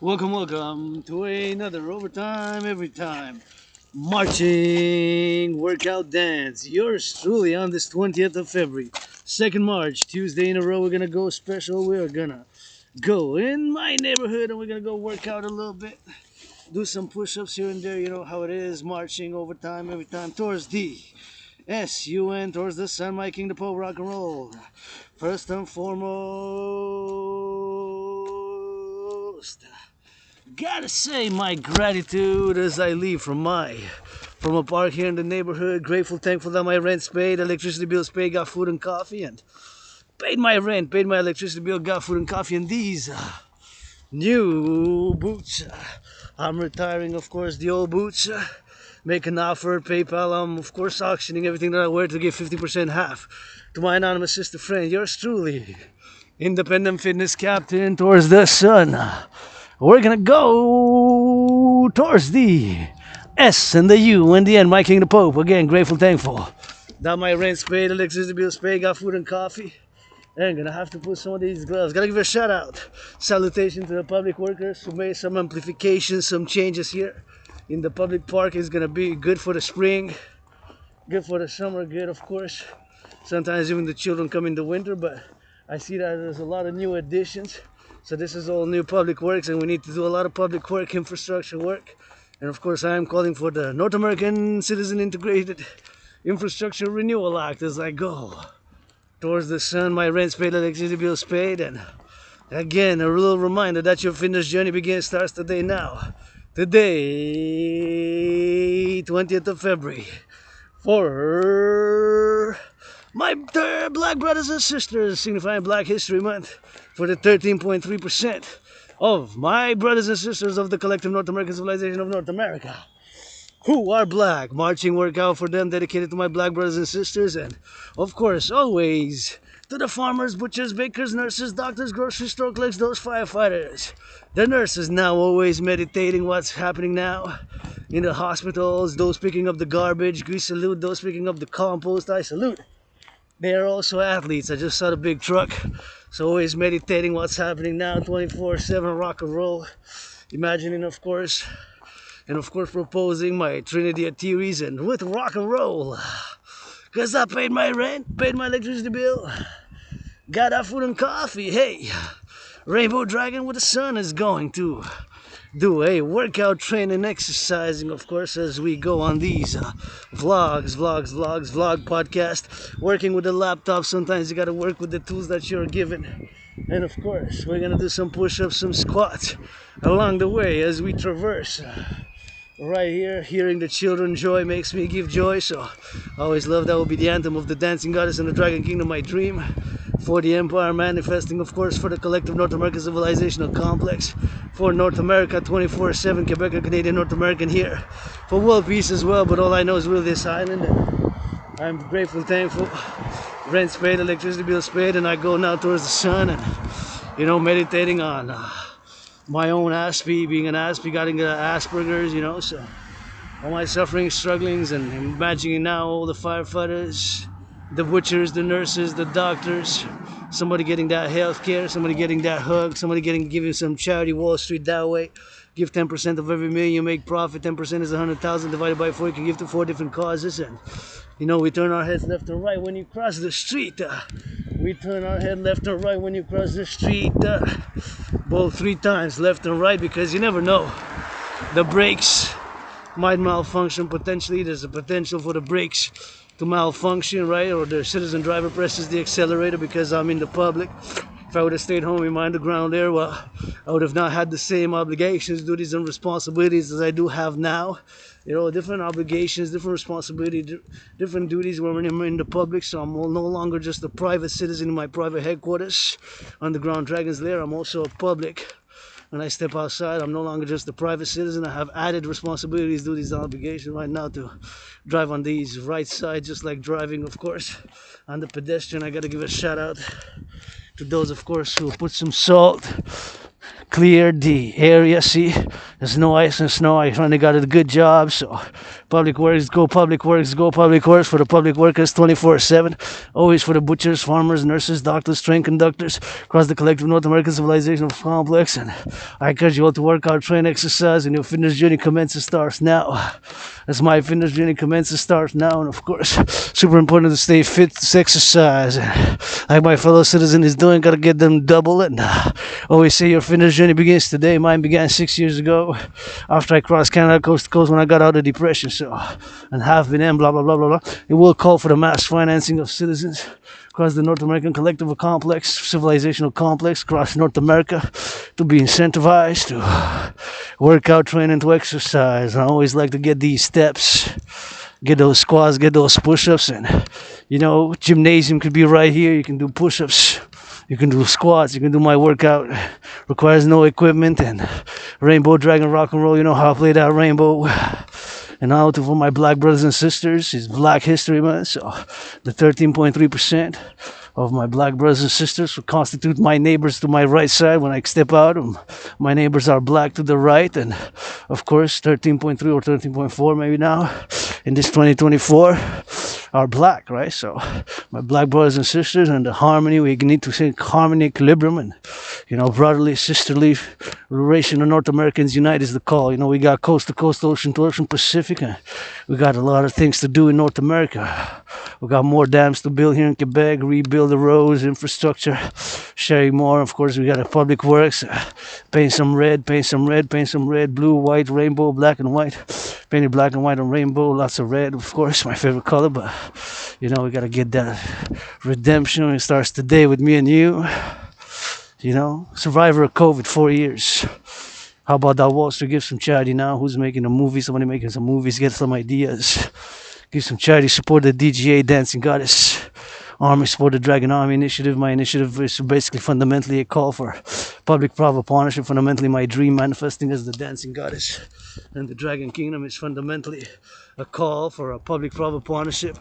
Welcome to another overtime every time marching workout dance. Yours truly on this 20th of February, 2nd March, Tuesday in a row. We're gonna go special. We're gonna go in my neighborhood and we're gonna go work out a little bit, do some push-ups here and there. You know how it is, marching overtime every time towards the SUN, towards the sun, my king, the Pope, rock and roll. First and foremost, gotta say my gratitude as I leave from a park here in the neighborhood. Grateful, thankful that my rent's paid, electricity bill's paid, got food and coffee, and paid my rent, paid my electricity bill, got food and coffee, and these new boots. I'm retiring, of course, the old boots. Make an offer, PayPal. I'm, of course, auctioning everything that I wear to give 50% half to my anonymous sister friend. Yours truly, independent fitness captain towards the sun. We're gonna go towards the S and the U and the N, my king the Pope. Again, grateful, thankful that my rent's paid, electricity bill's paid, got food and coffee. And gonna have to put some of these gloves. Gotta give a shout out, salutation to the public workers who made some amplifications, some changes here in the public park. Is gonna be good for the spring, good for the summer, good of course. Sometimes even the children come in the winter, but I see that there's a lot of new additions. So this is all new public works, and we need to do a lot of public work, infrastructure work. And of course I am calling for the North American Citizen Integrated Infrastructure Renewal Act as I go towards the sun. My rent's paid, electricity bill's paid, and again a little reminder that your fitness journey starts today now. Today, 20th of February, for my black brothers and sisters, signifying Black History Month, for the 13.3% of my brothers and sisters of the collective North American civilization of North America who are black. Marching workout for them, dedicated to my black brothers and sisters, and of course always to the farmers, butchers, bakers, nurses, doctors, grocery store clerks, those firefighters. The nurses now always meditating what's happening now in the hospitals, those picking up the garbage. We salute those picking up the compost. I salute. They are also athletes. I just saw the big truck. So always meditating what's happening now, 24/7 rock and roll. Imagining, of course, and of course proposing my Trinity of theories and with rock and roll. Cause I paid my rent, paid my electricity bill, got our food and coffee. Hey, Rainbow Dragon with the sun is going to do a workout, training, exercising, of course, as we go on these vlog podcast. Working with the laptop, sometimes you gotta work with the tools that you're given. And of course, we're gonna do some push-ups, some squats along the way as we traverse. Right here, hearing the children, joy makes me give joy. So I always love that will be the anthem of the dancing goddess and the dragon kingdom, my dream. For the empire manifesting, of course, for the collective North American civilizational complex. For North America 24/7, Quebec, Canadian, North American here. For world peace as well, but all I know is really this island. And I'm grateful, thankful. Rent's paid, electricity bill's paid, and I go now towards the sun and, meditating on my own Aspie, being an Aspie, getting Asperger's, so all my sufferings, strugglings, and imagining now all the firefighters, the butchers, the nurses, the doctors, somebody getting that health care, somebody getting that hug, somebody giving some charity, Wall Street that way. Give 10% of every million you make profit. 10% is 100,000 divided by 4. You can give to 4 different causes, and we turn our heads left and right when you cross the street. We turn our head left and right when you cross the street. Both 3 times, left and right, because you never know. The brakes might malfunction potentially. There's a potential for the brakes to malfunction, right? Or the citizen driver presses the accelerator because I'm in the public. If I would have stayed home in my underground there, well, I would have not had the same obligations, duties, and responsibilities as I do have now. Different obligations, different responsibilities, different duties when I'm in the public. So I'm no longer just a private citizen in my private headquarters, Underground Dragon's Lair. I'm also a public. When I step outside, I'm no longer just a private citizen. I have added responsibilities, duties, and obligations right now to drive on these right side, just like driving, of course, on the pedestrian. I got to give a shout out to those, of course, who put some salt, cleared the area. See, there's no ice and snow. I finally got a good job. So public works, go public works, go public works for the public workers 24/7. Always for the butchers, farmers, nurses, doctors, train conductors across the collective North American civilization of complex. And I encourage you all to work out, train, exercise, and your fitness journey commences starts now. As my fitness journey commences starts now. And of course, super important to stay fit, to exercise. Like my fellow citizen is doing, gotta get them double. And always say your fitness journey begins today. Mine began 6 years ago after I crossed Canada coast to coast when I got out of depression. So, and have been in blah blah blah blah blah. It will call for the mass financing of citizens across the North American collective complex, civilizational complex across North America to be incentivized to work out, train, and to exercise. And I always like to get these steps, get those squats, get those push-ups, and you know, gymnasium could be right here. You can do push-ups, you can do squats, you can do my workout. Requires no equipment. And Rainbow Dragon Rock and Roll, you know how I play that rainbow. And now for my black brothers and sisters, it's Black History Month. So the 13.3% of my black brothers and sisters will constitute my neighbors to my right side when I step out. My neighbors are black to the right. And of course, 13.3 or 13.4 maybe now in this 2024 are black, right? So my black brothers and sisters, and the harmony, we need to think harmony, equilibrium, and you know, brotherly, sisterly relation of North Americans unite is the call. You know, we got coast to coast, ocean to ocean, Pacific, and we got a lot of things to do in North America. We got more dams to build here in Quebec, rebuild the roads, infrastructure, sharing more. Of course, we got a public works, paint some red, blue, white, rainbow, black and white. Painted black and white and rainbow, lots of red, of course, my favorite color. But you know, we gotta get that redemption. It starts today with me and you. You know, survivor of COVID, 4 years. How about that Wall Street? Give some charity now. Who's making a movie? Somebody making some movies. Get some ideas. Give some charity. Support the DGA Dancing Goddess Army. Support the Dragon Army Initiative. My initiative is basically fundamentally a call for public-private partnership. Fundamentally, my dream manifesting as the Dancing Goddess. And the Dragon Kingdom is fundamentally a call for a public-private partnership,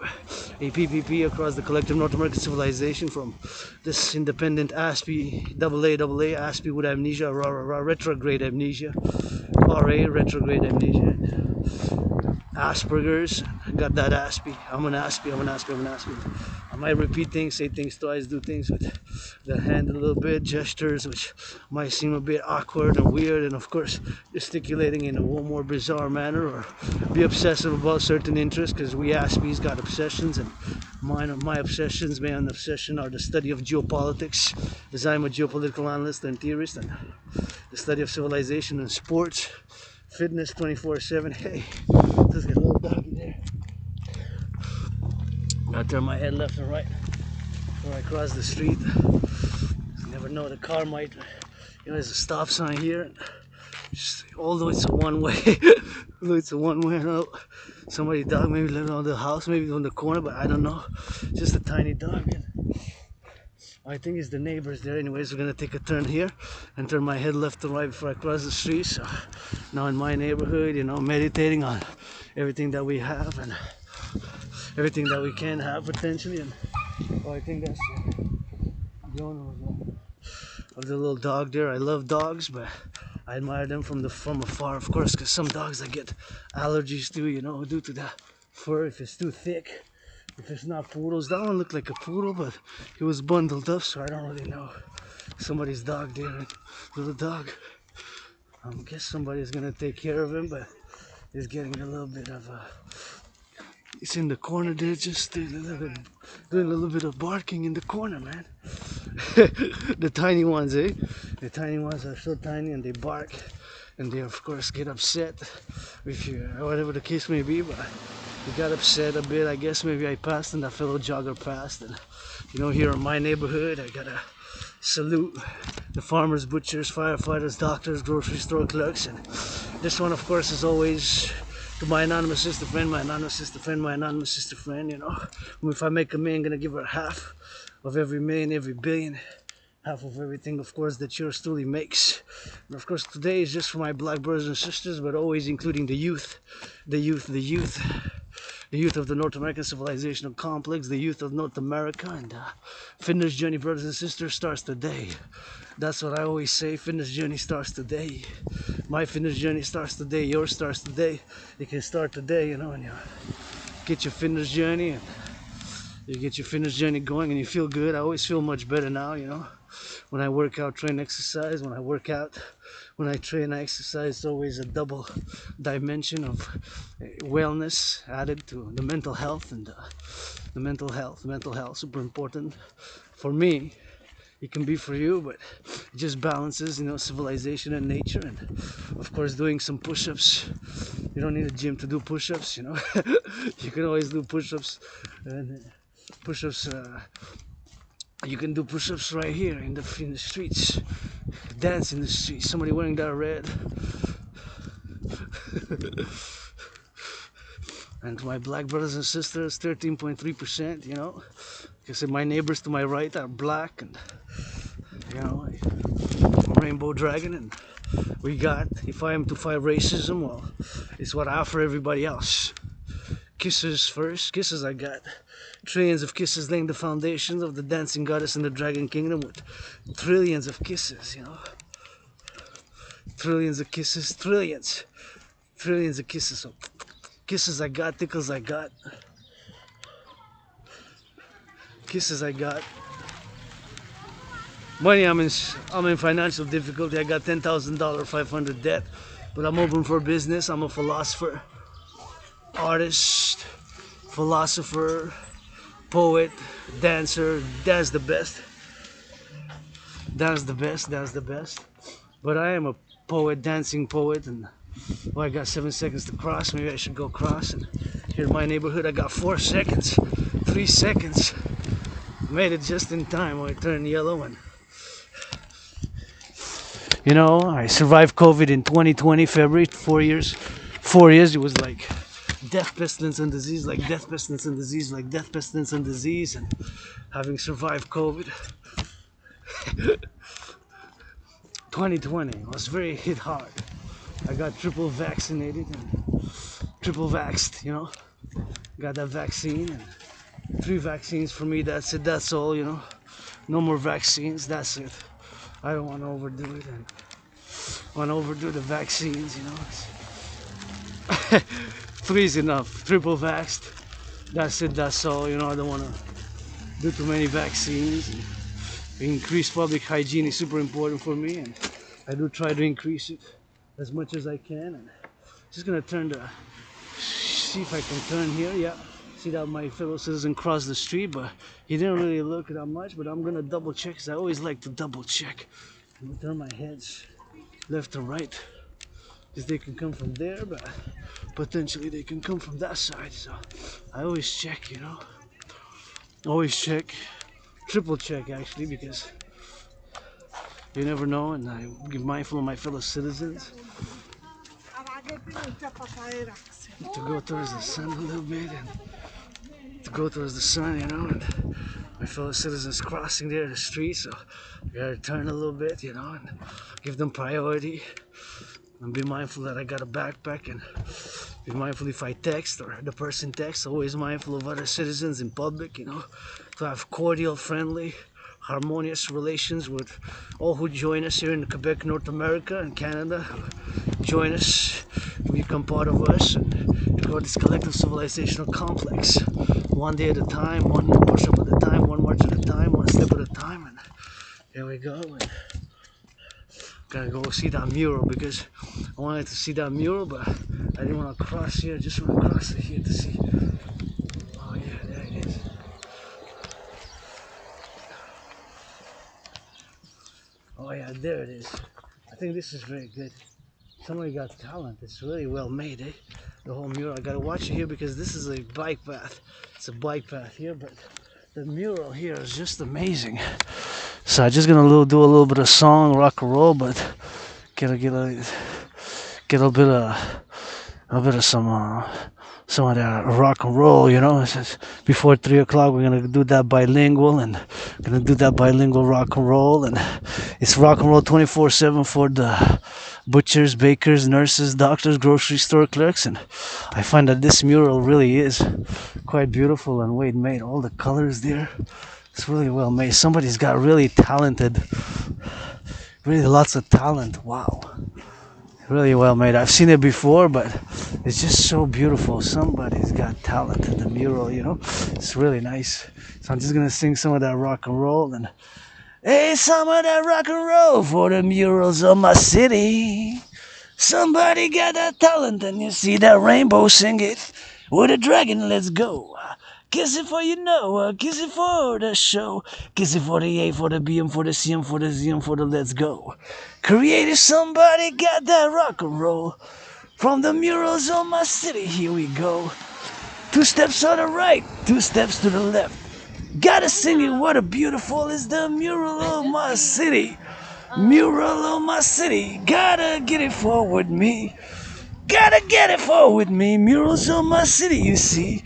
a PPP across the collective North American civilization, from this independent ASPE, AA, ASPE with amnesia, retrograde amnesia, RA, retrograde amnesia, Asperger's. I got that ASPE. I'm an ASPE. I might repeat things, say things twice, do things with the hand a little bit, gestures which might seem a bit awkward and weird, and of course gesticulating in a more bizarre manner, or be obsessive about certain interests, because we Aspies got obsessions, and my obsessions, my own obsession, are the study of geopolitics, as I'm a geopolitical analyst and theorist, and the study of civilization and sports, fitness 24/7. Hey, let's get a little doggy there. Gotta turn my head left and right before I cross the street. You never know, the car might, you know, there's a stop sign here. Although it's a one-way, I know somebody dog maybe living on the house, maybe on the corner, but I don't know. Just a tiny dog. I think it's the neighbors there. Anyways, we're gonna take a turn here and turn my head left to right before I cross the street. So now in my neighborhood, you know, meditating on everything that we have and everything that we can have potentially. And I think that's the owner of the little dog there. I love dogs, but I admire them from afar, of course, because some dogs I get allergies to, you know, due to the fur. If it's too thick, if it's not poodles. That one looked like a poodle, but he was bundled up, so I don't really know. Somebody's dog there, little dog. I guess somebody's gonna take care of him, but he's getting a little bit of he's in the corner there, just doing a little bit of barking in the corner, man. The tiny ones, eh? The tiny ones are so tiny and they bark, and they of course get upset with you, whatever the case may be. But he got upset a bit, I guess. Maybe I passed and that fellow jogger passed, and you know, here in my neighborhood I gotta salute the farmers, butchers, firefighters, doctors, grocery store clerks. And this one, of course, is always to my anonymous sister friend, my anonymous sister friend, my anonymous sister friend. You know, if I make a million, I'm gonna give her half of every million, every billion, half of everything, of course, that yours truly makes. And of course, today is just for my black brothers and sisters, but always including the youth, the youth, the youth. the youth of the North American civilizational complex, the youth of North America, and fitness journey, brothers and sisters, starts today. That's what I always say. Fitness journey starts today. My fitness journey starts today. Yours starts today. You can start today, you know, and you get your fitness journey, and you get your fitness journey going, and you feel good. I always feel much better now, you know. When I work out, train, exercise. When I work out, when I train, I exercise. It's always a double dimension of wellness added to the mental health, and the mental health, super important for me. It can be for you, but it just balances, you know, civilization and nature, and of course doing some push-ups. You don't need a gym to do push-ups, you know. You can always do push-ups, and push-ups. You can do push-ups right here in the streets, dance in the streets. Somebody wearing that red. And to my black brothers and sisters, 13.3%, you know. Because my neighbors to my right are black, and you know, rainbow dragon, and we got, if I am to fight racism, well, it's what I offer everybody else. Kisses first, kisses I got. Trillions of kisses laying the foundations of the dancing goddess in the dragon kingdom with trillions of kisses, you know. Trillions of kisses, trillions of kisses. So kisses I got, tickles I got. Kisses I got. Money, I'm in financial difficulty. I got $10,000, 500 debt, but I'm open for business. I'm a philosopher, artist, philosopher, poet, dancer. That's the best. That's the best. That's the best. But I am a poet, dancing poet, and well, I got 7 seconds to cross. Maybe I should go cross. And here in my neighborhood, I got 4 seconds, 3 seconds. Made it just in time when I turned yellow, and you know, I survived COVID in 2020, February, 4 years. 4 years, it was like death, pestilence, and disease, like death, pestilence, and disease, like death, pestilence, and disease, and having survived COVID. 2020 was very hit hard. I got triple vaccinated and triple vaxxed, you know. Got that vaccine, and 3 vaccines for me, that's it, that's all, you know. No more vaccines, that's it. I don't want to overdo it, and want to overdo the vaccines, you know. 3 is enough, triple vaxxed, that's it, that's all, you know. I don't want to do too many vaccines. And increased public hygiene is super important for me, and I do try to increase it as much as I can. And just gonna see if I can turn here. Yeah, see that my fellow citizen crossed the street, but he didn't really look that much. But I'm gonna double check, because I always like to double check and turn my heads left to right, because they can come from there, but potentially they can come from that side. So I always check, you know, always check, triple check actually, because you never know, and I be mindful of my fellow citizens to go towards the sun a little bit, and to go towards the sun, you know, and my fellow citizens crossing there the street, so I gotta turn a little bit, you know, and give them priority, and be mindful that I got a backpack, and be mindful if I text or the person texts, always mindful of other citizens in public, you know, to have cordial, friendly, harmonious relations with all who join us here in Quebec, North America, and Canada. Join us, become part of us, and grow this collective civilizational complex. One day at a time, one push-up at a time, one march at a time, one step at a time, and here we go. And gotta go see that mural, because I wanted to see that mural, but I didn't want to cross here. I just want to cross it here to see. Oh yeah, there it is. Oh yeah, there it is. I think this is very good. Somebody got talent. It's really well made, eh? The whole mural. I gotta watch it here, because this is a bike path. It's a bike path here, but the mural here is just amazing. So I'm just gonna do a little bit of song, rock and roll, but get a bit of some some of that rock and roll, you know. It says before 3 o'clock we're gonna do that bilingual, and gonna do that bilingual rock and roll, and it's rock and roll 24/7 for the butchers, bakers, nurses, doctors, grocery store clerks. And I find that this mural really is quite beautiful and well made. All the colors there, it's really well made. Somebody's got really talented, really lots of talent. Wow, really well made. I've seen it before, but it's just so beautiful. Somebody's got talent in the mural, you know. It's really nice. So I'm just gonna sing some of that rock and roll, and hey, some of that rock and roll for the murals of my city. Somebody got that talent, and you see that rainbow, sing it with a dragon. Let's go. Kiss it for you know, kiss it for the show, kiss it for the A, for the B, and for the C, and for the Z, and for the let's go. Creative, somebody got that rock and roll. From the murals of my city, here we go. 2 steps on the right, 2 steps to the left. Gotta sing it, what a beautiful is the mural of my city. Mural of my city, gotta get it forward me. Gotta get it forward me, murals of my city, you see.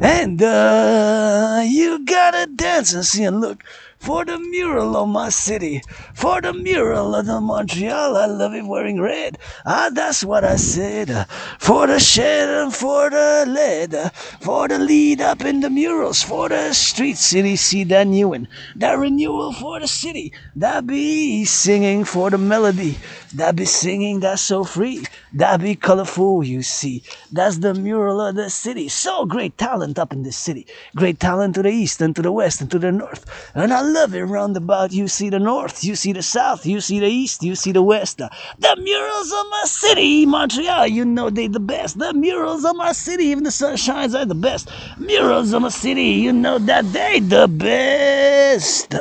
And you gotta dance and see and look for the mural of my city, for the mural of the Montreal. I love it wearing red. That's what I said. For the shed and for the lead, for the lead up in the murals, for the street city. See that new one, that renewal for the city. That be singing for the melody. That be singing that's so free. That be colorful, you see. That's the mural of the city. So great talent up in this city. Great talent to the east and to the west and to the north. And I love it round about. You see the north, you see the south, you see the east, you see the west. The murals of my city, Montreal, you know they the best. The murals of my city, even the sun shines are the best. Murals of my city, you know that they the best.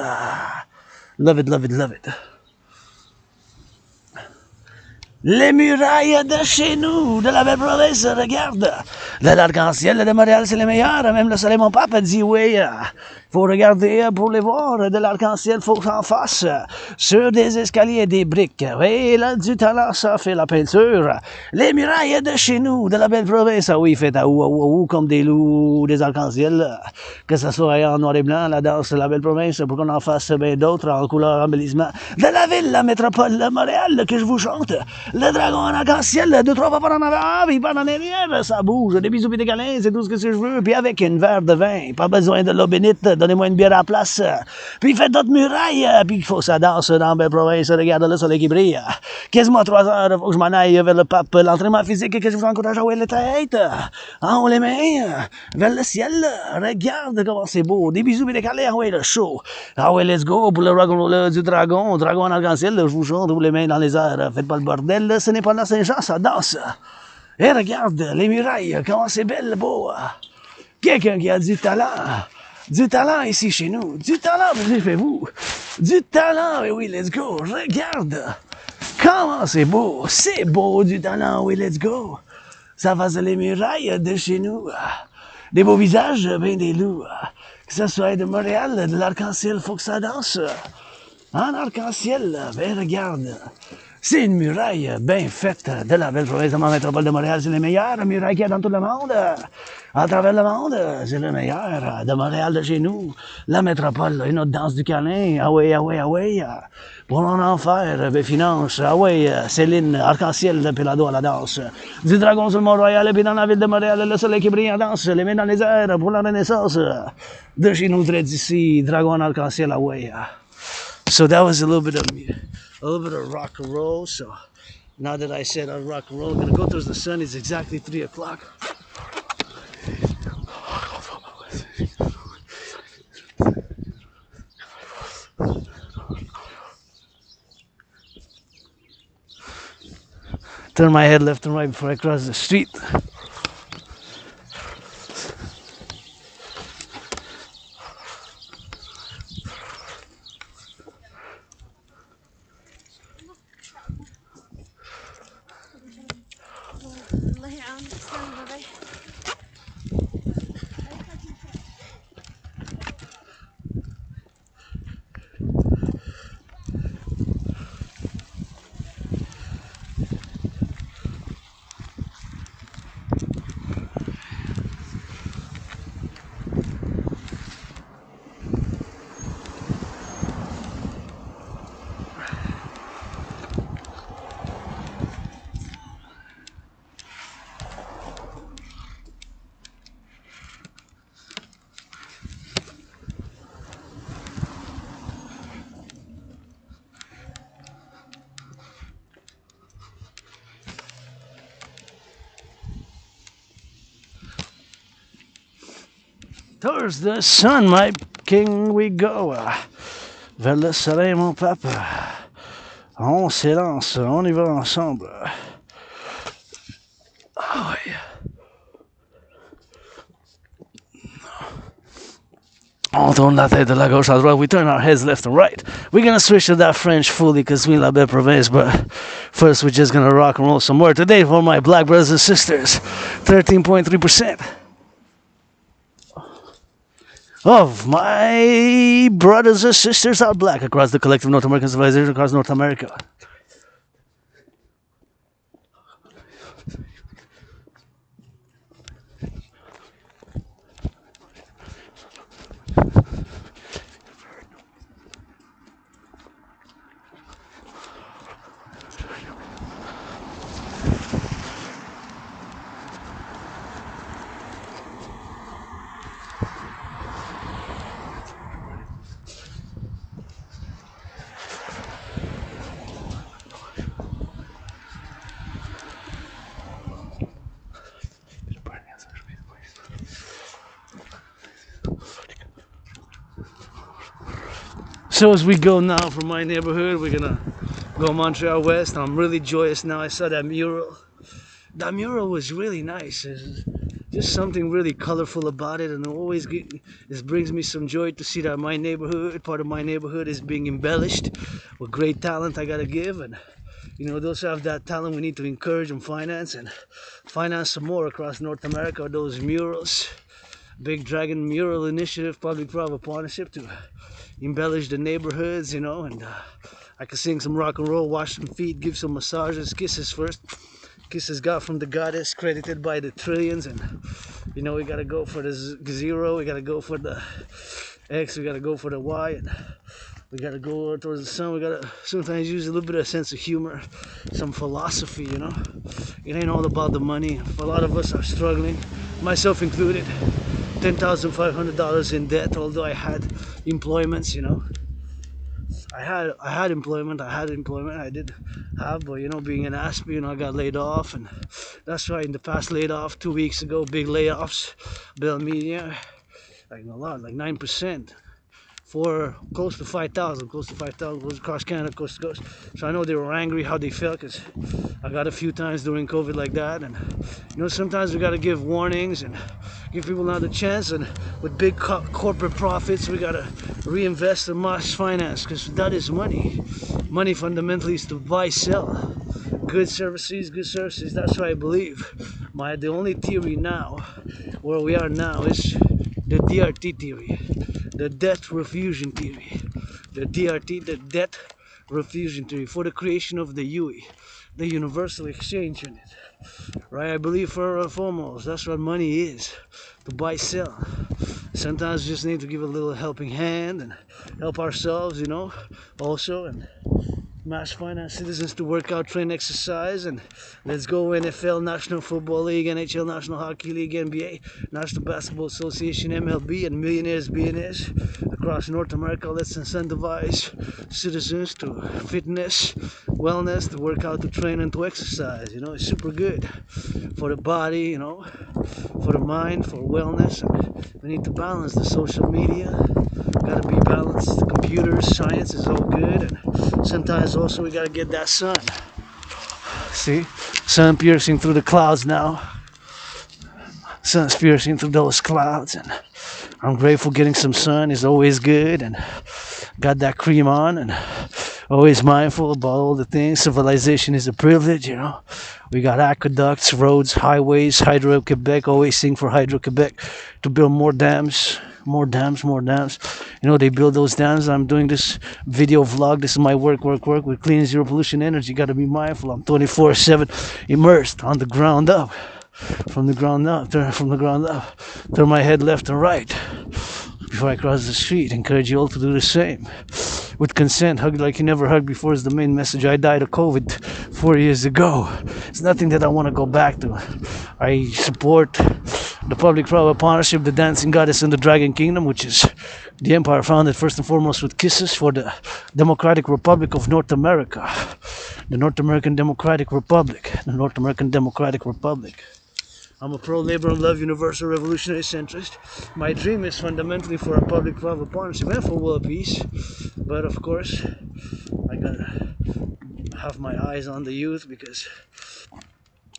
Love it, love it, love it. Les murailles de chez nous, de la belle province, regarde. L'arc-en-ciel de Montréal, c'est le meilleur. Même le soleil, mon papa dit oui. Faut regarder pour les voir. De l'arc-en-ciel, faut s'en fasse. Sur des escaliers, des briques. Oui, là, du talent, ça fait la peinture. Les murailles de chez nous, de la belle province. Ah oui, fait à ou, comme des loups, des arcs-en-ciel. Que ça soit en noir et blanc, la danse de la belle province, pour qu'on en fasse bien d'autres en couleur embellissement. De la ville, la métropole de Montréal, que je vous chante. Le dragon en arc-en-ciel, 2-3 pas par en avant, puis pas en arrière, ça bouge. Des bisous et des câlins, c'est tout ce que je veux. Puis avec une verre de vin, pas besoin de l'eau bénite, donnez-moi une bière à la place. Puis faites d'autres murailles, puis il faut que ça danse dans la belle province. Regarde le soleil qui brille. Quasiment 3 heures, faut que je m'en aille vers le pape. L'entraînement physique que je vous encourage à jouer les têtes. En haut les mains, vers le ciel. Regarde comment c'est beau. Des bisous et des câlins, ah ouais, le show. Ah ouais, let's go pour le rock'n'roll du dragon. Dragon en arc-en-ciel, je vous chante, vous les mains dans les airs. Faites pas le bordel. Ce n'est pas la Saint-Jean, ça danse. Et regarde, les murailles, comment c'est belle, beau. Quelqu'un qui a du talent. Du talent ici chez nous. Du talent, faites-vous. Du talent, et oui, let's go. Regarde. Comment c'est beau. C'est beau, du talent, oui, let's go. Ça va sur les murailles de chez nous. Des beaux visages, ben des loups. Que ça soit de Montréal, de l'arc-en-ciel, faut que ça danse. En arc-en-ciel, ben regarde. C'est une muraille bien faite de la belle province de la métropole de Montréal. C'est le meilleur muraille qu'il y a dans tout le monde. À travers le monde, c'est le meilleur de Montréal de chez nous. La métropole, une autre danse du câlin. Ah ouais, ah ouais, ah ouais. Pour en faire, ben finance. Ah ouais, Céline, arc-en-ciel, puis la dos à la danse. Du dragon sur le Mont-Royal, puis dans la ville de Montréal, le soleil qui brille en danse. Les mains dans les airs pour la renaissance. De chez nous, très d'ici, dragon en arc-en-ciel, ah ouais. So that was a little bit of rock and roll. So now that I said on rock and roll, I'm gonna go towards the sun. It's exactly 3 o'clock. Turn my head left and right before I cross the street. Towards the sun, my king, we go. Vers le soleil, mon papa. On s'élance, on y va ensemble. Oh, yeah. On tourne la tête de la gauche à droite. We turn our heads left and right. We're gonna switch to that French fully because we la belle province, but first we're just gonna rock and roll some more today for my black brothers and sisters. 13.3% of my brothers and sisters are black across the collective North American civilization, across North America. So as we go now from my neighborhood, we're gonna go Montreal West. I'm really joyous now. I saw that mural. That mural was really nice. There's just something really colorful about it, and this brings me some joy to see that my neighborhood, part of my neighborhood, is being embellished with great talent I gotta give. And you know, those who have that talent, we need to encourage and finance some more across North America. Those murals, Big Dragon Mural Initiative, public-private partnership to embellish the neighborhoods, you know, and I can sing some rock and roll, wash some feet, give some massages, kisses first. Kisses got from the goddess, credited by the trillions, and you know, we gotta go for the zero, we gotta go for the X, we gotta go for the Y, and we gotta go towards the sun. We gotta sometimes use a little bit of sense of humor, some philosophy, you know. It ain't all about the money. A lot of us are struggling, myself included. $10,500 in debt, although I had employments, you know. I had employment, I did have, but you know, being an ASP, you know, I got laid off, and that's why in the past laid off 2 weeks ago, big layoffs, Bell Media, like a lot, like 9%. For close to 5,000 was across Canada, coast to coast. So I know they were angry how they felt, because I got a few times during COVID like that, and you know, sometimes we got to give warnings and give people another chance, and with big corporate profits we got to reinvest in mass finance, because that is money. Money fundamentally is to buy, sell good services, that's what I believe. The only theory now, where we are now, is the DRT theory. The debt refusion theory. The DRT, the debt refusion theory, for the creation of the UE, the Universal Exchange Unit. Right? I believe first and foremost, that's what money is, to buy, sell. Sometimes we just need to give a little helping hand and help ourselves, you know, also, and mass finance citizens to work out, train, exercise, and let's go NFL, National Football League, NHL, National Hockey League, NBA, National Basketball Association, MLB, and millionaires, billionaires across North America. Let's incentivize citizens to fitness, wellness, to work out, to train, and to exercise. You know, it's super good for the body, you know, for the mind, for wellness. And we need to balance the social media. Gotta be balanced. Computers, science is all good, and sometimes also we gotta get that sun. See, sun piercing through the clouds now. Sun's piercing through those clouds, and I'm grateful. Getting some sun is always good, and got that cream on, and always mindful about all the things. Civilization is a privilege, you know. We got aqueducts, roads, highways, Hydro-Quebec, always sing for Hydro-Quebec to build more dams. More dams. You know, they build those dams. I'm doing this video vlog. This is my work with clean zero pollution energy. Got to be mindful. I'm 24/7 immersed on the ground up. From the ground up. Turn my head left and right before I cross the street. Encourage you all to do the same. With consent, hug like you never hugged before is the main message. I died of COVID 4 years ago. It's nothing that I want to go back to. I support the public-private partnership, the dancing goddess and the dragon kingdom, which is the empire founded first and foremost with kisses for the Democratic Republic of North America. The North American Democratic Republic. I'm a pro-labor and love universal revolutionary centrist. My dream is fundamentally for a public-private partnership and for world peace. But of course, I gotta have my eyes on the youth, because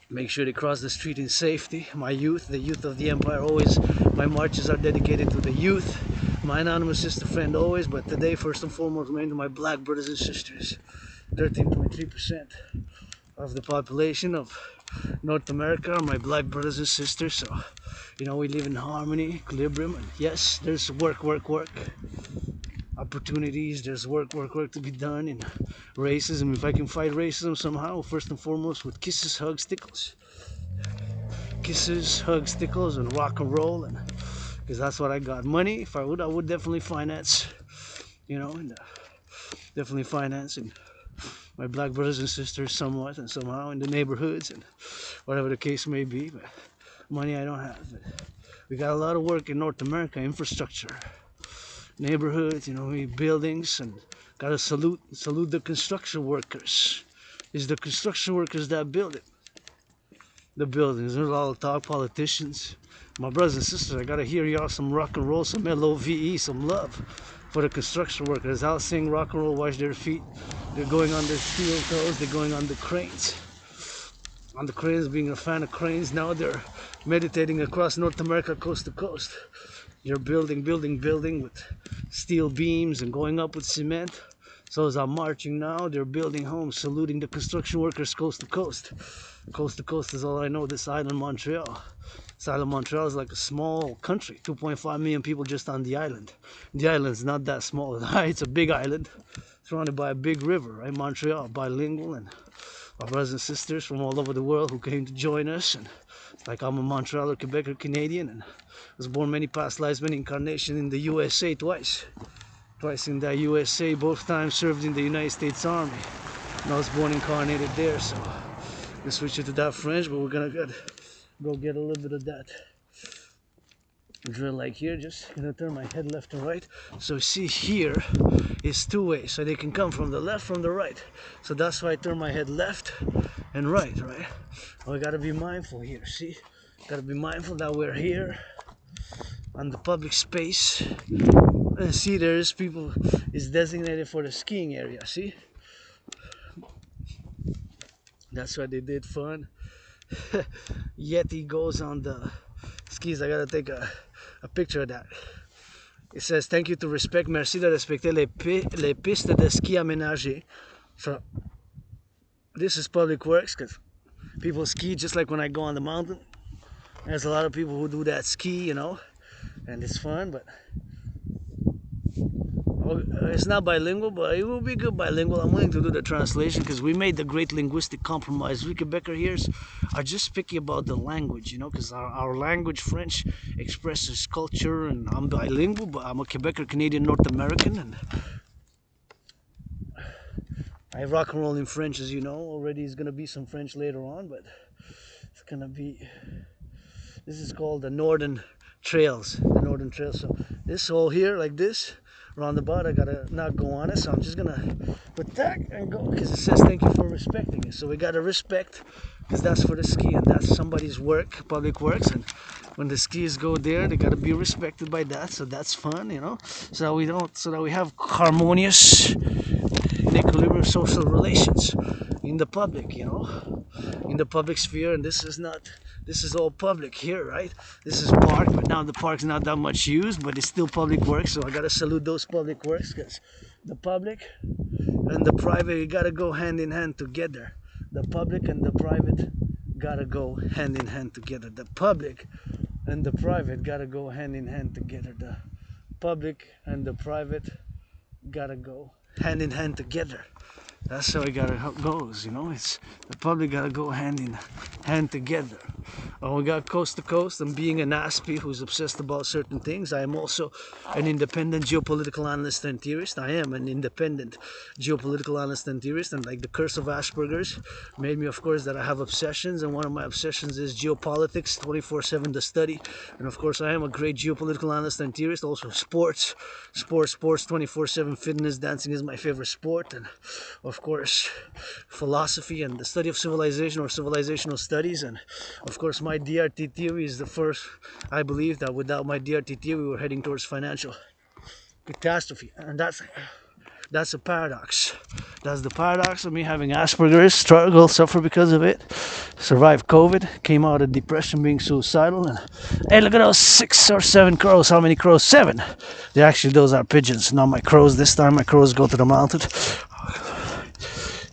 make sure they cross the street in safety. My youth, the youth of the empire, always my marches are dedicated to the youth. My anonymous sister friend always, but today first and foremost remain to my black brothers and sisters. 13.3% of the population of North America are my black brothers and sisters. So, you know, we live in harmony, equilibrium, and yes, there's work opportunities, there's work to be done in racism. If I can fight racism somehow, first and foremost with kisses, hugs, tickles. Kisses, hugs, tickles, and rock and roll, and because that's what I got. Money, if I would definitely finance, you know, and definitely financing my black brothers and sisters somewhat and somehow in the neighborhoods and whatever the case may be. But money I don't have. But we got a lot of work in North America, infrastructure, neighborhoods, you know, buildings, and gotta salute the construction workers. It's the construction workers that build it. The buildings. There's a lot of talk, politicians. My brothers and sisters, I gotta hear y'all some rock and roll, some LOVE, some love for the construction workers out sing rock and roll, wash their feet. They're going on their steel toes, they're going on the cranes. On the cranes, being a fan of cranes, now they're meditating across North America coast to coast. You're building with steel beams and going up with cement. So as I'm marching now, they're building homes, saluting the construction workers coast to coast. Coast to coast is all I know, this island Montreal. This island Montreal is like a small country, 2.5 million people just on the island. The island's not that small, it's a big island, surrounded by a big river, right? Montreal, bilingual, and my brothers and sisters from all over the world who came to join us. And it's like I'm a Montrealer, Quebecer, Canadian, and was born many past lives, many incarnations in the USA twice. Twice in the USA, both times served in the United States Army. And I was born incarnated there, so I'm switch it to that French, but we're gonna go get a little bit of that drill like here. Just gonna turn my head left and right. So see, here is two ways, so they can come from the left, from the right. So that's why I turn my head left and right. Oh, we gotta be mindful here. See, gotta be mindful that we're here on the public space. And see, there's people is designated for the skiing area. See, that's why they did fun. Yeti goes on the skis. I gotta take a picture of that. It says, thank you to respect, merci de respecter les pistes de ski aménagées. So this is public works, because people ski just like when I go on the mountain. There's a lot of people who do that ski, you know, and it's fun, but it's not bilingual, but it will be good bilingual. I'm willing to do the translation, because we made the great linguistic compromise. We Quebecer here are just picky about the language, you know, because our language, French, expresses culture, and I'm bilingual, but I'm a Quebecer, Canadian, North American, and I rock and roll in French, as you know. Already is going to be some French later on, but it's going to be, this is called the Northern Trails, So this hole here, like this, roundabout, I gotta not go on it, so I'm just gonna put that and go, because it says thank you for respecting it. So we gotta respect, because that's for the ski, and that's somebody's work, public works, and when the skis go there, they gotta be respected by that. So that's fun, you know, so that we have harmonious and equilibrium social relations in the public, you know, in the public sphere. And this is all public here, right? This is park, but now the park's not that much used, but it's still public works. So I gotta salute those public works, because the public and the private, you gotta go hand in hand together. The public and the private gotta go hand in hand together. The public and the private gotta go hand in hand together. The public and the private gotta go hand in hand together. That's how it goes, you know. It's the public gotta go hand in hand together. We got coast to coast. And being an ASPI who's obsessed about certain things, I am also an independent geopolitical analyst and theorist. I am an independent geopolitical analyst and theorist, and like the curse of Asperger's made me, of course, that I have obsessions, and one of my obsessions is geopolitics, 24/7 the study. And of course, I am a great geopolitical analyst and theorist. Also sports 24/7. Fitness, dancing is my favorite sport, and of of course, philosophy and the study of civilization or civilizational studies. And of course, my DRT theory is the first. I believe that without my DRT theory, we were heading towards financial catastrophe, and that's a paradox. That's the paradox of me having Asperger's, struggle, suffer because of it, survived COVID, came out of depression, being suicidal, and hey, look at those 6 or 7 crows. How many crows? 7. Those are pigeons, not my crows. This time my crows go to the mountain.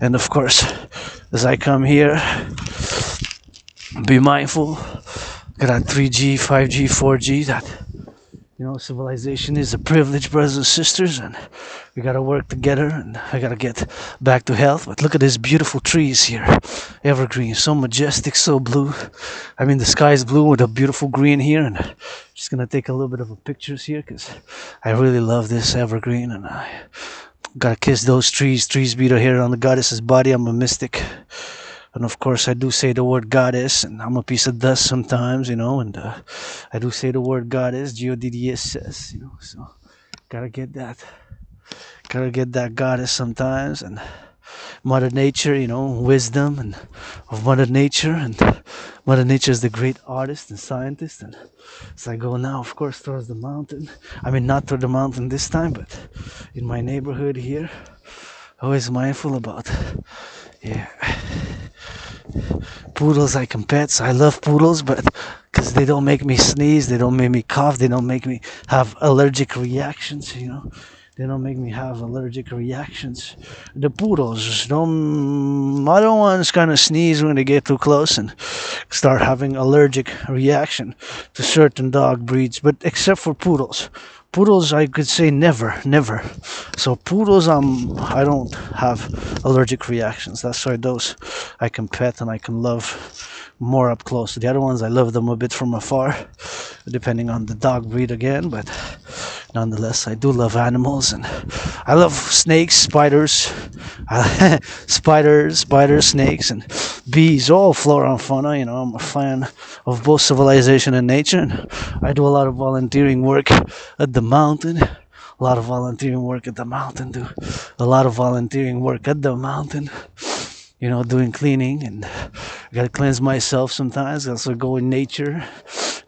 And of course, as I come here, be mindful. Got 3G, 5G, 4G. That civilization is a privilege, brothers and sisters, and we gotta work together. And I gotta get back to health. But look at these beautiful trees here, evergreen, so majestic, so blue. I mean, the sky is blue with a beautiful green here, and I'm just gonna take a little bit of a pictures here because I really love this evergreen, and I gotta kiss those trees. Trees beat a hair on the goddess's body. I'm a mystic. And of course, I do say the word goddess, and I'm a piece of dust sometimes, and I do say the word goddess, G-O-D-D-S-S, so gotta get that goddess sometimes, and Mother Nature, wisdom and of Mother Nature, and Mother Nature is the great artist and scientist. And as I go now, of course, towards the mountain, I mean, not toward the mountain this time, but in my neighborhood here, always mindful about, poodles like pets. I love poodles, but because they don't make me sneeze, they don't make me cough, they don't make me have allergic reactions, they don't make me have allergic reactions. The poodles don't, other ones kind of sneeze when they get too close and start having allergic reaction to certain dog breeds, but except for poodles, I could say never. So poodles, I don't have allergic reactions. That's why those I can pet and I can love more up close. The other ones, I love them a bit from afar, depending on the dog breed again. But nonetheless, I do love animals, and I love snakes, spiders, snakes, and bees, all flora and fauna. I'm a fan of both civilization and nature. And I do a lot of volunteering work at the mountain. Do a lot of volunteering work at the mountain. Doing cleaning, and I gotta cleanse myself sometimes. I also go in nature.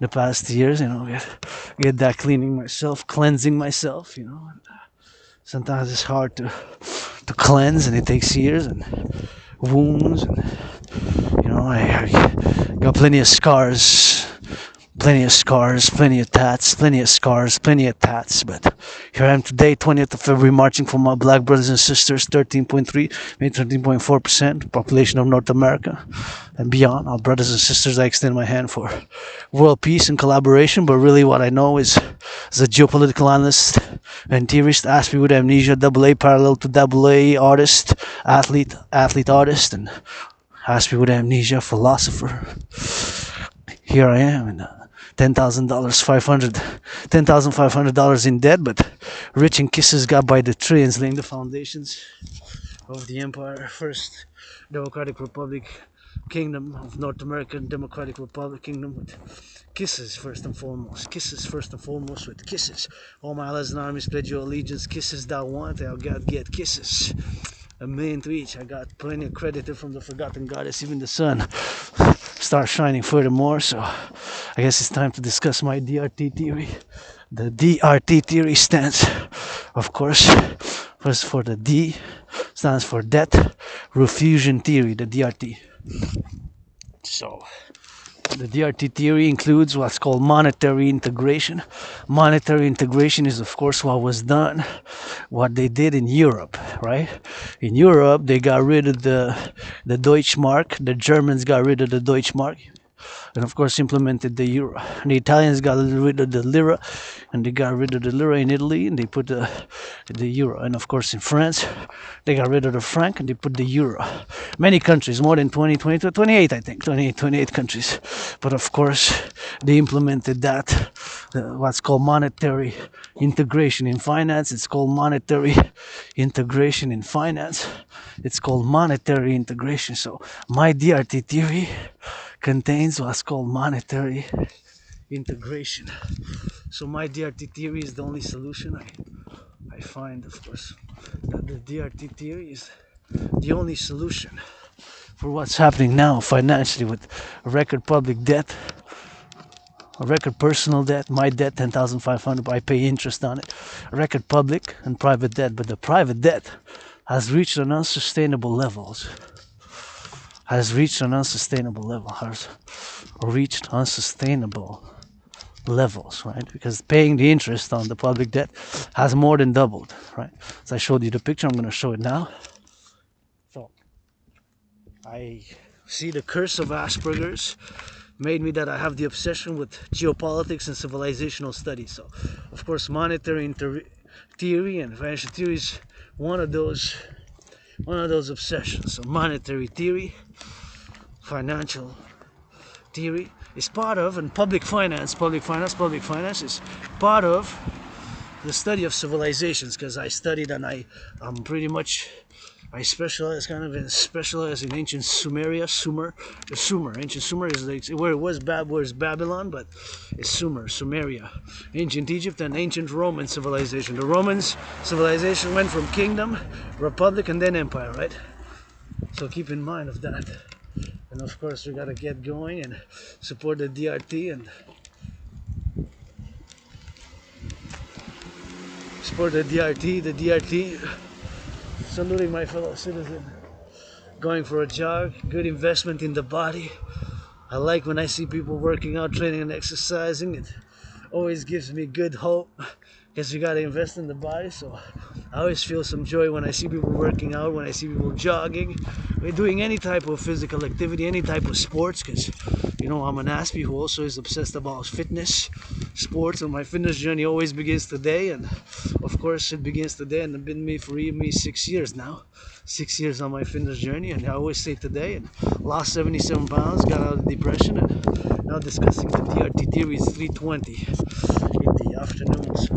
The past years, get that cleaning myself, cleansing myself. And, sometimes it's hard to cleanse, and it takes years and wounds, and I got plenty of scars, plenty of tats, but here I am today, 20th of February, marching for my black brothers and sisters, 13.3, maybe 13.4% population of North America and beyond. Our brothers and sisters, I extend my hand for world peace and collaboration. But really what I know is, as a geopolitical analyst and theorist, aspie with amnesia, AA parallel to AA artist, athlete artist, and aspie with amnesia, philosopher. Here I am, and $10,500 in debt, but rich in kisses, got by the trillions, laying the foundations of the empire. First Democratic Republic Kingdom of North American Democratic Republic Kingdom, with kisses first and foremost with kisses. All my allies and armies pledge your allegiance. Kisses that want, I'll get kisses. $1 million to each. I got plenty of credit from the forgotten goddess. Even the sun start shining furthermore. So I guess it's time to discuss my DRT theory. The DRT theory stands, of course, first for the D, stands for debt refusion theory, the DRT. So the DRT theory includes what's called monetary integration. Monetary integration is, of course, what they did in Europe, right? In Europe, they got rid of the Deutschmark. The Germans got rid of the Deutschmark, and of course implemented the euro. And the Italians got rid of the lira, and they got rid of the lira in Italy, and they put the euro. And of course in France, they got rid of the franc, and they put the euro. Many countries, more than 28 I think, 28 countries. But of course, they implemented that, what's called monetary integration in finance. It's called monetary integration in finance. It's called monetary integration. So my DRT theory contains what's called monetary integration. So my DRT theory is the only solution I find, of course, that the DRT theory is the only solution for what's happening now financially with record public debt, a record personal debt, my debt 10,500, I pay interest on it, record public and private debt, but the private debt has reached an unsustainable levels, has reached unsustainable, right? Because paying the interest on the public debt has more than doubled, right? So I showed you the picture, I'm going to show it now. So I see the curse of Asperger's made me that I have the obsession with geopolitics and civilizational studies. So of course monetary theory and financial theory is one of those obsessions. So monetary theory, financial theory is part of, and public finance is part of the study of civilizations, because I studied and I'm pretty much, I specialize in ancient Sumeria, ancient Sumer is like where it was where's Babylon, but it's Sumeria, ancient Egypt and ancient Roman civilization. The Romans civilization went from kingdom, republic, and then empire, right? So keep in mind of that. And of course we gotta get going and support the DRT and the DRT, saluting my fellow citizen, going for a jog, good investment in the body. I like when I see people working out, training and exercising. It always gives me good hope, because you gotta invest in the body. So I always feel some joy when I see people working out, when I see people jogging, we're doing any type of physical activity, any type of sports, because you know I'm an Aspie who also is obsessed about fitness, sports, and my fitness journey always begins today. And of course it begins today, and it's been me for 6 years now, 6 years on my fitness journey. And I always say today, and lost 77 pounds, got out of depression, and now discussing the DRT theory is 3:20 in the afternoons.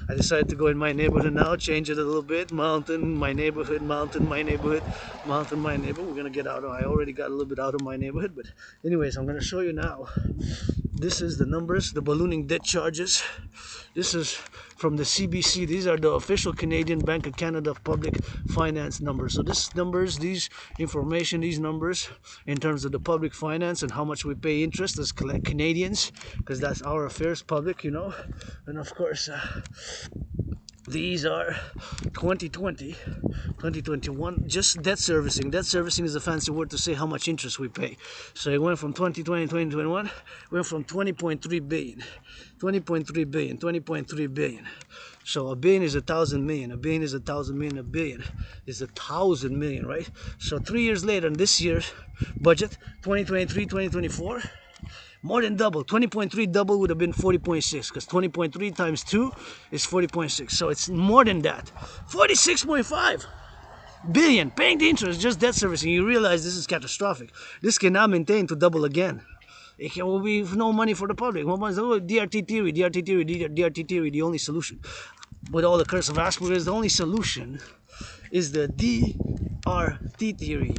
I decided to go in my neighborhood now, change it a little bit, mountain, my neighborhood, mountain, my neighborhood, mountain, my neighborhood. We're gonna get out of, I already got a little bit out of my neighborhood, but anyways, I'm gonna show you now. This is the numbers, the ballooning debt charges. This is from the CBC. These are the official Canadian Bank of Canada public finance numbers. So this numbers, these information, these numbers in terms of the public finance and how much we pay interest as Canadians, because that's our affairs, public, you know. And of course, these are 2020, 2021, just debt servicing. Debt servicing is a fancy word to say how much interest we pay. So it went from 2020 to 2021, went from 20.3 billion, 20.3 billion, 20.3 billion. So a billion is 1,000 million, a billion is 1,000 million, a billion is 1,000 million, right? So 3 years later, in this year's budget, 2023, 2024, more than double. 20.3 double would have been 40.6, because 20.3 times 2 is 40.6. So it's more than that. 46.5 billion paying the interest, just debt servicing. You realize this is catastrophic. This cannot maintain to double again. It will be no money for the public. DRT theory, DRT theory, DRT theory, the only solution. With all the curse of Asperger's, the only solution is the DRT theory.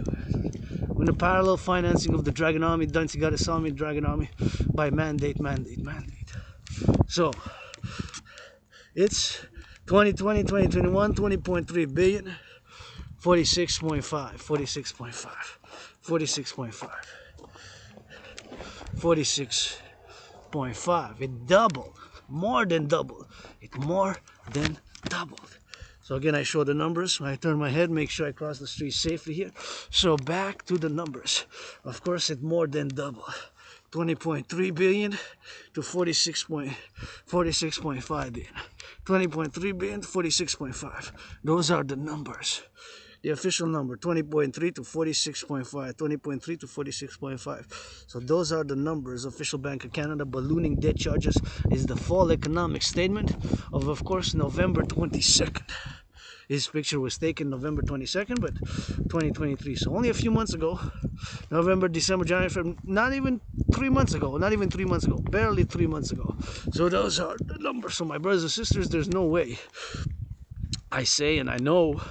When the parallel financing of the Dragon Army, Duncy got a Sami Dragon Army by mandate. So it's 2020, 2021, 20.3 billion, 46.5, 46.5. It doubled, more than doubled. It more than doubled. So again, I show the numbers. I turn my head, make sure I cross the street safely here. So back to the numbers. Of course, it more than doubled. 20.3 billion to 46.5 billion. 20.3 billion to 46.5. Those are the numbers. The official number, 20.3 to 46.5, 20.3 to 46.5. So those are the numbers. Official Bank of Canada ballooning debt charges is the fall economic statement of course, November 22nd. His picture was taken November 22nd, but 2023. So only a few months ago, November, December, January, February, not even 3 months ago, barely 3 months ago. So those are the numbers. So my brothers and sisters, there's no way. I say, and I know,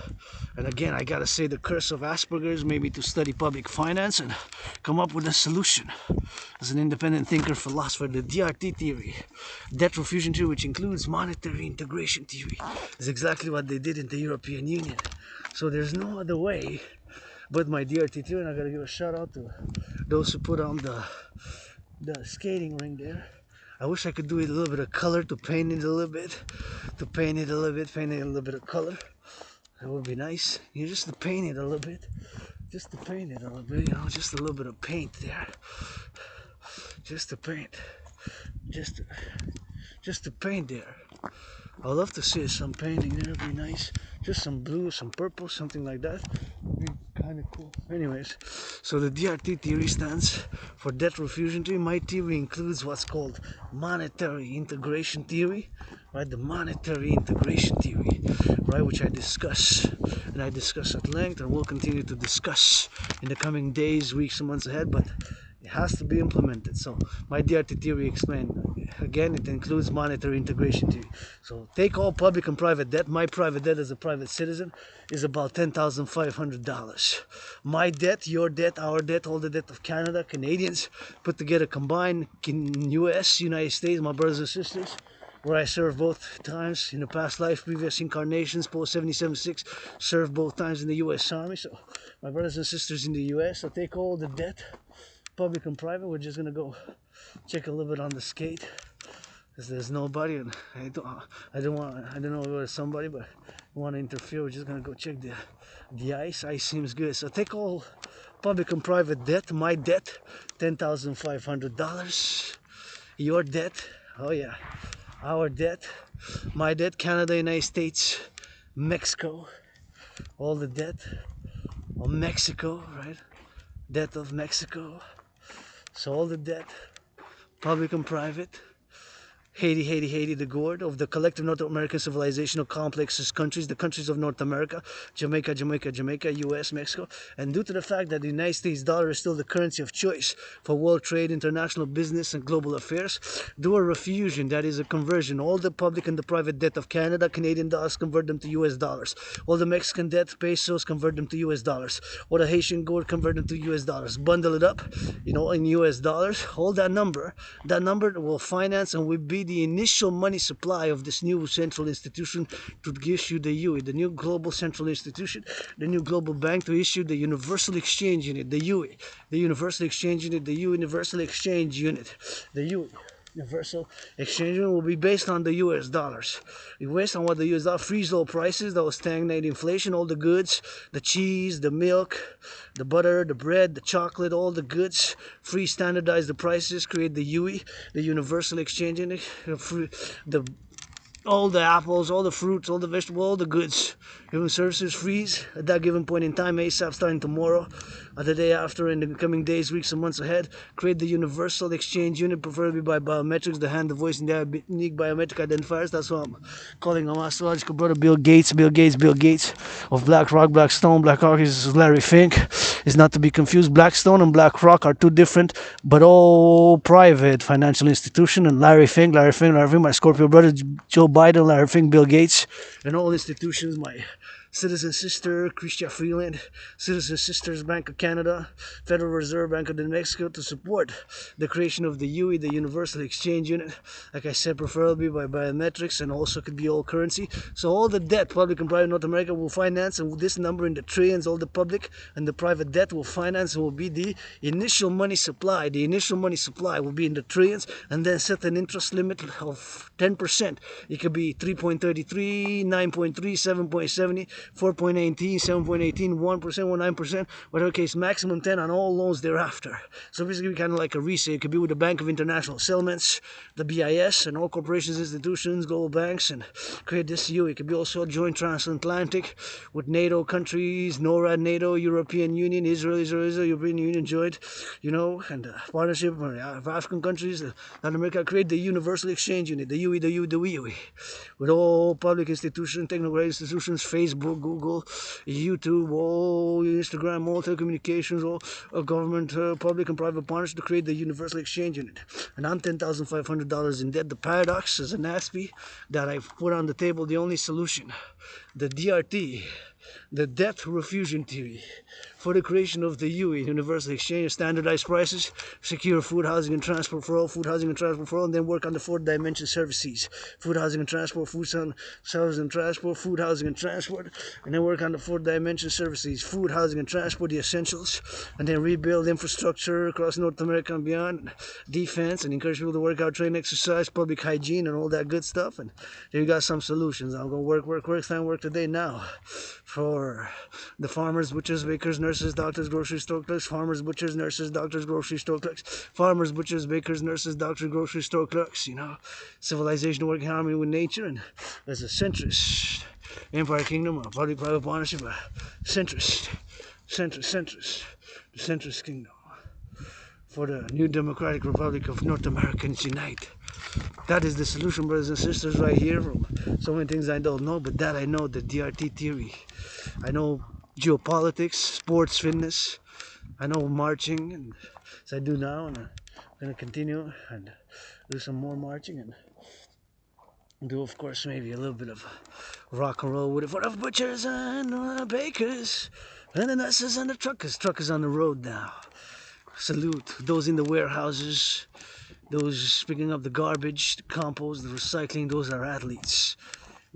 and again, I gotta say the curse of Asperger's made me to study public finance and come up with a solution. As an independent thinker, philosopher, the DRT theory, debt refusion theory, which includes monetary integration theory, is exactly what they did in the European Union. So there's no other way but my DRT theory, and I gotta give a shout out to those who put on the skating ring there. I wish I could do it a little bit of color to paint it a little bit, paint it a little bit of color. That would be nice. You know, just to paint it a little bit, just to paint it a little bit. You know, just a little bit of paint there, just to paint, just to paint there. I'd love to see some painting there. It'd be nice. Just some blue, some purple, something like that. Would be kind of cool. Anyways, so the DRT theory stands for debt refusion theory. My theory includes what's called monetary integration theory, right? The monetary integration theory, right? Which I discuss, and I discuss at length, and will continue to discuss in the coming days, weeks, and months ahead. But it has to be implemented. So my DRT theory explained again, it includes monetary integration theory. So take all public and private debt. My private debt as a private citizen is about $10,500. My debt, your debt, our debt, all the debt of Canada, Canadians put together combined in US, United States, my brothers and sisters, where I served both times in the past life, previous incarnations, post 77-6, served both times in the US Army. So my brothers and sisters in the US, so take all the debt, public and private. We're just gonna go check a little bit on the skate, because there's nobody, and I don't know if there's somebody, but I want to interfere. We're just gonna go check the ice. Ice seems good. So take all public and private debt. My debt, $10,500. Your debt, oh yeah, our debt, my debt, Canada, United States, Mexico, all the debt of Mexico, right? Debt of Mexico. So all the debt, public and private. Haiti, the gourd of the collective North American civilizational complexes countries, the countries of North America, Jamaica, US, Mexico. And due to the fact that the United States dollar is still the currency of choice for world trade, international business, and global affairs, do a refusion, that is a conversion. All the public and the private debt of Canada, Canadian dollars, convert them to US dollars. All the Mexican debt, pesos, convert them to US dollars. All the Haitian gold, convert them to US dollars. Bundle it up, you know, in US dollars. All that number will finance and will be the initial money supply of this new central institution to issue the UE, the new global central institution, the new global bank, to issue the universal exchange unit, the UE, the universal exchange unit, the universal exchange unit, the UE. Universal exchange unit will be based on the US dollars. Based on what the US dollar, freeze low prices that will stagnate inflation, all the goods, the cheese, the milk, the butter, the bread, the chocolate, all the goods, free standardize the prices, create the UE, the universal exchange unit, all the apples, all the fruits, all the vegetables, all the goods, even services freeze at that given point in time, ASAP, starting tomorrow, or the day after, in the coming days, weeks, and months ahead. Create the universal exchange unit, preferably by biometrics, the hand, the voice, and the unique biometric identifiers. That's what I'm calling my astrological brother Bill Gates of BlackRock. BlackRock is Larry Fink. Is not to be confused. Blackstone and BlackRock are two different but all private financial institutions. And Larry Fink, my Scorpio brother Joe Biden, Larry Fink, Bill Gates, and all institutions, my Citizen Sister, Chrystia Freeland, Citizen Sisters Bank of Canada, Federal Reserve Bank of Mexico, to support the creation of the UE, the Universal Exchange Unit. Like I said, preferably by biometrics, and also could be all currency. So all the debt, public and private North America, will finance, and with this number in the trillions, all the public and the private debt will finance, and will be the initial money supply. The initial money supply will be in the trillions, and then set an interest limit of 10%. It could be 3.33, 9.3, 7.70, 4.18, 7.18, 1%, 9%, whatever case, maximum 10 on all loans thereafter. So basically kind of like a resale. It could be with the Bank of International Settlements, the BIS, and all corporations, institutions, global banks, and create this UE. It could be also a joint transatlantic with NATO countries, NORAD, NATO, European Union, Israel, European Union joint, you know, and partnership of African countries, Latin America. Create the Universal Exchange Unit, the UE, the UE, with all public institutions, technocratic institutions, Facebook, Google, YouTube, all Instagram, all telecommunications, all government, public and private partners, to create the Universal Exchange Unit. And I'm $10,500 in debt. The paradox is an aspect that I've put on the table, the only solution. The DRT the debt refusion theory for the creation of the UE, universal exchange of standardized prices, secure food, housing, and transport for all, food, housing, and transport for all, and then work on the fourth dimension services, food, housing, and transport, food, housing, and transport, food, housing, and transport, and then work on the fourth dimension services, food, housing, and transport, the essentials, and then rebuild infrastructure across North America and beyond, defense, and encourage people to work out, train, exercise, public hygiene, and all that good stuff. And then you got some solutions. I'm going to work, time work today now for the farmers, butchers, bakers, nurses, doctors, grocery store clerks, farmers, butchers, nurses, doctors, grocery store clerks, farmers, butchers, bakers, nurses, doctors, grocery store clerks, you know, civilization working in harmony with nature, and as a centrist empire kingdom, a public-private partnership, a centrist kingdom for the new democratic republic of North Americans unite. That is the solution, brothers and sisters, right here. From so many things I don't know, but that I know, the DRT theory. I know geopolitics, sports, fitness. I know marching, and as I do now, and I'm going to continue and do some more marching and do, of course, maybe a little bit of rock and roll with it for the butchers and bakers and the nurses and the truckers. Truckers on the road now. Salute those in the warehouses, those picking up the garbage, the compost, the recycling. Those are athletes.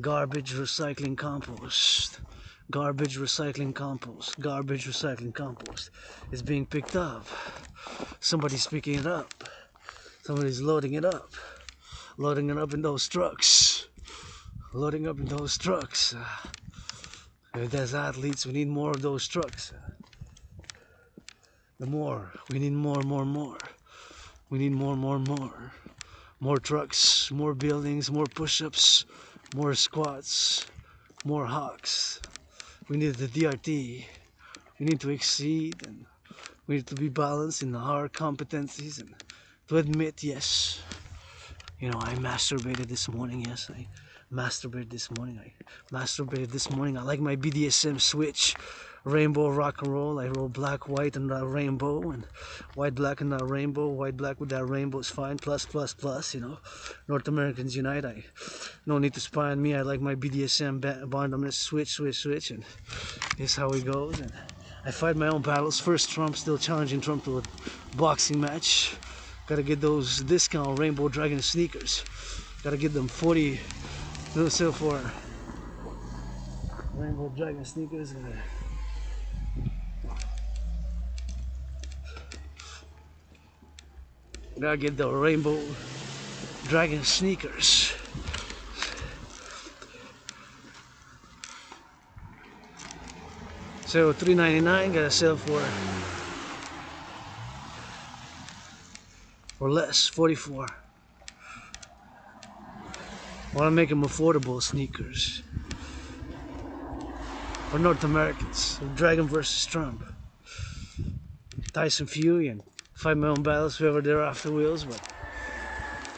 Garbage, recycling, compost. Garbage, recycling, compost. Garbage, recycling, compost is being picked up. Somebody's picking it up. Somebody's loading it up. Loading it up in those trucks. Loading up in those trucks. If there's athletes, we need more of those trucks. The more. We need more. We need more. More trucks, more buildings, more push-ups, more squats, more hawks. We need the DRT. We need to exceed, and we need to be balanced in our competencies, and to admit, yes, you know, I masturbated this morning. Yes, I masturbated this morning. I like my BDSM switch. Rainbow rock and roll. I roll black, white, and rainbow, and white, black, and rainbow. White, black with that rainbow is fine. Plus, you know. North Americans unite. No need to spy on me. I like my BDSM bond. I'm gonna switch, and here's how it goes. And I fight my own battles. First Trump, still challenging Trump to a boxing match. Gotta get those discount Rainbow Dragon sneakers. Gotta get them 40. No sale for Rainbow Dragon sneakers. Gotta get the Rainbow Dragon sneakers. So $3.99, gotta sell for less, $44. Wanna make them affordable sneakers for North Americans. Dragon versus Trump. Tyson Fury, and fight my own battles whoever they're after wheels, but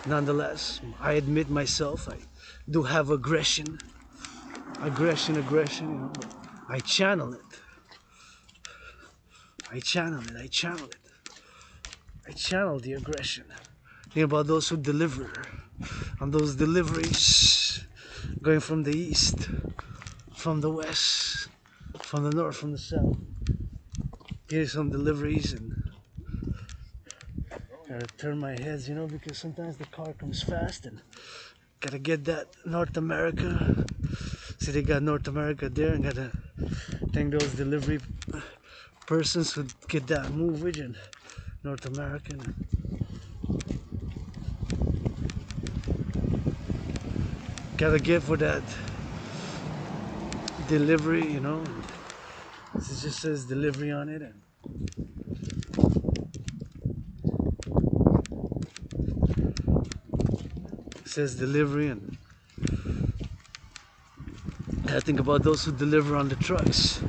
nonetheless, I admit myself, I do have aggression, you know, but I channel it. I channel the aggression. Think about those who deliver, on those deliveries, going from the east, from the west, from the north, from the south. Getting some deliveries, and gotta turn my heads, you know, because sometimes the car comes fast, and gotta get that North America. See, they got North America there, and gotta thank those delivery persons who get that movage in North America. Gotta get for that delivery, you know. It just says delivery on it, and it says delivery, and I think about those who deliver on the trucks.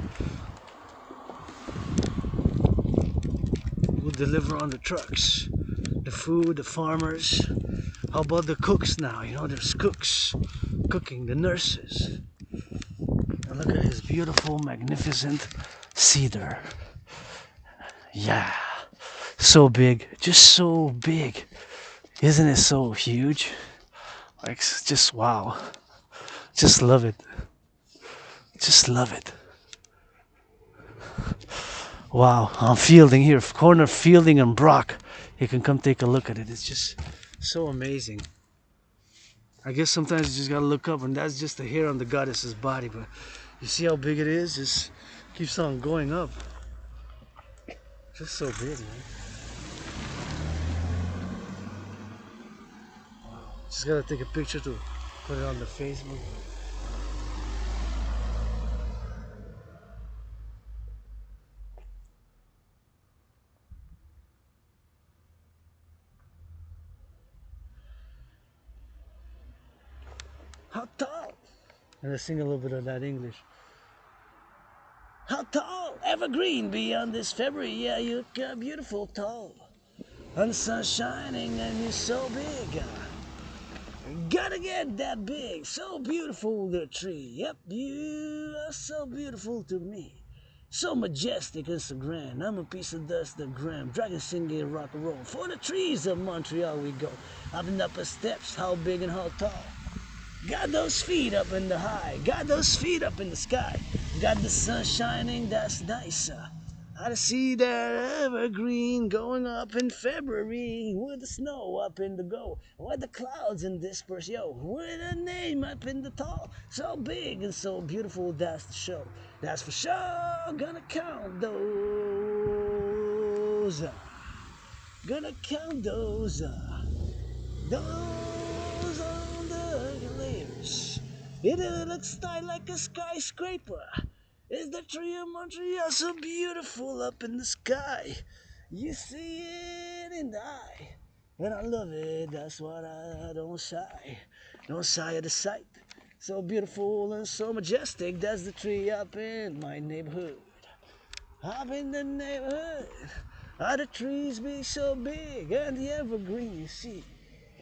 The food, the farmers. How about the cooks now? You know, there's cooks cooking, the nurses. And look at his beautiful, magnificent cedar. Yeah, so big, just so big. Isn't it so huge? Like, just wow. Just love it. Wow, on Fielding here, corner Fielding and Brock. You can come take a look at it. It's just so amazing. I guess sometimes you just gotta look up, and that's just the hair on the goddess's body. But you see how big it is? Just keeps on going up. Just so big, man. Just gotta take a picture to put it on the Facebook. How tall? And I sing a little bit of that English. How tall? Evergreen beyond this February. Yeah, you look beautiful tall. And the sun's shining and you're so big. Gotta get that big. So beautiful, the tree. Yep, you are so beautiful to me. So majestic and so grand. I'm a piece of dust, the gram. Dragon singing rock and roll. For the trees of Montreal we go. Up and up the steps, how big and how tall. Got those feet up in the high, got those feet up in the sky. Got the sun shining, that's nice. I see that evergreen going up in February with the snow up in the go, with the clouds in disperse, yo, with a name up in the tall. So big and so beautiful, that's the show. That's for sure, gonna count those. Gonna count those on the layers. It looks like a skyscraper. Is the tree of Montreal so beautiful up in the sky? You see it in the eye, and I love it. That's what I don't shy at the sight. So beautiful and so majestic. That's the tree up in my neighborhood. Up in the neighborhood, how the trees be so big, and the evergreen you see.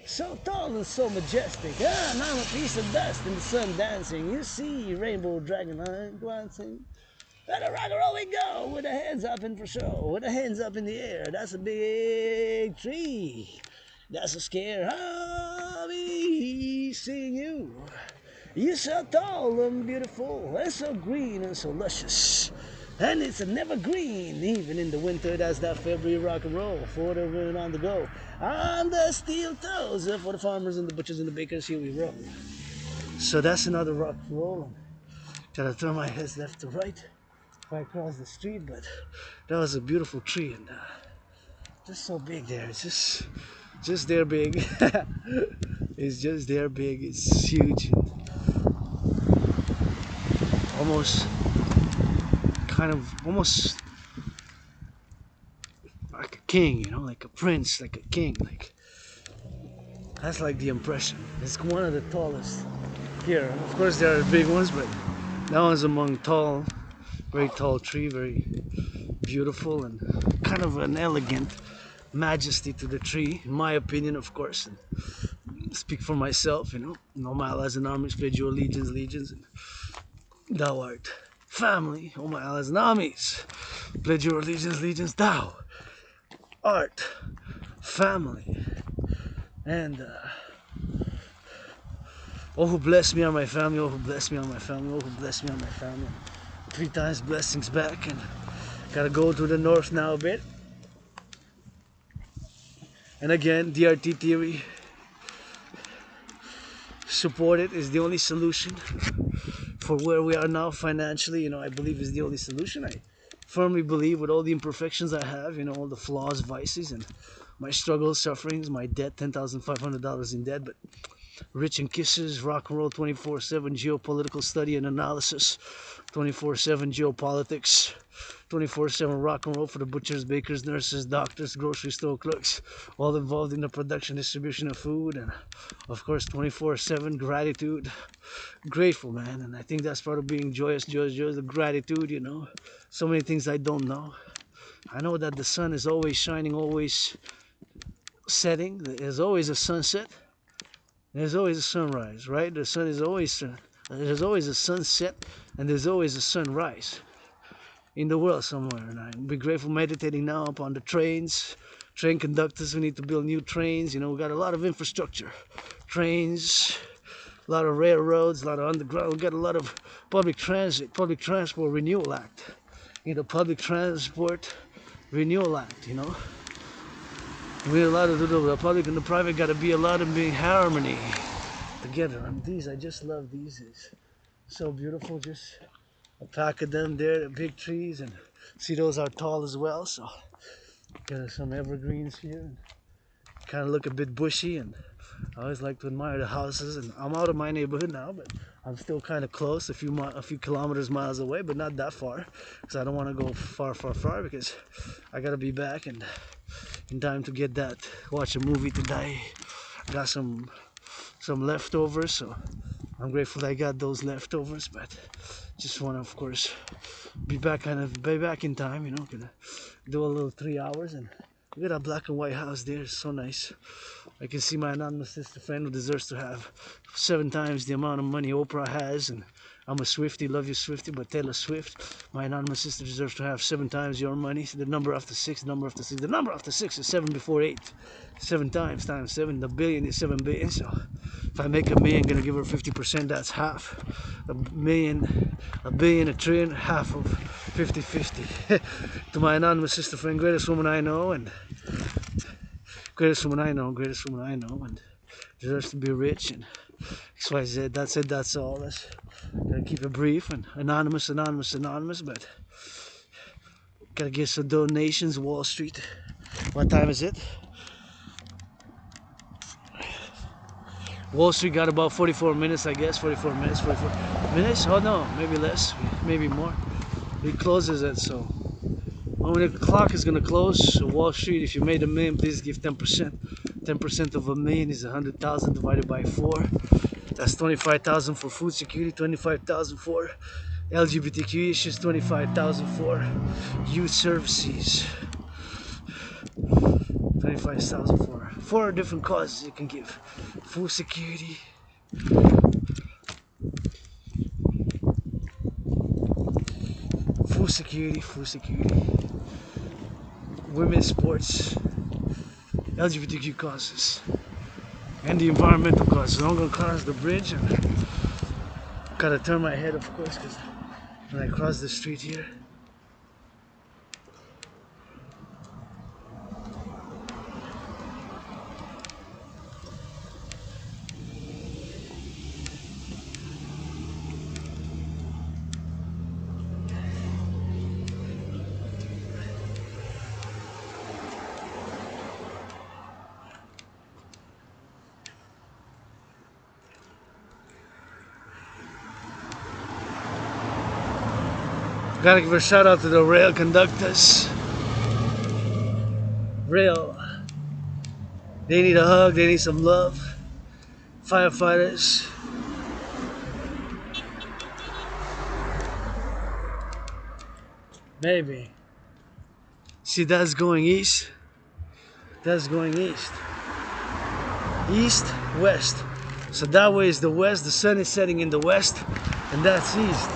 So tall and so majestic, and I'm a piece of dust in the sun dancing. You see rainbow dragon line glancing. And a rock and roll we go, with the hands up in for show, with the hands up in the air. That's a big tree. That's a scare. I'll be seeing you. You're so tall and beautiful, and so green and so luscious. And it's a never green, even in the winter. That's that February rock and roll for the run on the go. On the steel toes for the farmers and the butchers and the bakers, here we roll. So that's another rock and roll. Gotta turn my head left to right if I cross the street, but that was a beautiful tree and just so big there. It's just there big. It's just there big. It's huge. Almost like a king, you know, like a prince, like a king, like that's like the impression. It's one of the tallest here. Of course there are big ones, but that one's among tall, very tall tree, very beautiful and kind of an elegant majesty to the tree, in my opinion, of course. And speak for myself, you know. All my allies and armies pledge your allegiance, legions, and thou art family. All my allies and armies pledge your allegiance, legions, thou art family. And oh, who bless me are my family. Oh, who bless me are my family. Oh, who bless me are my family. 3 times blessings back, and gotta go to the north now a bit. And again, DRT theory, supported is the only solution for where we are now financially. You know, I believe is the only solution. I firmly believe, with all the imperfections I have, you know, all the flaws, vices, and my struggles, sufferings, my debt, $10,500 in debt, but rich in kisses, rock and roll 24/7, geopolitical study and analysis, 24/7 geopolitics, 24/7 rock and roll for the butchers, bakers, nurses, doctors, grocery store clerks, all involved in the production, distribution of food, and of course 24/7 gratitude. Grateful, man, and I think that's part of being joyous, the gratitude, you know. So many things I don't know. I know that the sun is always shining, always setting. There's always a sunset. There's always a sunrise, right? The sun is always, there's always a sunset, and there's always a sunrise in the world somewhere. And I'm be grateful meditating now upon the trains, train conductors. We need to build new trains. You know, we got a lot of infrastructure, trains, a lot of railroads, a lot of underground. We got a lot of public transit, public transport renewal act. need a public transport renewal act, you know. We need a lot of the public and the private got to be a lot of being harmony together. And these, I just love these. It's so beautiful. Just a pack of them there, the big trees, and see those are tall as well. So got some evergreens here. Kind of look a bit bushy, and I always like to admire the houses. And I'm out of my neighborhood now, but I'm still kind of close, a few kilometers, miles away, but not that far, because I don't want to go far, because I gotta be back and in time to get that, watch a movie today. Got some leftovers, so I'm grateful that I got those leftovers, but just want to, of course, be back in time, you know. Gonna do a little 3 hours, and look at that black and white house there. It's so nice. I can see my anonymous sister friend who deserves to have 7 times the amount of money Oprah has, and I'm a Swiftie, love you Swiftie, but Taylor Swift, my anonymous sister, deserves to have 7 times your money. So the number after 6, the number after 6, the number after 6 is 7 before 8. 7 times 7, the billion is 7 billion. So if I make $1 million, I'm gonna give her 50%, that's half. A billion, a trillion, half of 50-50. To my anonymous sister friend, greatest woman I know, and greatest woman I know, and deserves to be rich, and XYZ, that's it, that's all. Let's gotta keep it brief and anonymous, but gotta get some donations. Wall Street. What time is it? Wall Street got about 44 minutes, I guess. 44 minutes. Oh no, maybe less, maybe more. It closes at so. When the clock is gonna close, Wall Street, if you made $1 million, please give 10%. 10% of $1 million is 100,000 divided by 4. That's 25,000 for food security, 25,000 for LGBTQ issues, 25,000 for youth services, 25,000 for 4 different causes you can give. Food security, women's sports, LGBTQ causes, and the environmental causes. I'm gonna cross the bridge and gotta turn my head, of course, because when I cross the street here, gotta give a shout out to the rail conductors. Rail, they need a hug, they need some love. Firefighters, maybe. See, that's going east. That's going east. East, west. So that way is the west, the sun is setting in the west, and that's east.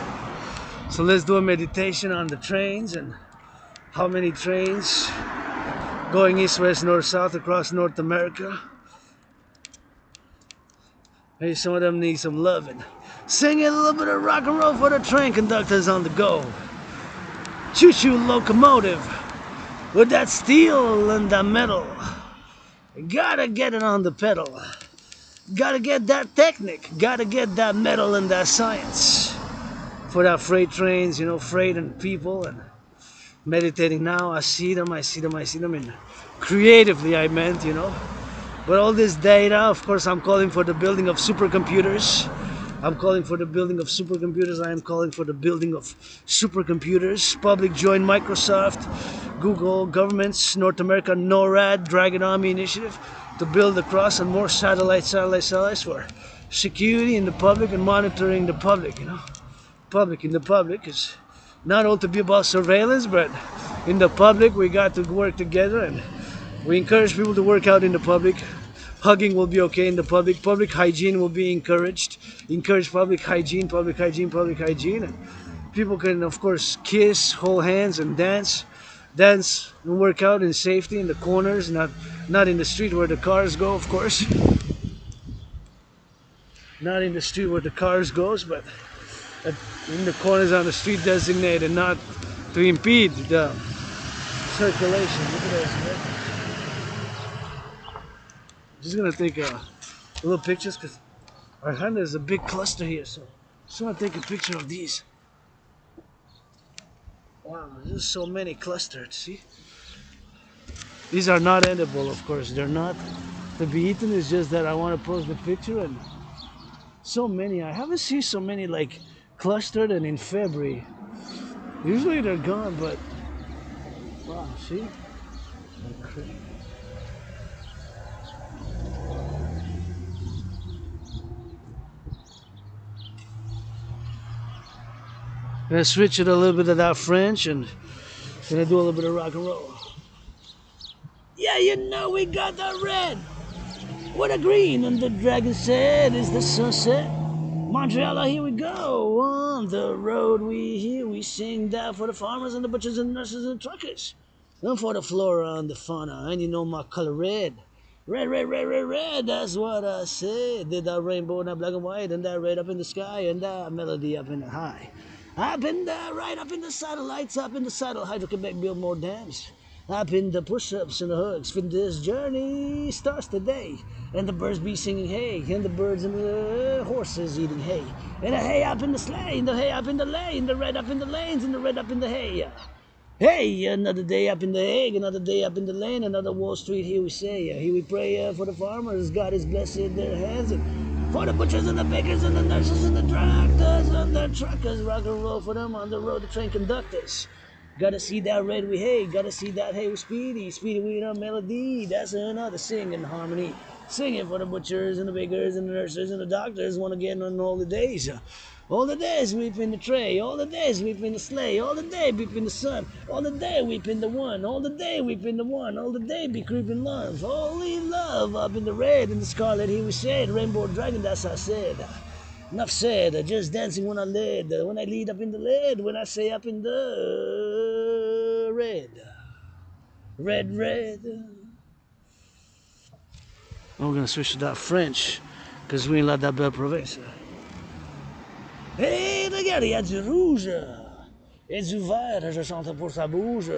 So let's do a meditation on the trains and how many trains going east, west, north, south across North America. Maybe some of them need some loving. Sing a little bit of rock and roll for the train conductors on the go. Choo-choo locomotive with that steel and that metal. Gotta get it on the pedal. Gotta get that technique. Gotta get that metal and that science. For that freight trains, you know, freight and people, and meditating now, I see them, and creatively I meant, you know. But all this data, of course, I'm calling for the building of supercomputers. I am calling for the building of supercomputers. Public join Microsoft, Google, governments, North America, NORAD, Dragon Army Initiative, to build across and more satellites for security in the public and monitoring the public, you know. Public in the public is not all to be about surveillance, but in the public we got to work together, and we encourage people to work out in the public. Hugging will be okay in the public. Public hygiene will be encouraged. Encourage public hygiene, and people can, of course, kiss, hold hands, and dance and work out in safety in the corners, not in the street where the cars go, of course. Not in the street where the cars goes, but in the corners on the street designated, not to impede the circulation. Look at this, man. Just gonna take little pictures because our hand is a big cluster here, so just wanna take a picture of these. Wow, there's so many clustered, see? These are not edible, of course, they're not to be eaten, it's just that I want to post the picture and so many. I haven't seen so many like clustered and in February. Usually they're gone, but wow, see? Gonna switch it a little bit of that French and gonna do a little bit of rock and roll. Yeah, you know we got the red. What a green, and the dragon said is the sunset. Montreal, here we go. On the road we hear, we sing that for the farmers and the butchers and nurses and truckers. And for the flora and the fauna, and you know my color red. Red, red, red, red, red, that's what I said. Did that rainbow and that black and white, and that red up in the sky, and that melody up in the high. Up in the, right up in the satellites, up in the saddle, Hydro-Quebec build more dams. Up in the push-ups and the hugs, for this journey starts today. And the birds be singing hay, and the birds and the horses eating hay. And the hay up in the sleigh, and the hay up in the lane, the red up in the lanes, and the red up in the hay. Hey, another day up in the egg, another day up in the lane, another Wall Street, here we say. Here we pray for the farmers, God is blessed their hands. And for the butchers and the bakers and the nurses and the tractors and the truckers, rock and roll for them on the road, the train conductors. Gotta see that red we hay, gotta see that hay with Speedy, Speedy with a melody, that's another singing harmony. Singing for the butchers and the bakers and the nurses and the doctors, wanna get on all the days. All the days weep in the tray, all the days weep in the sleigh, all the day weep in the sun, all the day weep in the one, all the day weep in the one, all the day be creeping love, holy love up in the red and the scarlet, here we said, rainbow dragon, that's I said. Enough said, just dancing when I lead up in the lead, when I say up in the red. Red, red. I'm gonna switch to that French, because we ain't like that belle province. Hey, regarde, il y a du rouge et du vert, je chante pour sa bouge.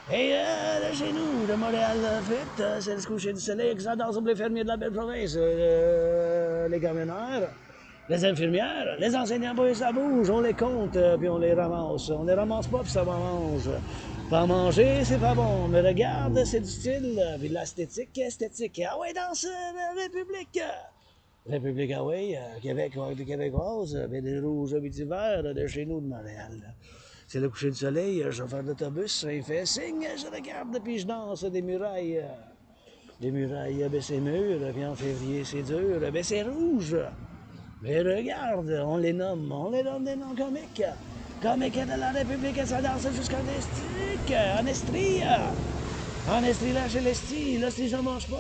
Hey, de chez nous, de Montréal, vite, c'est le coucher du soleil qui s'adore sur les fermiers de la belle province, les camionneurs. Les infirmières, les enseignants, puis ça bouge, on les compte, puis on les ramasse. On les ramasse pas, puis ça mange. Pas manger, c'est pas bon, mais regarde, c'est du style, puis l'esthétique, esthétique. Ah ouais, danse, République! République, ah ouais, Québec, avec les Québécoises, puis des rouges, puis du vert, de chez nous, de Montréal. C'est le coucher du soleil, chauffeur d'autobus, il fait signe, je regarde, puis je danse des murailles. Des murailles, ben c'est mûr, puis en février, c'est dur, ben c'est rouge. Mais regarde, on les nomme des noms comiques. Comiques de la République, ça danse jusqu'en Estrie. En Estrie. En Estrie, là, chez l'Estrie. L'Estrie, j'en mange pas.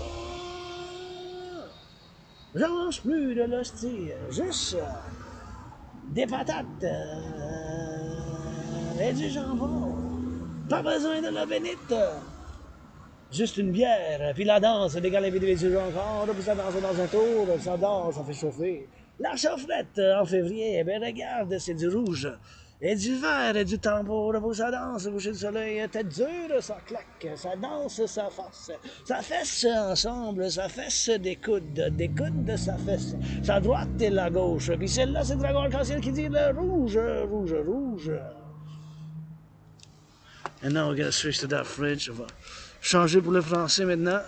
J'en mange plus de l'hostie. Juste des patates et du jambon. Pas besoin de l'eau bénite. Juste une bière, puis la danse, des gars individuels encore, puis ça danse dans un tour, ça danse, ça fait chauffer. La chaufferette en février, ben regarde, c'est du rouge, et du vert, et du tambour, puis ça danse, coucher du soleil, tête dure, ça claque, ça danse, ça fesse ensemble, ça fesse des coudes, ça fesse, sa droite et la gauche, puis celle-là, c'est le dragon arc-en-ciel qui dit le rouge, rouge, rouge. And now we're gonna switch to that French. On va changer pour le français maintenant.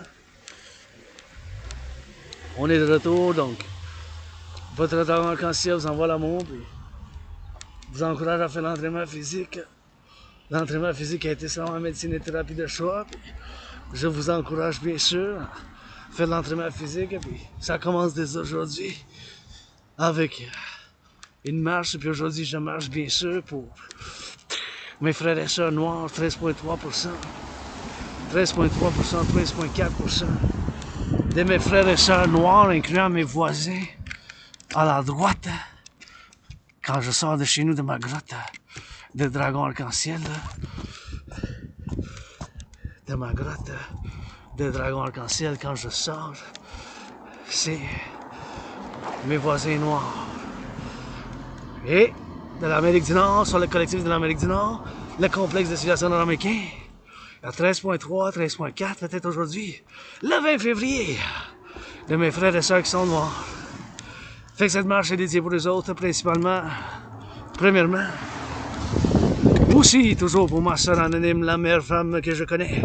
On est de retour, donc votre dragon arc-en-ciel vous envoie l'amour, puis vous encourage à faire l'entraînement physique. L'entraînement physique a été seulement médecine et thérapie de choix. Puis je vous encourage bien sûr à faire l'entraînement physique, et puis ça commence dès aujourd'hui avec une marche, et puis aujourd'hui je marche bien sûr pour mes frères et sœurs noirs, 13,3%, 13,3%, 13,4% de mes frères et sœurs noirs, incluant mes voisins à la droite, quand je sors de chez nous, de ma grotte de dragon arc-en-ciel, de ma grotte de dragon arc-en-ciel, quand je sors, c'est mes voisins noirs. Et de l'Amérique du Nord, sur le collectif de l'Amérique du Nord, le complexe de civilisation de Americain. À 13.3, 13.4 peut-être aujourd'hui, le 20 février, de mes frères et sœurs qui sont noirs. Fait que cette marche est dédiée pour les autres, principalement, premièrement, aussi toujours pour ma soeur anonyme, la meilleure femme que je connais.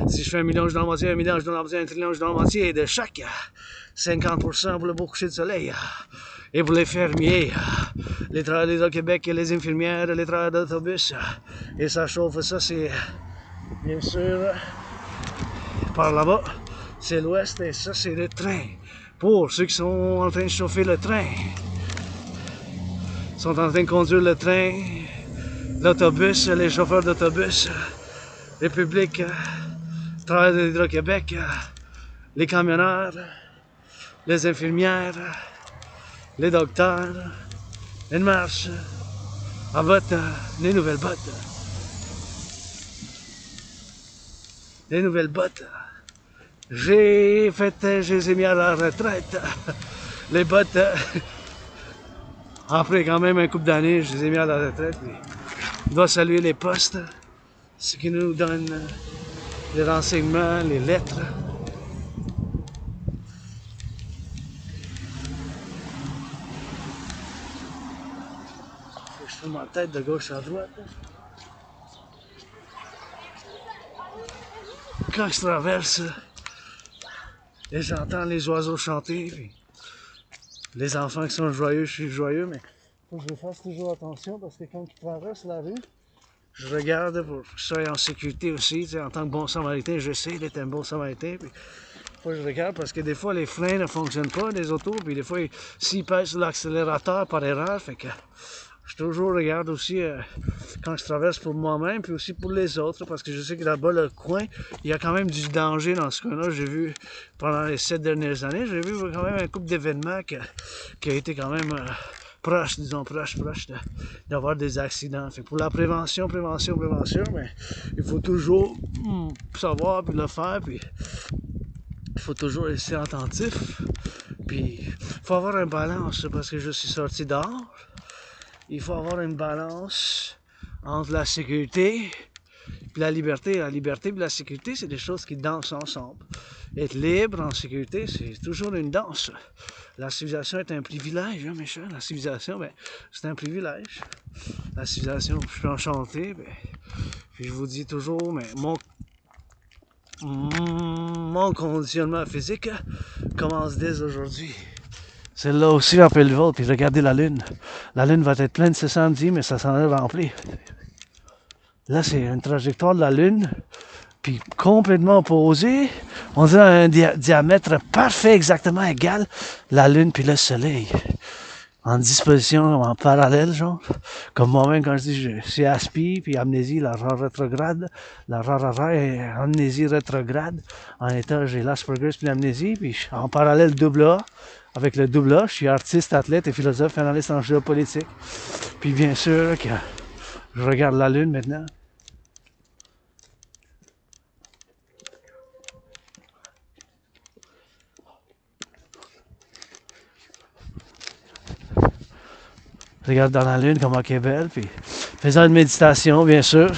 Si je fais 1 million, je donne la moitié, 1 million, je donne la moitié, 1 trillion, je donne la moitié de chaque 50% pour le beau coucher de soleil. Et pour les fermiers, les travailleurs au Québec, les infirmières, les travailleurs d'autobus. Et ça chauffe, ça c'est bien sûr par là-bas, c'est l'ouest et ça c'est le train. Pour ceux qui sont en train de chauffer le train, sont en train de conduire le train, l'autobus, les chauffeurs d'autobus, les publics, travailleurs de l'Hydro-Québec, les camionneurs, les infirmières, les docteurs, une marche, en bottes, les nouvelles bottes. Les nouvelles bottes. Je les ai mis à la retraite. Les bottes, après quand même un couple d'années, je les ai mis à la retraite. On doit saluer les postes, ce qui nous donne les renseignements, les lettres. Je fais ma tête de gauche à droite. Quand je traverse et j'entends les oiseaux chanter, puis les enfants qui sont joyeux, je suis joyeux, mais faut que je fasse toujours attention parce que quand ils traversent la rue, je regarde pour que je sois en sécurité aussi. Tu sais, en tant que bon samaritain, j'essaie d'être un bon samaritain. Puis, faut que je regarde parce que des fois les freins ne fonctionnent pas des autos, puis des fois s'ils pèsent sur l'accélérateur par erreur, fait que je toujours regarde aussi quand je traverse pour moi-même, puis aussi pour les autres, parce que je sais que là-bas, le coin, il y a quand même du danger dans ce coin-là. J'ai vu, pendant les 7 dernières années, j'ai vu quand même un couple d'événements qui a été quand même proche, disons, proche d'avoir des accidents. Fait que pour la prévention, mais il faut toujours savoir, puis le faire, puis il faut toujours rester attentif. Puis il faut avoir un balance, parce que je suis sorti dehors. Il faut avoir une balance entre la sécurité et la liberté. La liberté et la sécurité, c'est des choses qui dansent ensemble. Être libre en sécurité, c'est toujours une danse. La civilisation est un privilège, hein, mes chers. La civilisation, ben, c'est un privilège. La civilisation, je suis enchanté. Ben, puis je vous dis toujours, mais mon conditionnement physique commence dès aujourd'hui. C'est là aussi en Pelleval, puis regardez la lune. La lune va être pleine ce samedi, mais ça s'en est rempli. Là, c'est une trajectoire de la lune, puis complètement opposée. On dirait un diamètre parfait, exactement égal, la lune puis le soleil. En disposition, en parallèle, genre. Comme moi-même, quand je dis, je suis aspi, puis amnésie, la rare rétrograde, la rare et amnésie rétrograde. En état, j'ai l'Asperger's puis l'amnésie, puis en parallèle, double A. Avec le double A, je suis artiste, athlète et philosophe, analyste en géopolitique. Puis bien sûr que je regarde la lune maintenant. Je regarde dans la lune comment elle est belle, puis faisant une méditation, bien sûr.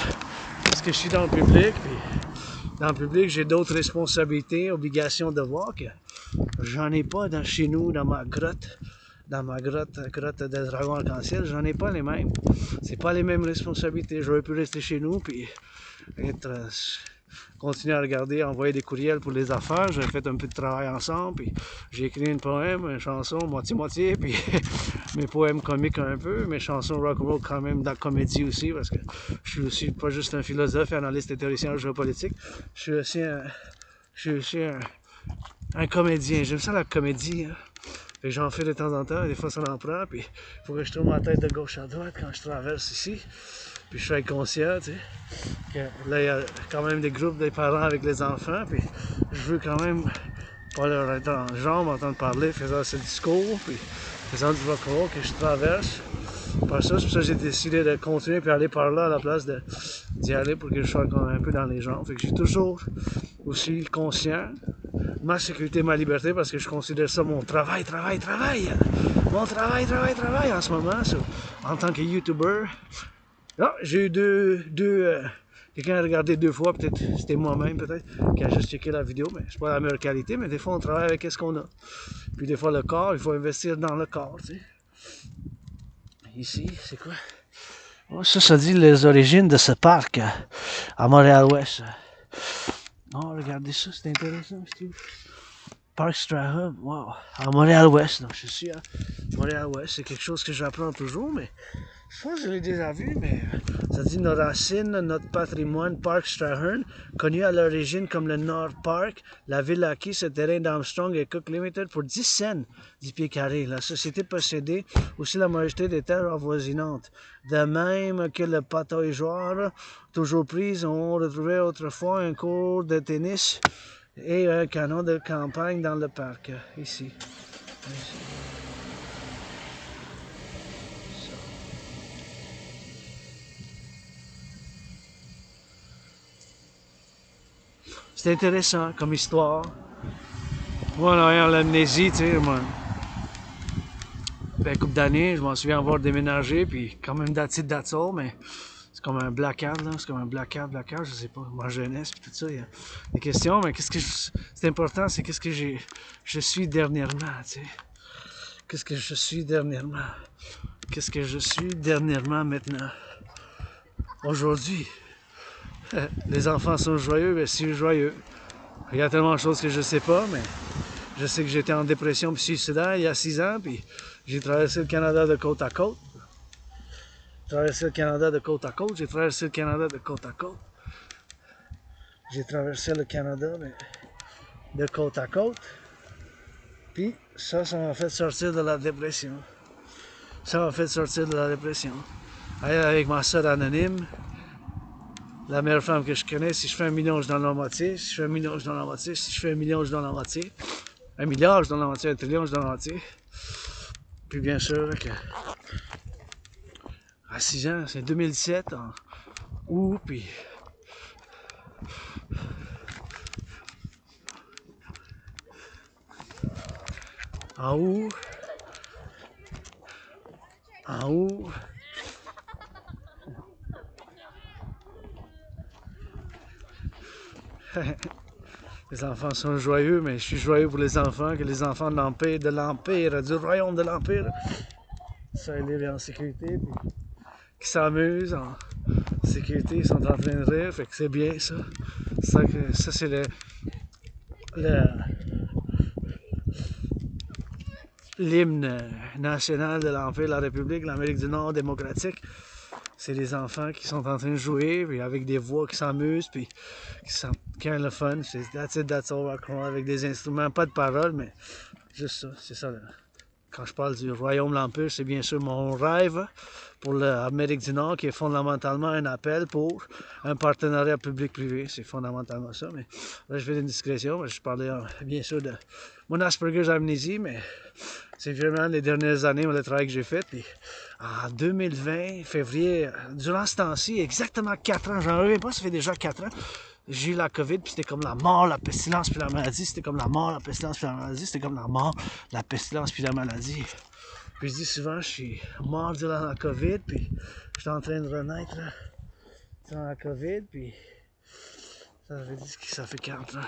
Parce que je suis dans le public, puis dans le public, j'ai d'autres responsabilités, obligations, devoirs que j'en ai pas chez nous, dans ma grotte de dragon arc-en-ciel, j'en ai pas les mêmes. C'est pas les mêmes responsabilités. J'aurais pu rester chez nous puis continuer à regarder, envoyer des courriels pour les affaires. J'ai fait un peu de travail ensemble, puis j'ai écrit une poème, une chanson, moitié-moitié, puis mes poèmes comiques un peu, mes chansons rock&roll quand même dans la comédie aussi, parce que je suis aussi pas juste un philosophe, analyste et théoricien en géopolitique, je suis aussi un comédien. J'aime ça la comédie, hein. Fait que j'en fais de temps en temps, des fois ça en prend, puis il faut que je tourne ma tête de gauche à droite quand je traverse ici. Puis je suis conscient, tu sais, que là il y a quand même des groupes des parents avec les enfants, puis je veux quand même pas leur être en jambes, entendre parler, faisant ce discours, puis faisant du rock&roll que je traverse. Par ça, c'est pour ça que j'ai décidé de continuer puis aller par là à la place d'y aller pour que je sois quand même un peu dans les jambes. Fait que j'ai toujours aussi conscient ma sécurité, ma liberté, parce que je considère ça mon travail. Mon travail en ce moment, en tant que YouTuber, Ah, j'ai eu quelqu'un a regardé 2 fois, peut-être c'était moi-même, peut-être, qui a juste checké la vidéo, mais c'est pas la meilleure qualité, mais des fois on travaille avec ce qu'on a. Puis des fois le corps, il faut investir dans le corps, tu sais. Ici, c'est quoi? Oh, ça dit les origines de ce parc à Montréal-Ouest. Oh, regardez ça, c'est intéressant, je trouve. Parc Stratham, wow, à Montréal-Ouest, donc je suis à Montréal-Ouest, c'est quelque chose que j'apprends toujours, mais je pense que je l'ai déjà vu, mais ça dit nos racines, notre patrimoine, Parc Stratham, connu à l'origine comme le North Park, la ville a acquis ce terrain d'Armstrong et Cook Limited pour 10 cents du pied carré. La société possédait aussi la majorité des terres avoisinantes, de même que le pataugeoire, toujours prise, on retrouvait autrefois un cours de tennis et un canon de campagne dans le parc, ici. C'est intéressant comme histoire. Moi, en ayant l'amnésie, tu sais, moi, une couple d'années, je m'en souviens avoir déménagé, puis quand même that's it, that's all, mais c'est comme un blackout, là, c'est comme un blackout, je sais pas, ma jeunesse, puis tout ça, il y a des questions, mais c'est important, c'est qu'est-ce que je suis dernièrement, tu sais. Qu'est-ce que je suis dernièrement? Qu'est-ce que je suis dernièrement maintenant? Aujourd'hui. Les enfants sont joyeux, mais je suis joyeux. Il y a tellement de choses que je sais pas, mais je sais que j'étais en dépression puis suicidaire il y a 6 ans, puis j'ai traversé le Canada de côte à côte. J'ai traversé le Canada de côte à côte, j'ai traversé le Canada de côte à côte. J'ai traversé le Canada mais de côte à côte. Puis ça m'a fait sortir de la dépression. Ça m'a fait sortir de la dépression. Avec ma soeur anonyme, la meilleure femme que je connais, si je fais 1 million, je donne la moitié. Si je fais 1 million, je donne la moitié. Si je fais 1 million, je donne la moitié. 1 milliard, je donne la moitié. 1 trillion, je donne la moitié. Puis bien sûr que à 6 ans, c'est 2017, en août, puis en août, en août, les enfants sont joyeux, mais je suis joyeux pour les enfants, que les enfants de l'Empire, du royaume de l'Empire, soient libres et en sécurité, puis qui s'amusent en sécurité, ils sont en train de rire, fait que c'est bien ça. Ça c'est l'hymne national de l'Empire de la République, l'Amérique du Nord démocratique. C'est les enfants qui sont en train de jouer, puis avec des voix qui s'amusent, puis qui ont le fun. C'est that's it, that's all, rock&roll, avec des instruments, pas de paroles, mais juste ça, c'est ça. Là. Quand je parle du royaume de l'Empire, c'est bien sûr mon rêve pour l'Amérique du Nord, qui est fondamentalement un appel pour un partenariat public-privé. C'est fondamentalement ça, mais là, je fais une discrétion. Je parlais bien sûr de mon Asperger's amnésie, mais c'est vraiment les dernières années, le travail que j'ai fait. Puis en 2020, février, durant ce temps-ci, exactement 4 ans, j'en reviens pas, ça fait déjà 4 ans, j'ai eu la COVID, puis c'était comme la mort, la pestilence, puis la maladie. C'était comme la mort, la pestilence, puis la maladie. C'était comme la mort, la pestilence, puis la maladie. Puis je dis souvent, je suis mort durant la COVID, puis je suis en train de renaître là, durant la COVID, puis ça fait 40 ans.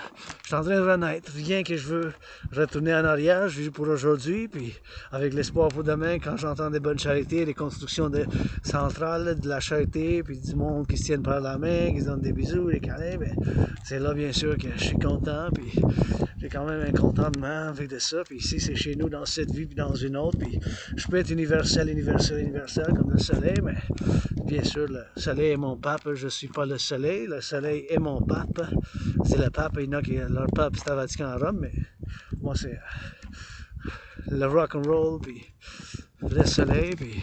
Je suis en train de renaître. Rien que je veux retourner en arrière, je vis pour aujourd'hui, puis avec l'espoir pour demain, quand j'entends des bonnes charités, des constructions de centrales, de la charité, puis du monde qui se tiennent par la main, qui se donnent des bisous, des câlins, ben, c'est là bien sûr que je suis content, puis j'ai quand même un contentement avec de ça, puis ici c'est chez nous dans cette vie, puis dans une autre, puis je peux être universel comme le soleil, mais bien sûr le soleil est mon pape, je suis pas le soleil est mon pape. C'est le pape, il y en a qui leur pape c'est à Vatican à Rome, mais moi c'est le rock&roll, puis le soleil, puis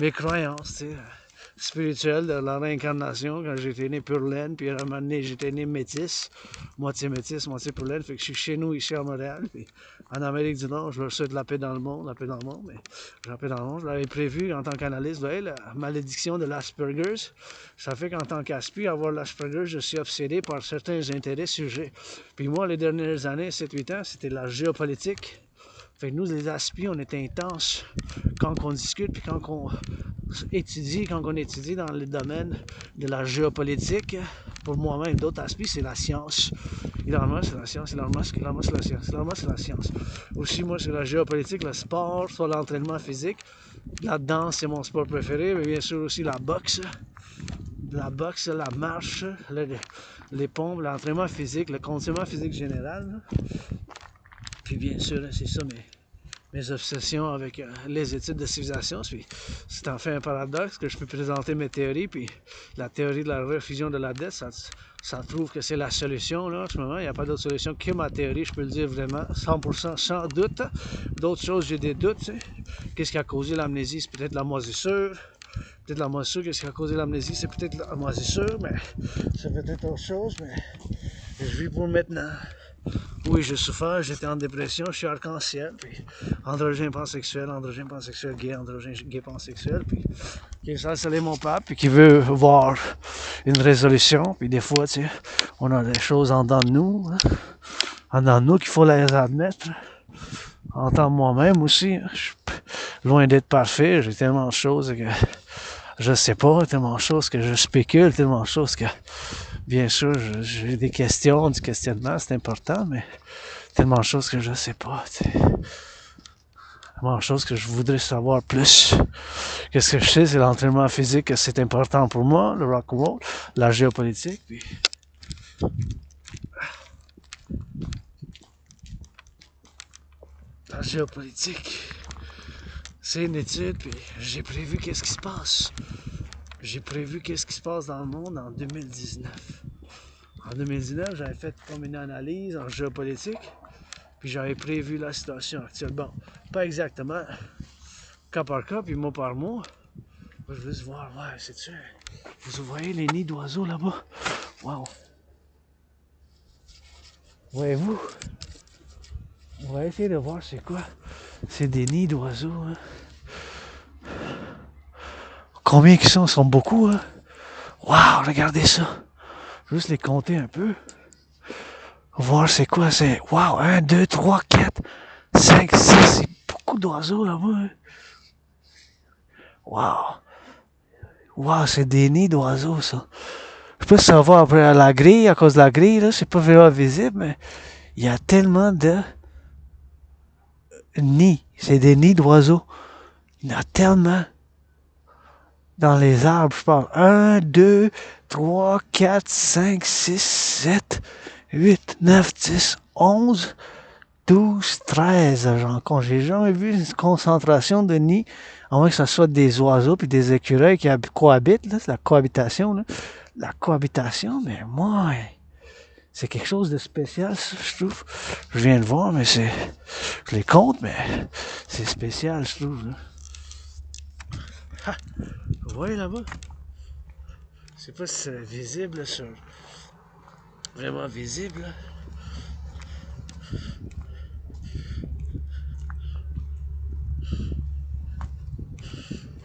mes croyances, tu sais, spirituelles de la réincarnation, quand j'étais né pur laine, puis à un moment donné j'étais né métis, moitié pur laine, fait que je suis chez nous ici à Montréal, puis en Amérique du Nord, je leur souhaite la paix dans le monde, mais la paix dans le monde, je l'avais prévu en tant qu'analyste, vous voyez, la malédiction de l'Asperger's, ça fait qu'en tant qu'aspi, avoir l'Asperger's, je suis obsédé par certains intérêts sujets. Puis moi, les dernières années, 7-8 ans, c'était la géopolitique, Fait que nous, les aspis, on est intenses quand on discute, puis quand on étudie, dans le domaine de la géopolitique. Pour moi-même, d'autres aspis, c'est la science. Idéalement, c'est la science. Idéalement, c'est la science. Idéalement, c'est la science. Aussi, moi, c'est la géopolitique, le sport, soit l'entraînement physique. La danse, c'est mon sport préféré, mais bien sûr aussi la boxe. La boxe, la marche, les pompes, l'entraînement physique, le conditionnement physique général. Puis bien sûr, c'est ça mes obsessions avec les études de civilisation. Puis c'est en fait un paradoxe que je peux présenter mes théories. Puis la théorie de la refusion de la dette, ça trouve que c'est la solution là, en ce moment. Il n'y a pas d'autre solution que ma théorie, je peux le dire vraiment 100% sans doute. D'autres choses, j'ai des doutes. Tu sais. Qu'est-ce qui a causé l'amnésie? C'est peut-être la moisissure. Peut-être la moisissure, qu'est-ce qui a causé l'amnésie? C'est peut-être la moisissure, mais c'est peut-être autre chose. Mais je vis pour maintenant. Oui, j'ai souffert, j'étais en dépression, je suis arc-en-ciel, puis androgène pansexuel, gay, androgène gay pansexuel, puis qui est installé mon pape, puis qui veut voir une résolution, puis des fois, tu sais, on a des choses en dedans de nous, qu'il faut les admettre. En tant que moi-même aussi, je suis loin d'être parfait, j'ai tellement de choses que je sais pas, tellement de choses que je spécule, tellement de choses que... Bien sûr, j'ai des questions, du questionnement, c'est important, mais tellement de choses que je sais pas, tu sais. Tellement de choses que je voudrais savoir plus. Qu'est-ce que je sais, c'est l'entraînement physique, c'est important pour moi, le rock&roll, la géopolitique, puis... La géopolitique, c'est une étude, puis j'ai prévu qu'est-ce qui se passe. J'ai prévu qu'est-ce qui se passe dans le monde en 2019. En 2019, j'avais fait comme une analyse en géopolitique, puis j'avais prévu la situation actuelle. Bon, pas exactement, cas par cas, puis mot par mot. Je veux juste voir, ouais, c'est sûr. Vous voyez les nids d'oiseaux là-bas? Wow! Voyez-vous? On va essayer de voir c'est quoi. C'est des nids d'oiseaux, hein? Combien ils sont? Ils sont beaucoup, hein? Wow, regardez ça! Juste les compter un peu. Voir c'est quoi, c'est... Wow, 1, 2, 3, 4, 5, 6, c'est beaucoup d'oiseaux là-bas, hein? Wow! Wow, c'est des nids d'oiseaux, ça. Je sais pas si ça va après à la grille, à cause de la grille, là, c'est pas vraiment visible, mais il y a tellement de nids. C'est des nids d'oiseaux. Il y en a tellement dans les arbres, je parle. 1, 2, 3, 4, 5, 6, 7, 8, 9, 10, 11, 12, 13. J'ai jamais vu une concentration de nids, à moins que ce soit des oiseaux puis des écureuils qui cohabitent, là, c'est la cohabitation, là. La cohabitation, mais moi, c'est quelque chose de spécial, ça, je trouve. Je viens de voir, mais je les compte, mais c'est spécial, je trouve, là. Ah, vous voyez là-bas? Je sais pas si c'est visible, ça. Vraiment visible, là.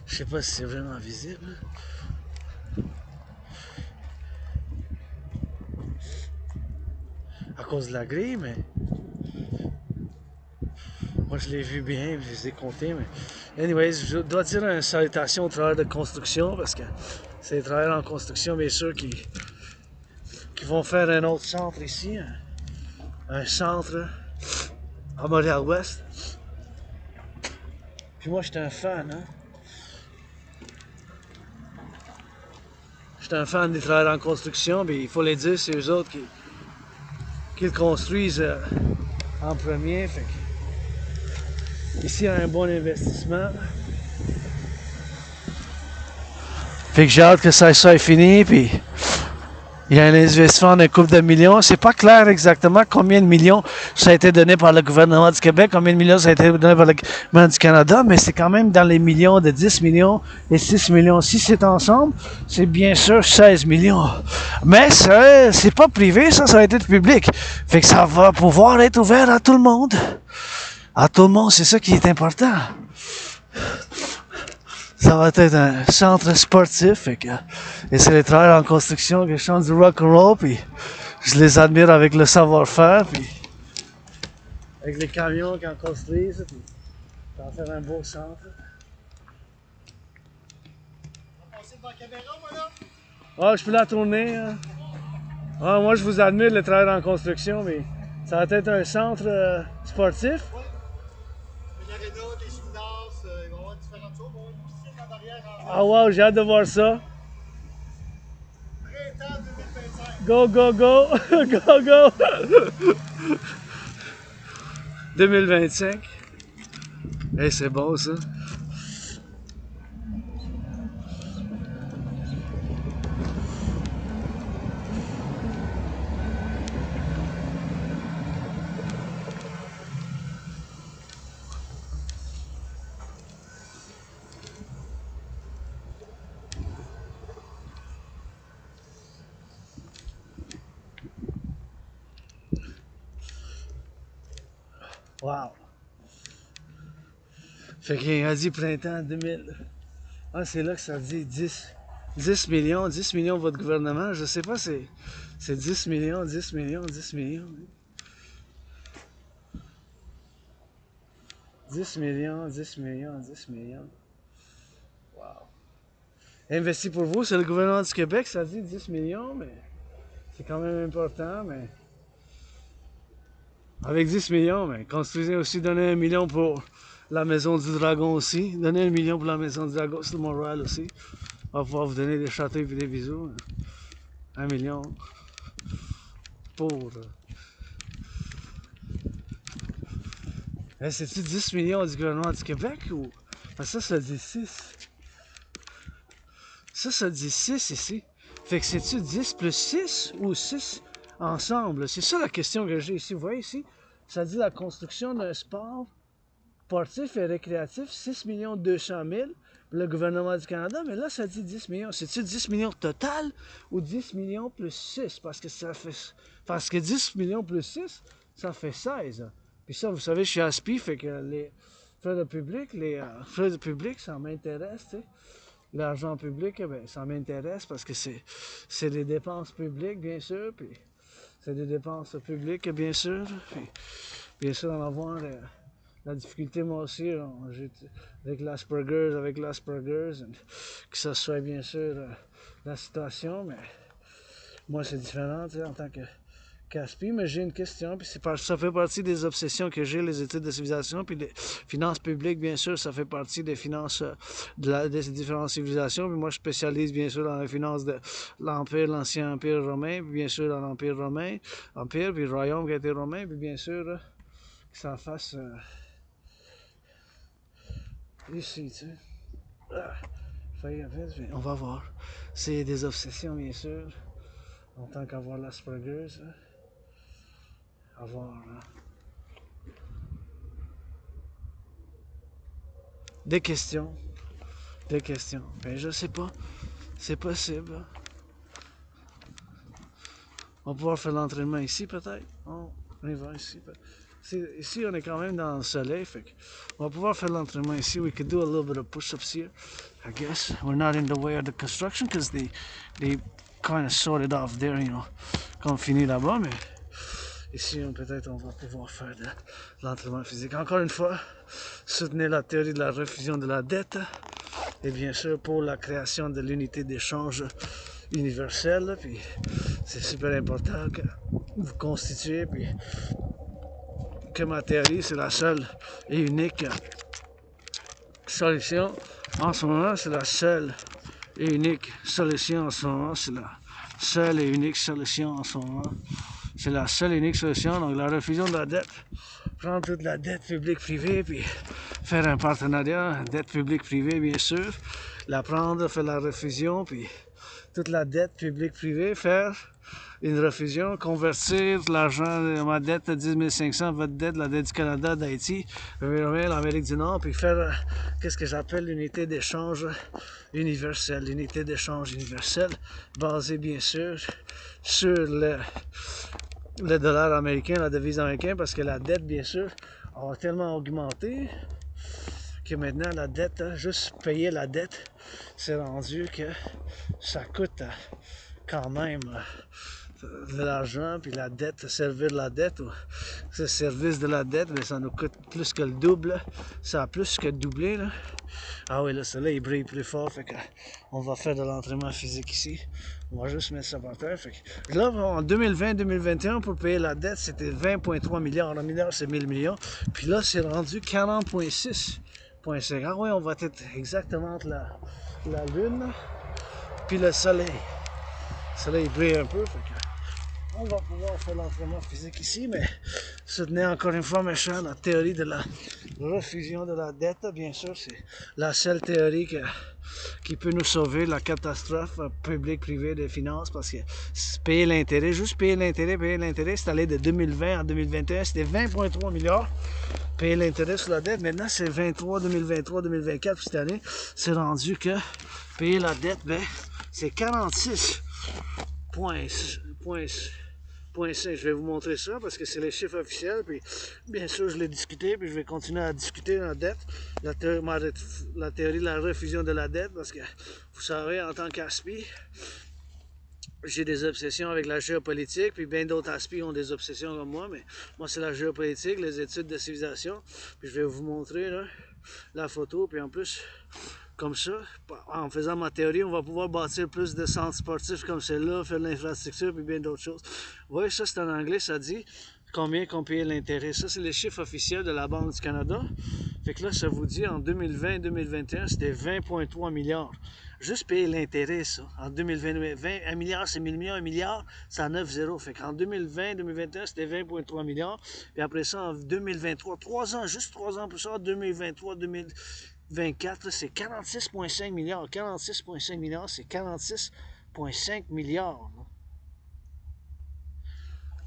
Je sais pas si c'est vraiment visible. À cause de la grille, mais... Moi, je l'ai vu bien, je les ai comptés, mais... Anyways, je dois dire une salutation aux travailleurs de construction, parce que c'est les travailleurs en construction, bien sûr, qui vont faire un autre centre ici. Un centre à Montréal-Ouest. Puis moi, j'étais un fan, hein. J'étais un fan des travailleurs en construction, mais il faut les dire, c'est eux autres qui le construisent en premier. Fait que ici, il y a un bon investissement. Fait que j'ai hâte que ça soit fini, puis il y a un investissement d'un couple de millions. C'est pas clair exactement combien de millions ça a été donné par le gouvernement du Québec, combien de millions ça a été donné par le gouvernement du Canada, mais c'est quand même dans les millions de 10 millions et 6 millions. Si c'est ensemble, c'est bien sûr 16 millions. Mais ça, c'est pas privé, ça va être public. Fait que ça va pouvoir être ouvert à tout le monde. À tout le monde, c'est ça qui est important. Ça va être un centre sportif, fait que, et c'est les travailleurs en construction qui chantent du rock and roll, puis je les admire avec le savoir-faire, puis avec les camions qui en construisent, puis ça va faire un beau centre. On va passer devant la caméra, moi là? Ah, je peux la tourner. Hein? Ah, moi, je vous admire le travail en construction, mais ça va être un centre sportif. Oui. Une aréna, des gymnases, il va y avoir différentes choses. On va avoir une piscine en arrière en Ah, wow, j'ai hâte de voir ça. printemps 2025. Go, go, go! Go, go! 2025. Hey, c'est bon ça. Wow! Fait qu'il a dit printemps 2000. Ah, c'est là que ça dit 10 millions, 10 millions votre gouvernement. Je sais pas, c'est 10 millions, 10 millions, 10 millions. 10 millions, 10 millions, 10 millions. Wow. Investi pour vous, c'est le gouvernement du Québec, ça dit 10 millions, mais c'est quand même important, mais avec 10 millions, mais construisez aussi, donnez 1 million pour la maison du dragon aussi. Donnez 1 million pour la maison du dragon sur Montréal aussi. On va pouvoir vous donner des châteaux et des bisous. 1 million pour... C'est-tu 10 millions du gouvernement du Québec ou... Ça dit 6. Ça dit 6 ici. Fait que c'est-tu 10 plus 6 ou 6 ensemble? C'est ça la question que j'ai ici. Vous voyez ici, ça dit la construction d'un sport sportif et récréatif, 6 200 000 pour le gouvernement du Canada, mais là ça dit 10 millions. C'est-tu 10 millions total ou 10 millions plus 6? Parce que 10 millions plus 6, ça fait 16. Puis ça, vous savez, je suis aspi, fait que les frais de public, ça m'intéresse, tu sais. L'argent public, ben, ça m'intéresse parce que c'est des dépenses publiques, bien sûr, puis c'est des dépenses publiques, bien sûr. Puis, bien sûr, en avoir la difficulté, moi aussi, avec l'Asperger's, que ça soit bien sûr la situation, mais moi c'est différent, tu sais, en tant que Caspi, mais j'ai une question, puis ça fait partie des obsessions que j'ai, les études de civilisation, puis les finances publiques, bien sûr, ça fait partie des finances des différentes civilisations, puis moi je spécialise bien sûr dans les finances de l'Empire, l'ancien Empire romain, puis bien sûr dans l'Empire romain, Empire, puis le royaume qui a été romain, puis bien sûr que ça fasse ici, tu sais. On va voir. C'est des obsessions, bien sûr, en tant qu'avoir l'Asperger's. Avoir des questions. Des questions. Ben, je sais pas. C'est possible. On va pouvoir faire l'entraînement ici, peut-être. On y va ici. Ici, on est quand même dans le soleil. Fait on va pouvoir faire l'entraînement ici. We could do a little bit of push-ups here. I guess we're not in the way of the construction because they kind of sorted off there, you know. Quand on finit là-bas, mais ici, peut-être on va pouvoir faire de l'entraînement physique. Encore une fois, soutenez la théorie de la refusion de la dette. Et bien sûr, pour la création de l'unité d'échange universelle. Puis c'est super important que vous constituez. Puis que ma théorie, c'est la seule et unique solution. En ce moment, c'est la seule et unique solution en ce moment. C'est la seule et unique solution en ce moment. C'est la seule et unique solution. Donc la refusion de la dette. Prendre toute la dette publique-privée, puis faire un partenariat, dette publique-privée, bien sûr. La prendre, faire la refusion, puis toute la dette publique-privée, faire une refusion, convertir l'argent de ma dette de 10 500, votre dette, la dette du Canada, d'Haïti, l'Amérique du Nord, puis faire qu'est-ce que j'appelle l'unité d'échange universelle. L'unité d'échange universelle, basée bien sûr sur le dollar américain, la devise américaine, parce que la dette, bien sûr, a tellement augmenté que maintenant la dette, juste payer la dette, c'est rendu que ça coûte quand même, de l'argent, puis la dette, servir de la dette, ou ce service de la dette, mais ça nous coûte plus que le double. Ça a plus que doublé, là. Ah oui, le soleil brille plus fort, fait que on va faire de l'entraînement physique ici. On va juste mettre ça par terre. Fait que là, en 2020-2021, pour payer la dette, c'était 20,3 milliards. Un milliard, c'est 1000 millions. Puis là, c'est rendu 40,6,5. Ah oui, on va être exactement entre la lune, puis le soleil. Le soleil brille un peu, fait que on va pouvoir faire l'entraînement physique ici, mais soutenez encore une fois, mes chers, la théorie de la refusion de la dette, bien sûr, c'est la seule théorie qui peut nous sauver de la catastrophe publique-privée des finances, parce que payer l'intérêt, juste payer l'intérêt, c'est allé de 2020 à 2021, c'était 20,3 milliards. Payer l'intérêt sur la dette, maintenant c'est 2023, 2024, puis cette année, c'est rendu que payer la dette, ben, c'est 46,5. Je vais vous montrer ça parce que c'est les chiffres officiels. Puis, bien sûr, je l'ai discuté, puis je vais continuer à discuter la dette, la théorie de la refusion de la dette, parce que vous savez, en tant qu'aspi, j'ai des obsessions avec la géopolitique, puis bien d'autres aspis ont des obsessions comme moi, mais moi, c'est la géopolitique, les études de civilisation. Puis je vais vous montrer là, la photo, puis en plus, comme ça, en faisant ma théorie, on va pouvoir bâtir plus de centres sportifs comme celle-là, faire de l'infrastructure, puis bien d'autres choses. Vous voyez, ça, c'est en anglais, ça dit combien qu'on payait l'intérêt. Ça, c'est les chiffres officiels de la Banque du Canada. Fait que là, ça vous dit, en 2020-2021, c'était 20,3 milliards. Juste payer l'intérêt, ça. En 2020, 1 milliard, c'est 1000 millions, 1 milliard, c'est à 9 zéros. Fait qu'en 2020-2021, c'était 20,3 milliards. Puis après ça, en 2023, 3 ans, juste 3 ans plus tard, 2023-2024, c'est 46,5 milliards. 46,5 milliards, c'est 46,5 milliards.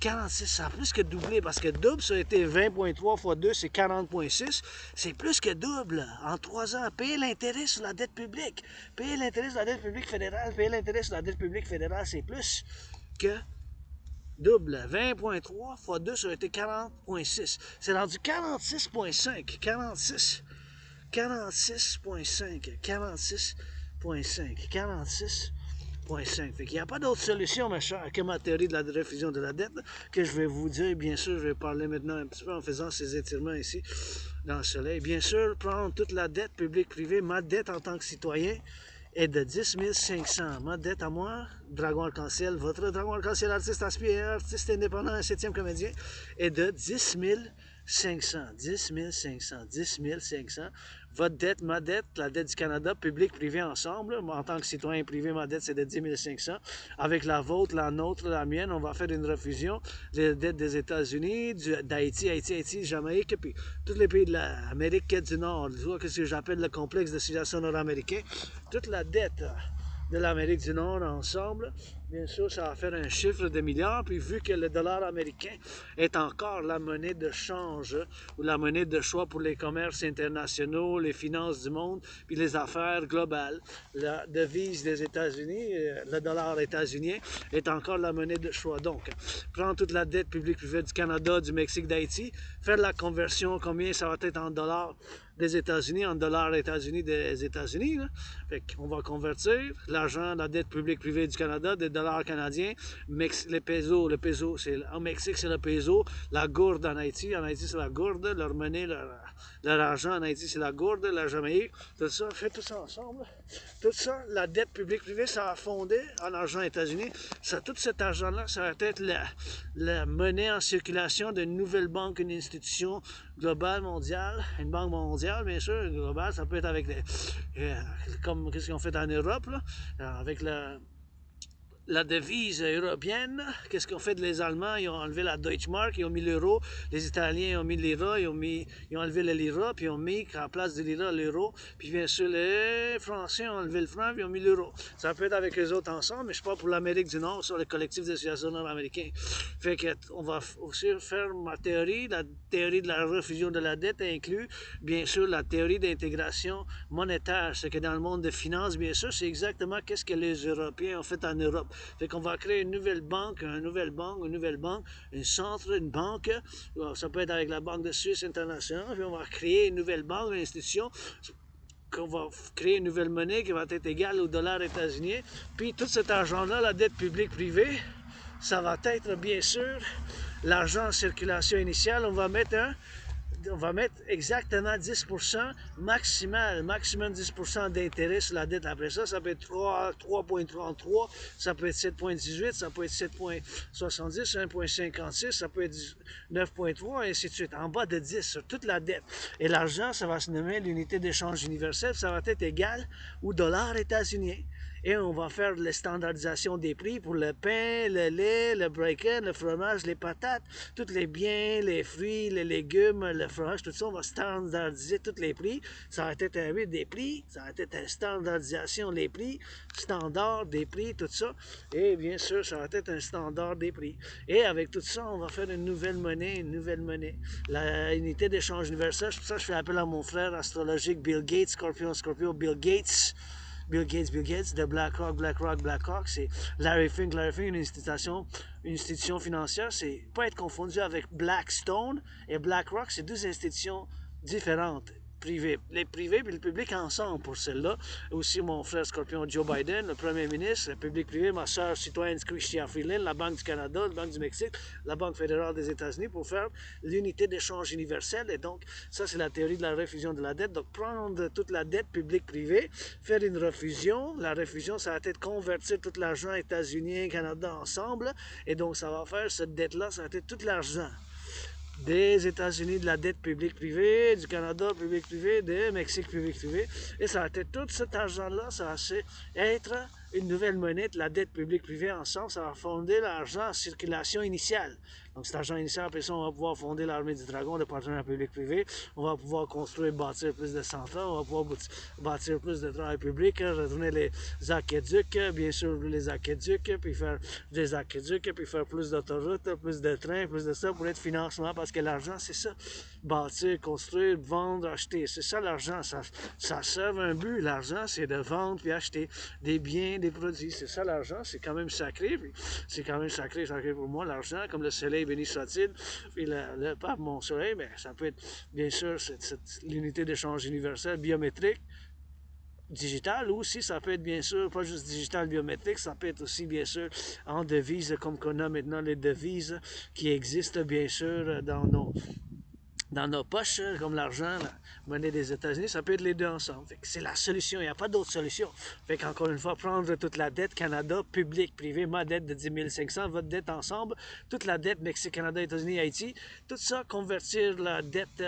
46, ça a plus que doublé, parce que double, ça a été 20,3 fois 2, c'est 40,6. C'est plus que double en 3 ans. Payer l'intérêt sur la dette publique. Payer l'intérêt sur la dette publique fédérale. Payer l'intérêt sur la dette publique fédérale, c'est plus que double. 20,3 fois 2, ça a été 40,6. C'est rendu 46,5. 46,5. 46,5. Fait qu'il n'y a pas d'autre solution, ma chère, que ma théorie de la refusion de la dette, que je vais vous dire. Bien sûr, je vais parler maintenant un petit peu en faisant ces étirements ici, dans le soleil. Bien sûr, prendre toute la dette publique-privée, ma dette en tant que citoyen, est de 10 500. Ma dette à moi, Dragon Arc-en-Ciel, votre Dragon Arc-en-Ciel, artiste aspirant, artiste indépendant, 7e comédien, est de 10 500. 10 500. 10 500. Votre dette, ma dette, la dette du Canada, public, privé ensemble. Moi, en tant que citoyen privé, ma dette, c'est de 10 500. Avec la vôtre, la nôtre, la mienne, on va faire une refusion. Les dettes des États-Unis, d'Haïti, Jamaïque, puis tous les pays de l'Amérique du Nord. Ce que j'appelle le complexe de civilisation nord-américain. Toute la dette de l'Amérique du Nord ensemble, bien sûr, ça va faire un chiffre de milliards. Puis vu que le dollar américain est encore la monnaie de change ou la monnaie de choix pour les commerces internationaux, les finances du monde, puis les affaires globales, la devise des États-Unis, le dollar états-unien, est encore la monnaie de choix. Donc, prendre toute la dette publique privée du Canada, du Mexique, d'Haïti, faire la conversion, combien ça va être en dollars des États-Unis, en dollars États-Unis des États-Unis. Fait qu'on va convertir l'argent, la dette publique privée du Canada, des dollars canadiens, les pesos, c'est en Mexique c'est le peso, la gourde en Haïti c'est la gourde, leur monnaie, leur argent en Haïti c'est la gourde, la Jamaïque, tout ça, fait tout ça ensemble. Tout ça, la dette publique privée, ça a fondé en argent États-Unis. Tout cet argent-là, ça va être la monnaie en circulation d'une nouvelle banque, une institution globale, mondiale, une banque mondiale, bien sûr, globale, ça peut être avec comme qu'est-ce qu'ils ont fait en Europe, là, avec la devise européenne. Qu'est-ce qu'ont fait les Allemands? Ils ont enlevé la Deutschmark, ils ont mis l'euro. Les Italiens ont mis l'ira, ils ont enlevé le lira, puis ils ont mis en place de l'ira l'euro. Puis bien sûr, les Français ont enlevé le franc, puis ils ont mis l'euro. Ça peut être avec les autres ensemble, mais je parle pour l'Amérique du Nord, sur le collectif de Civilisation nord-américain. Fait qu'on va aussi faire ma théorie. La théorie de la refusion de la dette inclut, bien sûr, la théorie d'intégration monétaire. Ce que dans le monde de finances, bien sûr, c'est exactement qu'est-ce que les Européens ont fait en Europe. Fait qu'on va créer une nouvelle banque, un centre, une banque. Ça peut être avec la Banque de Suisse internationale. Puis on va créer une nouvelle banque, une institution. Qu'on va créer une nouvelle monnaie qui va être égale au dollar états-unien. Puis tout cet argent-là, la dette publique privée, ça va être bien sûr l'argent en circulation initiale. On va mettre exactement 10% maximum 10% d'intérêt sur la dette. Après ça, ça peut être 3,33, ça peut être 7,18, ça peut être 7,70, 1,56, ça peut être 9,3, et ainsi de suite. En bas de 10 sur toute la dette. Et l'argent, ça va se nommer l'unité d'échange universelle, ça va être égal au dollar états-unien. Et on va faire la standardisation des prix pour le pain, le lait, le bacon, le fromage, les patates, tous les biens, les fruits, les légumes, le fromage, tout ça, on va standardiser tous les prix. Ça va être un but des prix, ça va être une standardisation des prix, standard des prix, tout ça. Et bien sûr, ça va être un standard des prix. Et avec tout ça, on va faire une nouvelle monnaie, la unité d'échange universel. C'est pour ça que je fais appel à mon frère astrologique Bill Gates, Scorpio, Bill Gates, de BlackRock, c'est Larry Fink, une institution financière, c'est pas être confondu avec Blackstone et BlackRock, c'est deux institutions différentes. Privées. Les privés et le public ensemble pour celle-là. Aussi mon frère Scorpion Joe Biden, le premier ministre, le public privé, ma soeur Citoyen Christian Freeland, la Banque du Canada, la Banque du Mexique, la Banque fédérale des États-Unis pour faire l'unité d'échange universelle. Et donc, ça, c'est la théorie de la refusion de la dette. Donc, prendre toute la dette publique-privée, faire une refusion. La refusion, ça va être convertir tout l'argent États-Unis et Canada ensemble. Et donc, ça va faire cette dette-là, ça va être tout l'argent des États-Unis, de la dette publique-privée, du Canada public-privé, du Mexique public-privé. Et ça va être tout cet argent-là, ça va être une nouvelle monnaie de la dette publique-privée ensemble. Ça va fonder l'argent en circulation initiale. Donc cet argent initial, après ça, on va pouvoir fonder l'armée du dragon de partenariat public-privé. On va pouvoir construire, bâtir plus de centrales. On va pouvoir bâtir plus de travail public, retourner les aqueducs, bien sûr les aqueducs, puis faire des aqueducs, puis faire plus d'autoroutes, plus de trains, plus de ça pour être financement. Parce que l'argent, c'est ça. Bâtir, construire, vendre, acheter. C'est ça l'argent. Ça sert un but. L'argent, c'est de vendre puis acheter des biens, des produits. C'est ça l'argent. C'est quand même sacré. C'est quand même sacré pour moi, l'argent, comme le soleil béni soit-il, puis le pape, mon soleil, mais ça peut être, bien sûr, l'unité d'échange universelle biométrique, digital, ou aussi ça peut être bien sûr pas juste digital biométrique, ça peut être aussi bien sûr en devise, comme qu'on a maintenant les devises qui existent bien sûr dans nos poches, comme l'argent, la monnaie des États-Unis, ça peut être les deux ensemble. C'est la solution, il n'y a pas d'autre solution. Fait qu'encore une fois, prendre toute la dette Canada, public, privé, ma dette de 10 500, votre dette ensemble, toute la dette Mexique, Canada, États-Unis, Haïti, tout ça, convertir la dette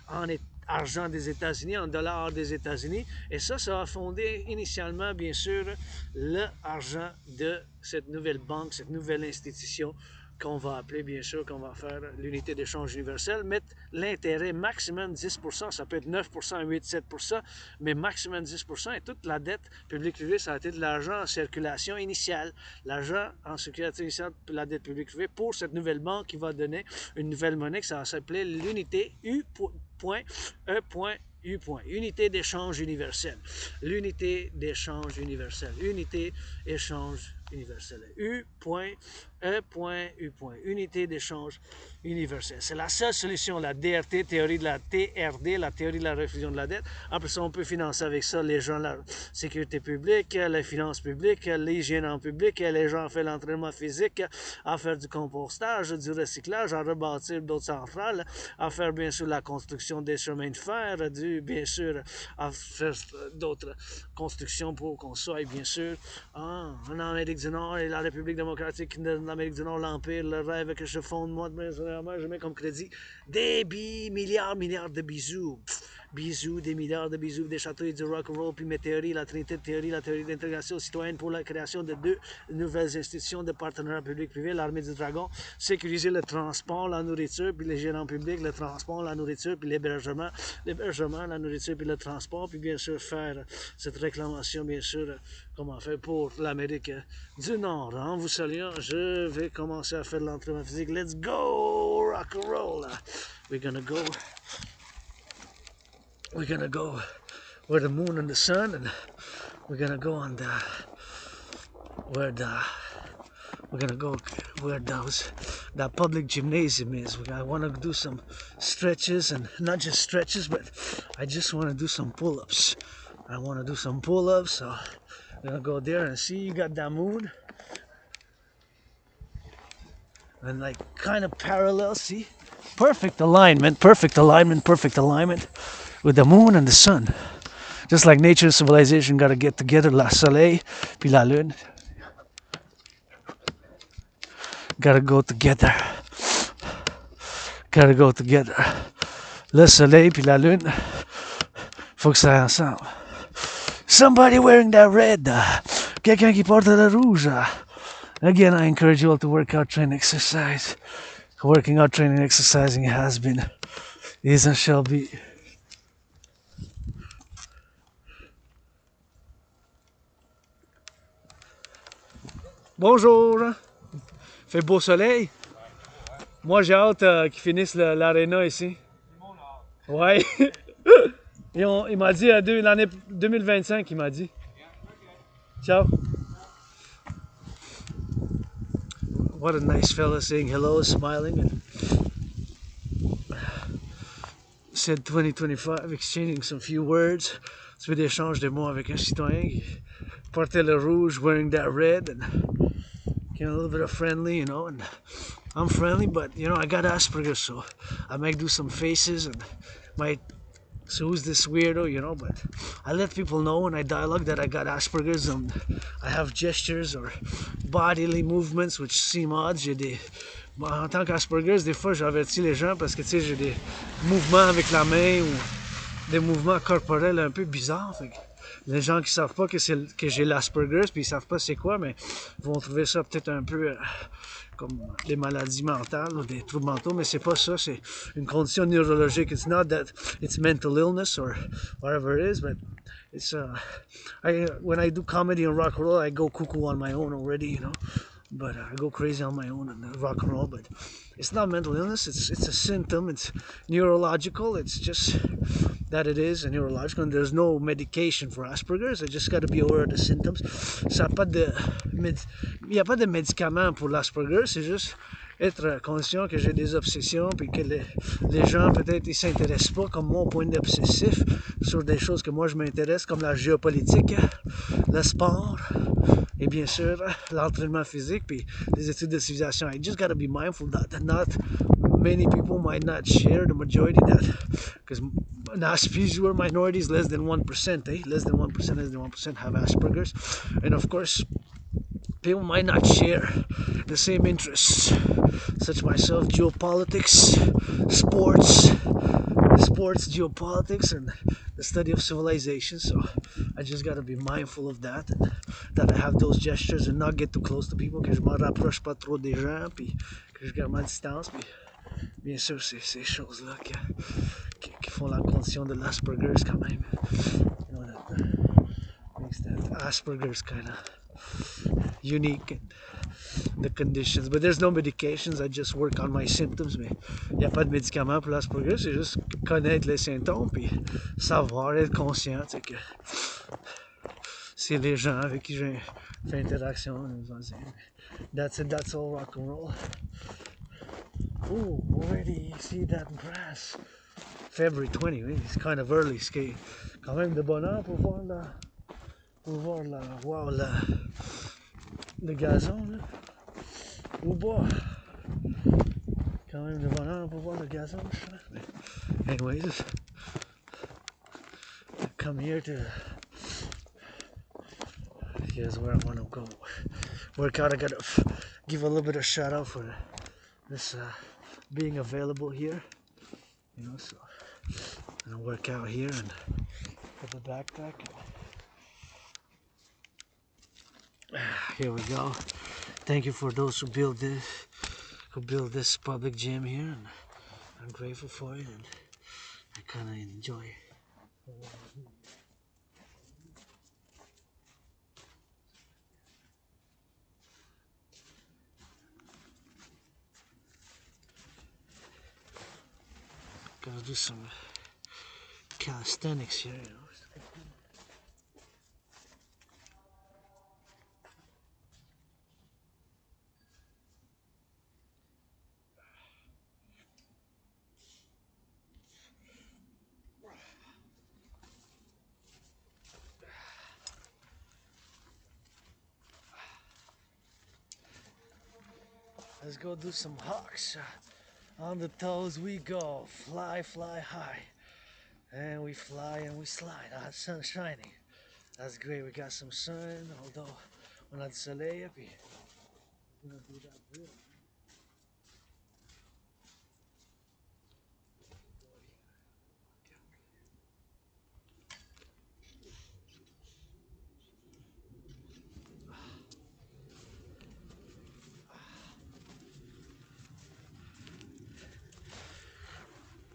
en argent des États-Unis, en dollars des États-Unis, et ça va fonder initialement, bien sûr, l'argent de cette nouvelle banque, cette nouvelle institution qu'on va appeler, bien sûr, qu'on va faire l'unité d'échange universelle, mettre l'intérêt maximum 10%, ça peut être 9%, 8, 7%, mais maximum 10%, et toute la dette publique-privée, ça a été de l'argent en circulation initiale. L'argent en circulation initiale de la dette publique-privée pour cette nouvelle banque qui va donner une nouvelle monnaie qui ça va s'appeler l'unité U.E. Unité d'échange universelle. L'unité d'échange universelle. Unité échange universelle. U.E.U. Unité d'échange universelle. C'est la seule solution, la DRT, théorie de la TRD, la théorie de la refusion de la dette. Après ça, on peut financer avec ça les gens, la sécurité publique, les finances publiques, l'hygiène en public, les gens font l'entraînement physique, à faire du compostage, du recyclage, à rebâtir d'autres centrales, à faire bien sûr la construction des chemins de fer, bien sûr à faire d'autres constructions pour qu'on soit bien sûr en Amérique du Nord et la République démocratique de l'Amérique du Nord, l'Empire, le rêve que je fonde, moi, je mets comme crédit des milliards de bisous. Bisous, des milliards de bisous, des châteaux et du rock-and-roll, puis mes théories, la trinité de théorie, la théorie d'intégration citoyenne pour la création de 2 nouvelles institutions de partenariat public-privé, l'armée du dragon, sécuriser le transport, la nourriture, puis les gérants publics, le transport, la nourriture, puis l'hébergement, la nourriture, puis le transport, puis bien sûr faire cette réclamation, bien sûr, comment faire pour l'Amérique du Nord. En vous saluant, je vais commencer à faire l'entraînement physique. Let's go, rock-and-roll! We're gonna go where the moon and the sun, and we're gonna go on we're gonna go where that public gymnasium is. I want to do some stretches, and not just stretches, but I just want to do some pull-ups. I want to do some pull-ups, so I'm gonna go there and see. You got that moon. and like kind of parallel. See, perfect alignment, perfect alignment, perfect alignment with the moon and the sun. Just like nature and civilization gotta get together, la soleil puis la lune gotta go together. Gotta go together. Le soleil puis la lune, faut que ça aille ensemble. Somebody wearing that red. Quelqu'un qui porte le rouge. Again, I encourage you all to work out, train, exercise. Working out, training, exercising has been, is and shall be. Bonjour. Fait beau soleil. Moi, j'ai hâte qu'ils finissent l'aréna ici. Ouais. Il m'a dit l'année 2025, il m'a dit. Ciao. What a nice fella saying hello, smiling, and said 2025, exchanging some few words. Tu fais d'échange de mots avec un citoyen qui portait le rouge, wearing that red, and a little bit of friendly, you know, and I'm friendly, but you know, I got Asperger's, so I might do some faces and might, so who's this weirdo, you know, but I let people know when I dialogue that I got Asperger's, and I have gestures or bodily movements which seem odd. J'ai des, en tant qu'Asperger's, des fois j'avertis les gens parce que tu sais, j'ai des mouvements avec la main ou des mouvements corporels un peu bizarres. Fait que les gens qui savent pas que j'ai l'Asperger's, puis ils savent pas c'est quoi, mais vont trouver ça peut-être un peu comme des maladies mentales ou des troubles mentaux, mais c'est pas ça, c'est une condition neurologique. It's not that it's mental illness or whatever it is, but it's when I do comedy and rock and roll, I go cuckoo on my own already, you know. But I go crazy on my own and rock and roll. But it's not mental illness. It's a symptom. It's neurological. It's just that it is a neurological. And there's no medication for Asperger's. I just got to be aware of the symptoms. Ça a pas de il n'y a pas de médicament pour l'Asperger's. C'est juste être conscient que j'ai des obsessions puis que les gens peut-être ils s'intéressent pas comme moi au point d'obsessif sur des choses que moi je m'intéresse comme la géopolitique, le sport et bien sûr l'entraînement physique puis les études de civilisation. I just gotta be mindful that not many people might not share the majority that, because Aspies were minorities, less than 1%, less than 1% have Asperger's, and of course people might not share the same interests, such myself, geopolitics, sports, geopolitics, and the study of civilization. So I just gotta be mindful of that, and that I have those gestures and not get too close to people, que je me rapproche pas trop des gens, puis que je garde ma distance. Puis bien sûr, c'est ces choses-là qui font la condition de l'Asperger's quand même. You know, that makes that Asperger's kind of unique and the conditions. But there's no medications, I just work on my symptoms. Mais il n'y a pas de médicaments pour l'Asperger, c'est juste connaître les symptômes puis savoir, être conscient que c'est les gens avec qui j'ai fait interaction. That's it, that's all rock and roll. Oh, already see that grass. February 20, it's kind of early. C'est quand même de bonheur pour voir le gazon. Là. Au bas. Quand même de bonheur pour voir le gazon. Anyways, I come here to. Here's where I want to go. Work out. I gotta give a little bit of shout out for this being available here. You know, so I'm gonna work out here and put the backpack. Here we go. Thank you for those who build this public gym here, and I'm grateful for it, and I kind of enjoy it. Gotta do some calisthenics here, you know. Let's go do some hawks. On the toes we go, fly, fly high. And we fly and we slide. Ah, the sun's shining. That's great. We got some sun, although we're not soleil up here. We're gonna do that drill.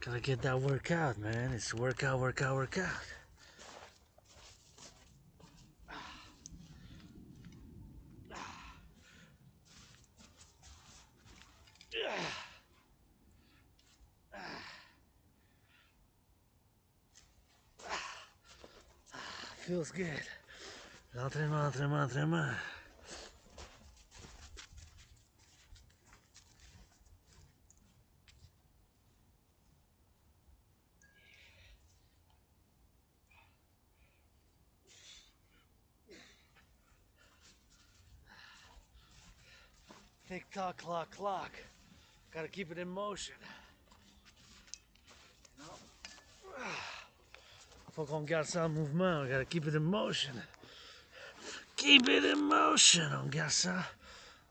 Gotta get that workout, man. It's workout, workout, workout. Feels good. Entrainement, entrainement, entrainement. Tick tock, clock, clock. Gotta keep it in motion. You know? Faut qu'on garde ça en mouvement. We gotta keep it in motion. Keep it in motion. On garde ça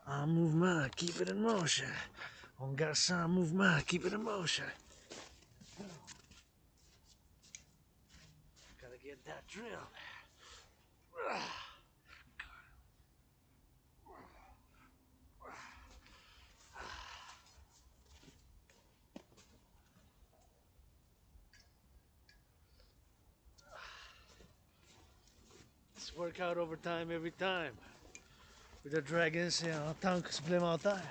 en mouvement. Keep it in motion. On garde ça en mouvement. Keep it in motion. Gotta get that drill. It's workout overtime every time. With the dragons, c'est un temps supplémentaire.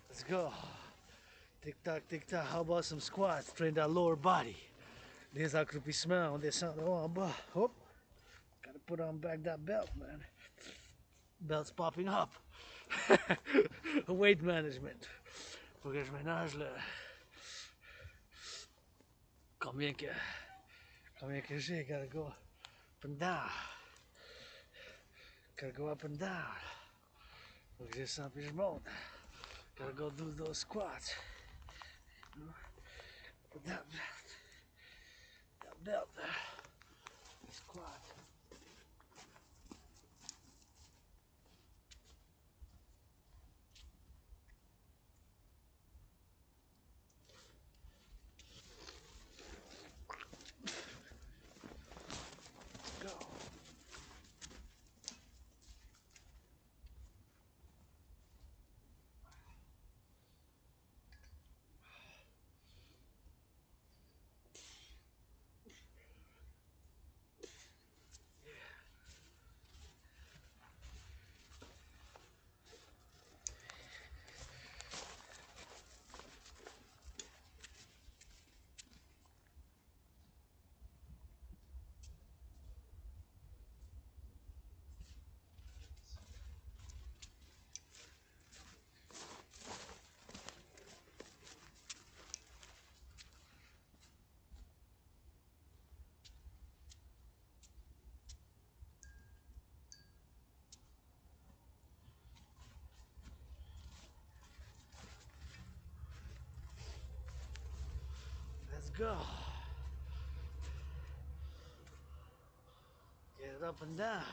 Let's go. Tick tock, tick tock. How about some squats? Train that lower body. Des accroupissements, on descend de haut en bas. Hop. Gotta put on back that belt, man. Belt's popping up. Weight management. Faut que je ménage le. Combien que j'ai? Gotta go up and down. Gotta go up and down. Faut que je sens puis je monte. Gotta go do those squats. You know? Put that belt there. Squat. Let's go. Let's go. Get it up and down.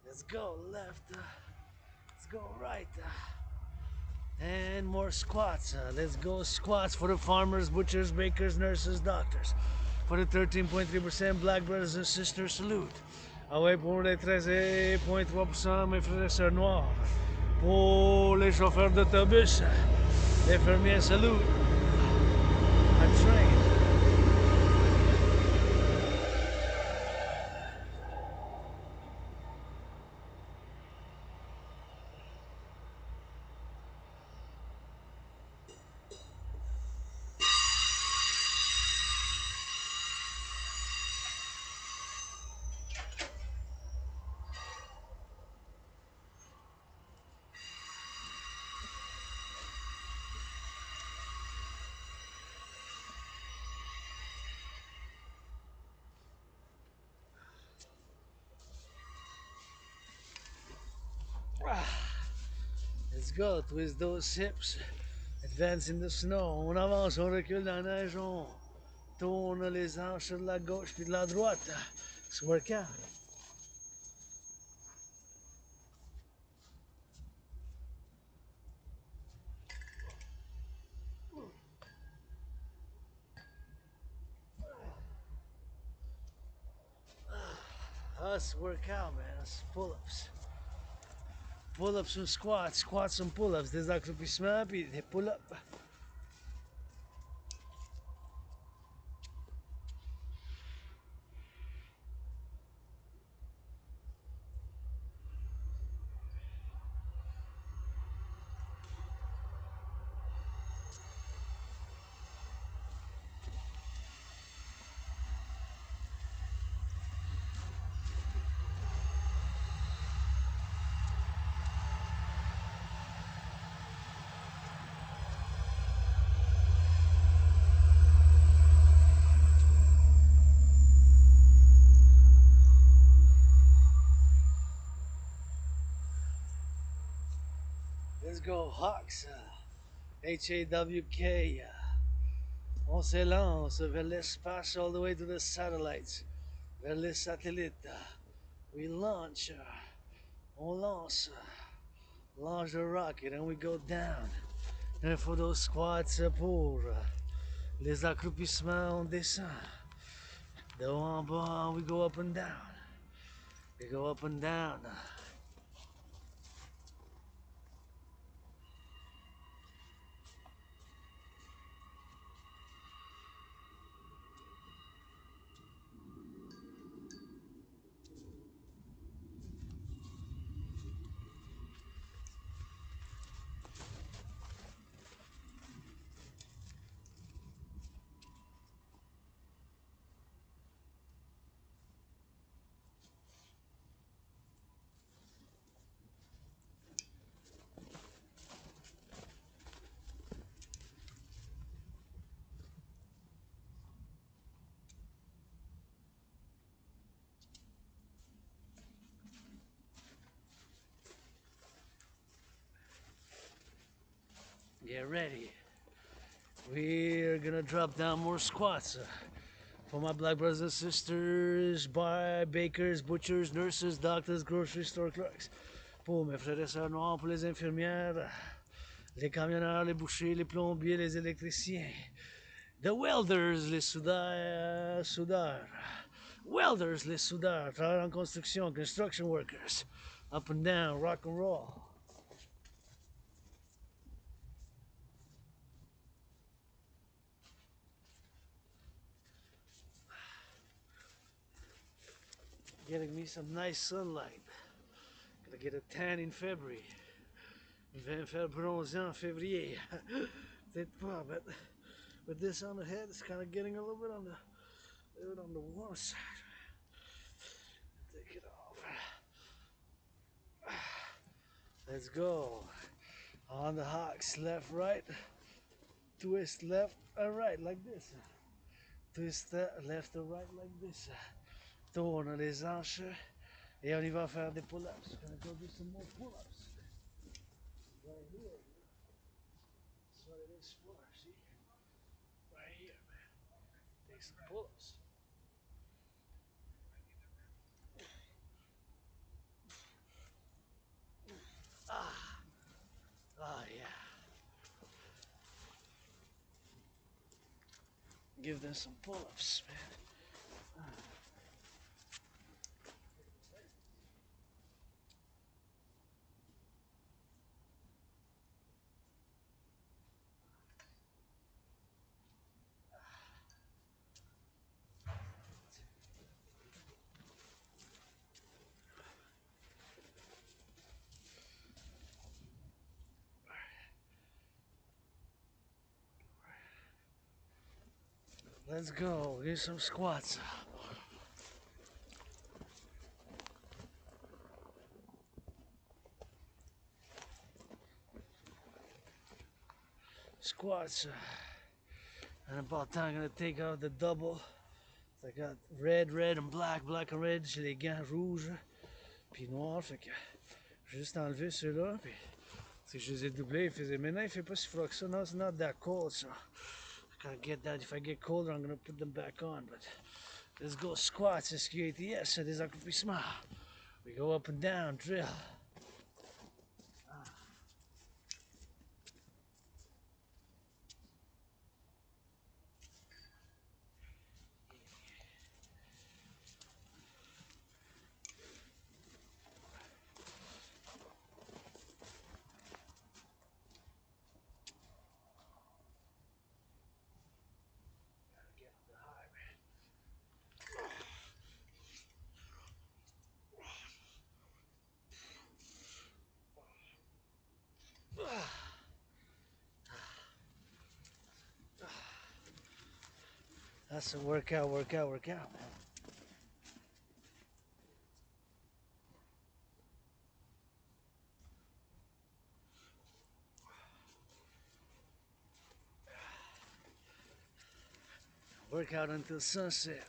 Let's go left. Let's go right. And more squats. Let's go squats for the farmers, butchers, bakers, nurses, doctors. For the 13.3% black brothers and sisters, salute. Ah ouais, pour les 13.3%, mes frères et sœurs noirs. Pour les chauffeurs d'autobus, les fermiers, salute. I train. Let's go, twist those hips. Advance in the snow. On avance, on recule dans la neige, on tourne les hanches de la gauche puis de la droite. It's working. That's workout, man. That's pull-ups. Pull-ups and squats. Squats and pull-ups. Des accroupissements puis des pull-ups. Let's go, Hawks. H-A-W-K. On s'élance vers l'espace all the way to the satellites. Vers les satellites. We launch. On lance. Launch the rocket and we go down. And for those squats pour les accroupissements, on descend. De haut en bas, we go up and down. We go up and down. Get ready. We're gonna drop down more squats. For my black brothers and sisters, bakers, butchers, nurses, doctors, grocery store clerks. Pour mes frères et sœurs noirs, pour les infirmières, les camionneurs, les bouchers, les plombiers, les électriciens. The welders, les soudeurs. Welders, les soudeurs, travailleurs en construction, construction workers. Up and down, rock and roll. Getting me some nice sunlight. Gonna get a tan in February. Je vais me faire bronzer en février. Peut-être pas, but with this on the head, it's kind of getting a little bit on the warm side. Take it off. Let's go. On the hocks, left, right. Twist left and right like this. Twist left or right like this. Tourne les hanches. Et on y va faire des pull-ups. Gonna go do some more pull-ups. Right here. That's what it is for, see? Right here, man. Take some pull-ups. Oh yeah. Give them some pull-ups, man. Let's go, do some squats. Squats. And about time I'm gonna take out the double. I got red, and black, and red. J'ai les gants rouges puis noirs. Fait que juste enlever ceux-là. Puis Si je les ai doublés, il faisait. Maintenant, il fait pas si froid que ça. No, it's not that cold, so I gotta get that. If I get colder, I'm gonna put them back on. But let's go squats, SQATS, so des accomplissements. We go up and down, drill. That's a workout, man. Workout until sunset.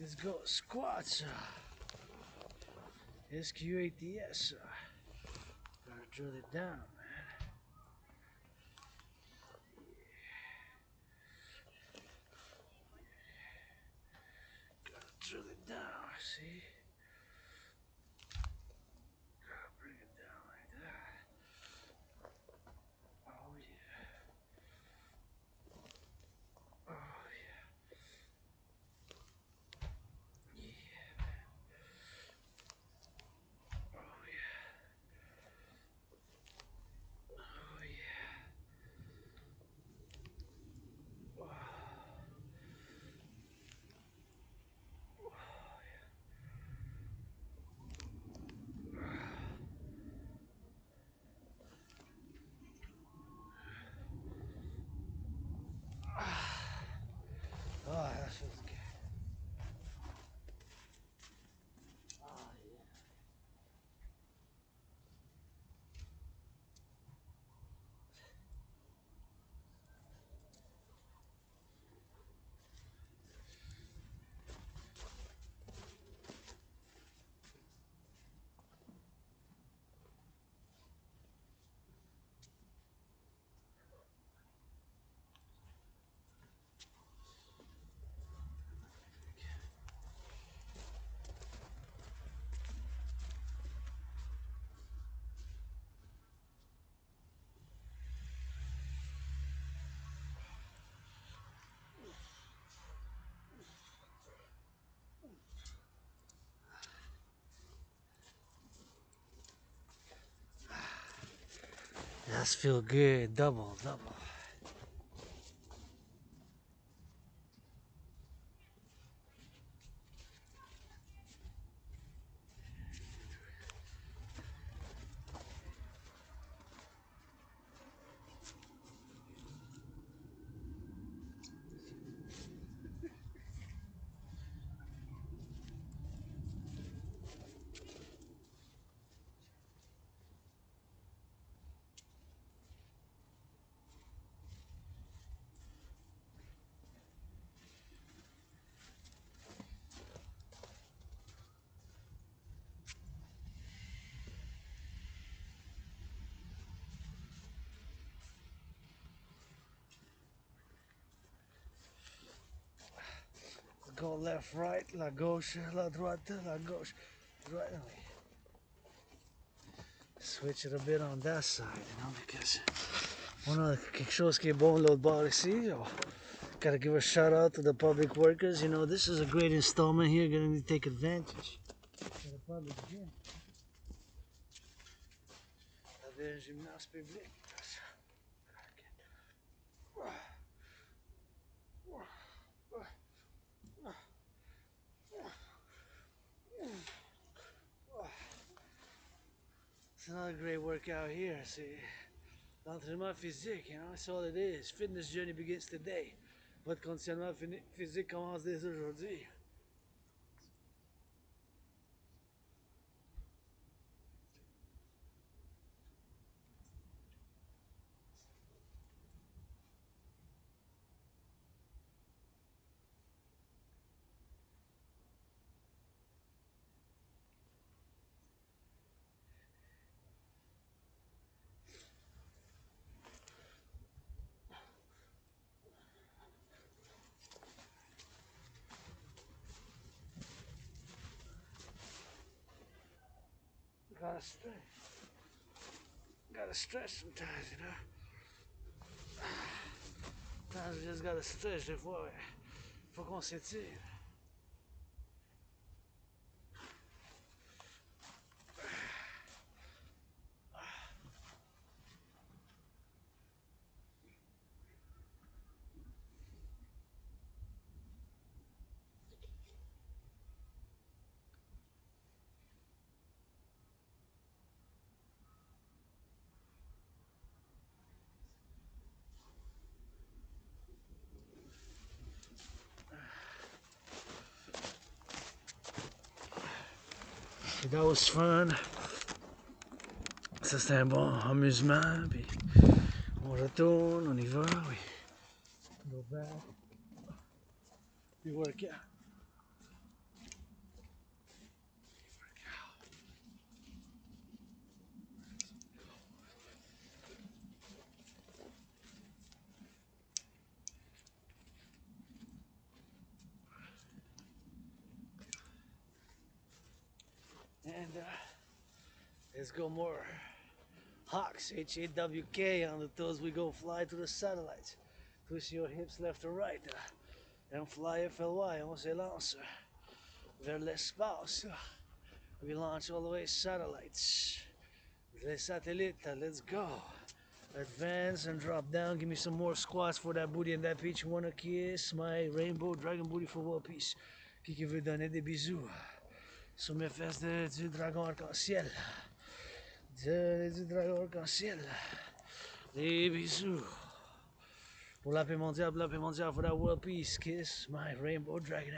Let's go squats. SQATS. Gotta drill it down, man. Gotta drill it down, see? Gotta bring it down like that. Oh yeah. Oh yeah. Yeah. Oh yeah. Oh yeah. Oh, oh, that feels good. Oh yeah. That's feel good. Double, double. go left, right, la gauche, la droite, la gauche, right. Switch it a bit on that side, you know, because quelque chose qui est bon l'autre bord ici. Gotta give a shout out to the public workers. You know, this is a great installment here. Gonna need to take advantage of the public gym. Un gymnase public. It's another great workout here. See, l'entraînement physique, you know, that's all it is. Fitness journey begins today. Votre conditionnement physique commence dès aujourd'hui. Gotta stretch sometimes, you know. Sometimes we just gotta stretch des fois. Faut qu'on s'étire. That was fun. Ça c'était un bon amusement. Puis on retourne, on y va, oui. Go back. We work out. And let's go more hawks, H-A-W-K, on the toes we go fly to the satellites. Twist your hips left or right. And fly FLY, on s'élance vers l'espace. We launch all the way satellites. Les satellites, let's go. Advance and drop down. Give me some more squats for that booty and that peach. You wanna kiss my rainbow dragon booty for world peace? Qui veut donner des bisous sur mes fesses du dragon arc-en-ciel? Du dragon arc-en-ciel. Des bisous. Pour la paix mondiale, for that world peace. Kiss my rainbow dragon.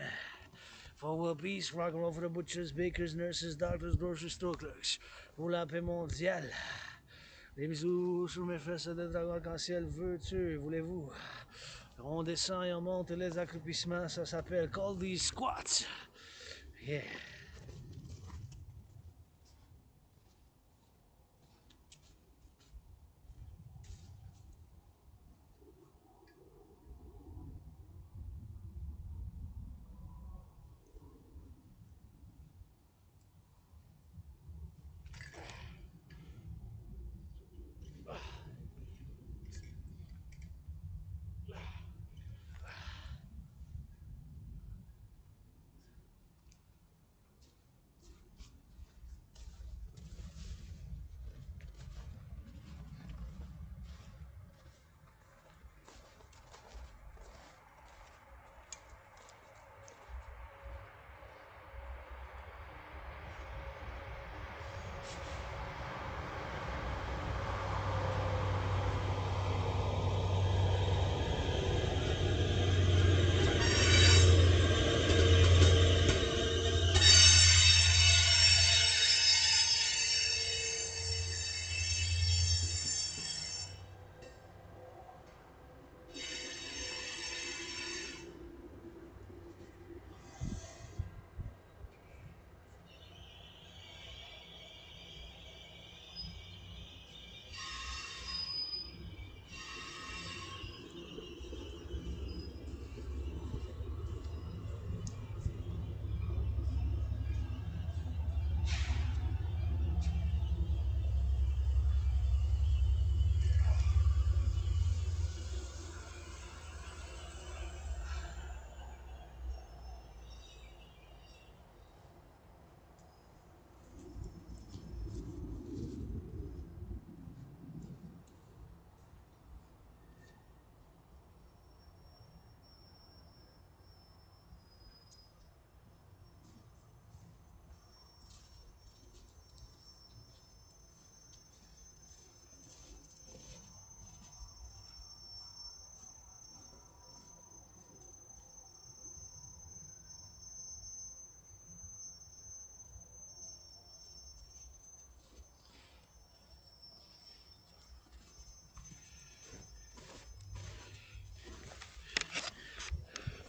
For world peace, rock and roll for the butchers, bakers, nurses, doctors, grocery store clerks. Pour la paix mondiale. Des bisous sur mes fesses de dragon arc-en-ciel. Veux-tu, voulez-vous? On descend et on monte les accroupissements. Ça s'appelle call these squats. Yeah.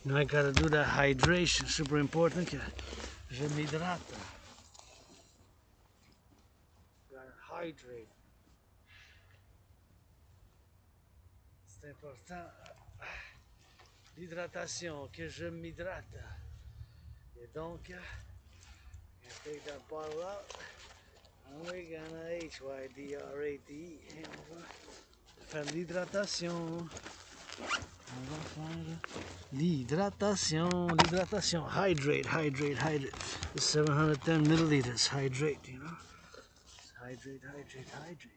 Now I gotta do that hydration, super important que je m'hydrate. Gotta hydrate. C'est important. L'hydratation, que je m'hydrate. Et donc, I take that bottle out. And we're gonna hydrate. Faire l'hydratation. On va faire l'hydratation. Hydrate. 710 milliliters. Hydrate, you know. Hydrate.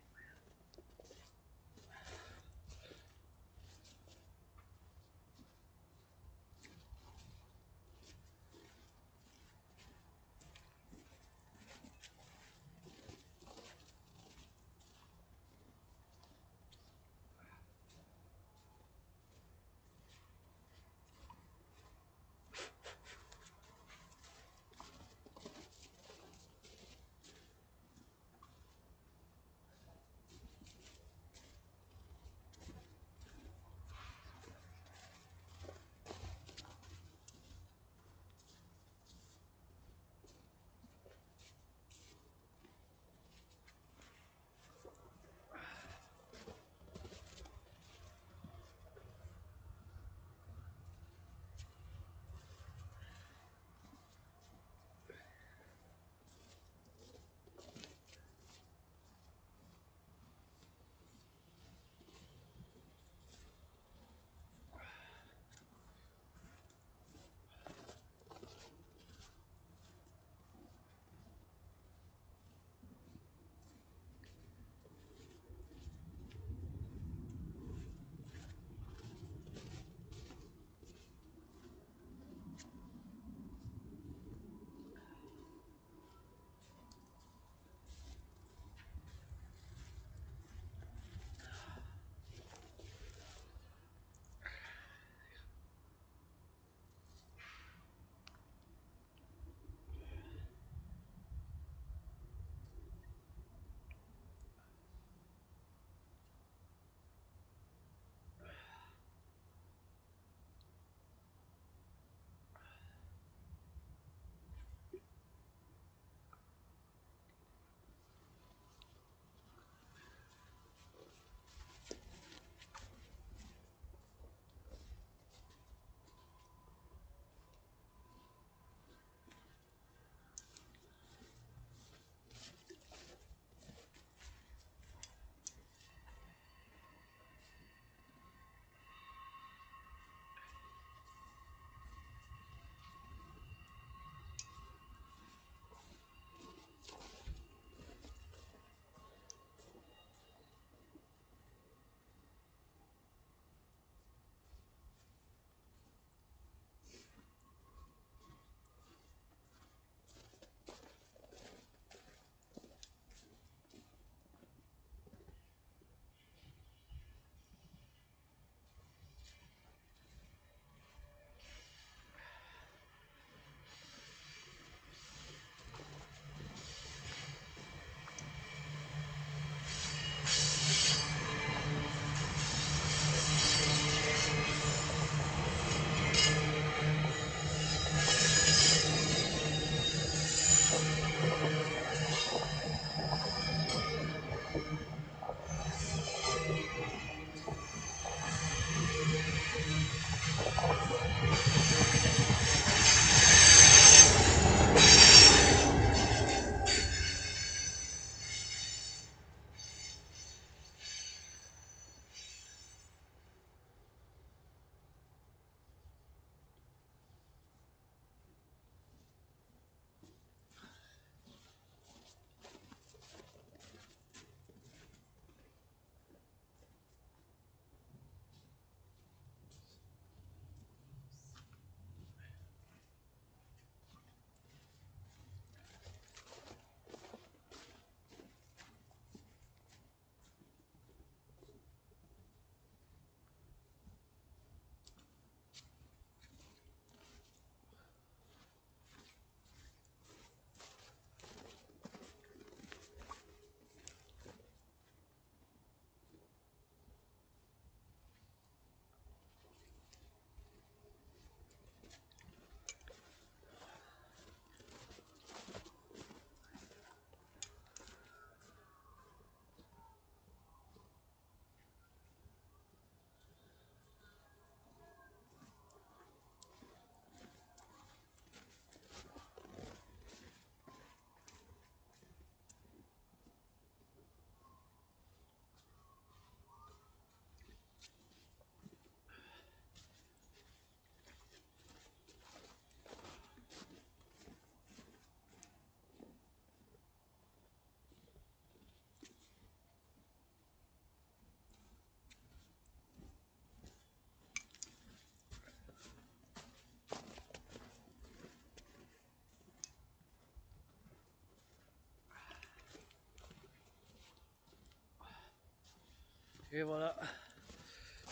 Okay, voilà.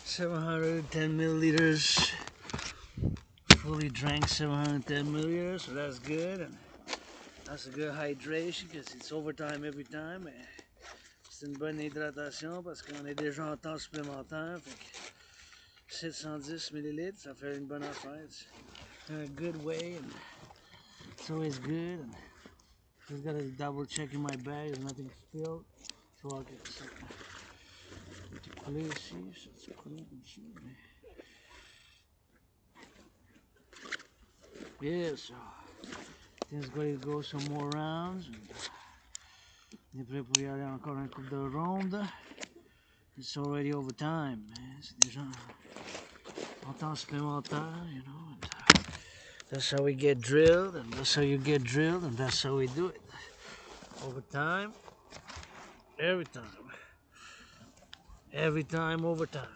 710 milliliters. Fully drank 710 milliliters, so that's good. And that's a good hydration because it's overtime every time. Et c'est une bonne hydratation parce qu'on est déjà en temps supplémentaire. Fait que 710 millilitres, ça fait une bonne affaire. It's in a good way, and it's always good. And just gotta double check in my bag, there's nothing spilled. So I'll get some. Coller ici, ça se coller comme ça. Yeah, so things going to go some more rounds. On est prêt pour y aller encore un couple de rondes. It's already overtime, man. C'est déjà en temps supplémentaire, you know. And that's how we get drilled, and that's how you get drilled, and that's how we do it. Overtime, every time. Every time, overtime.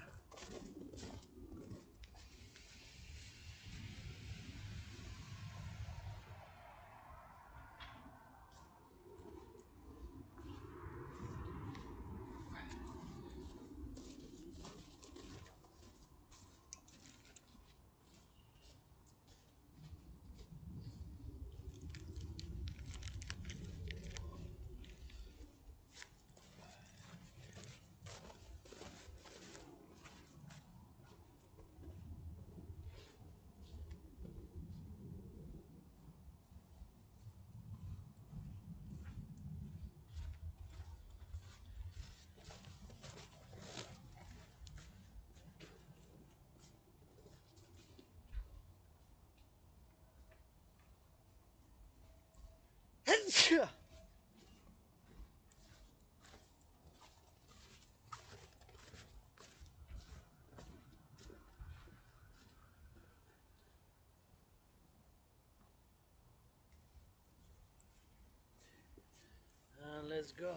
And let's go.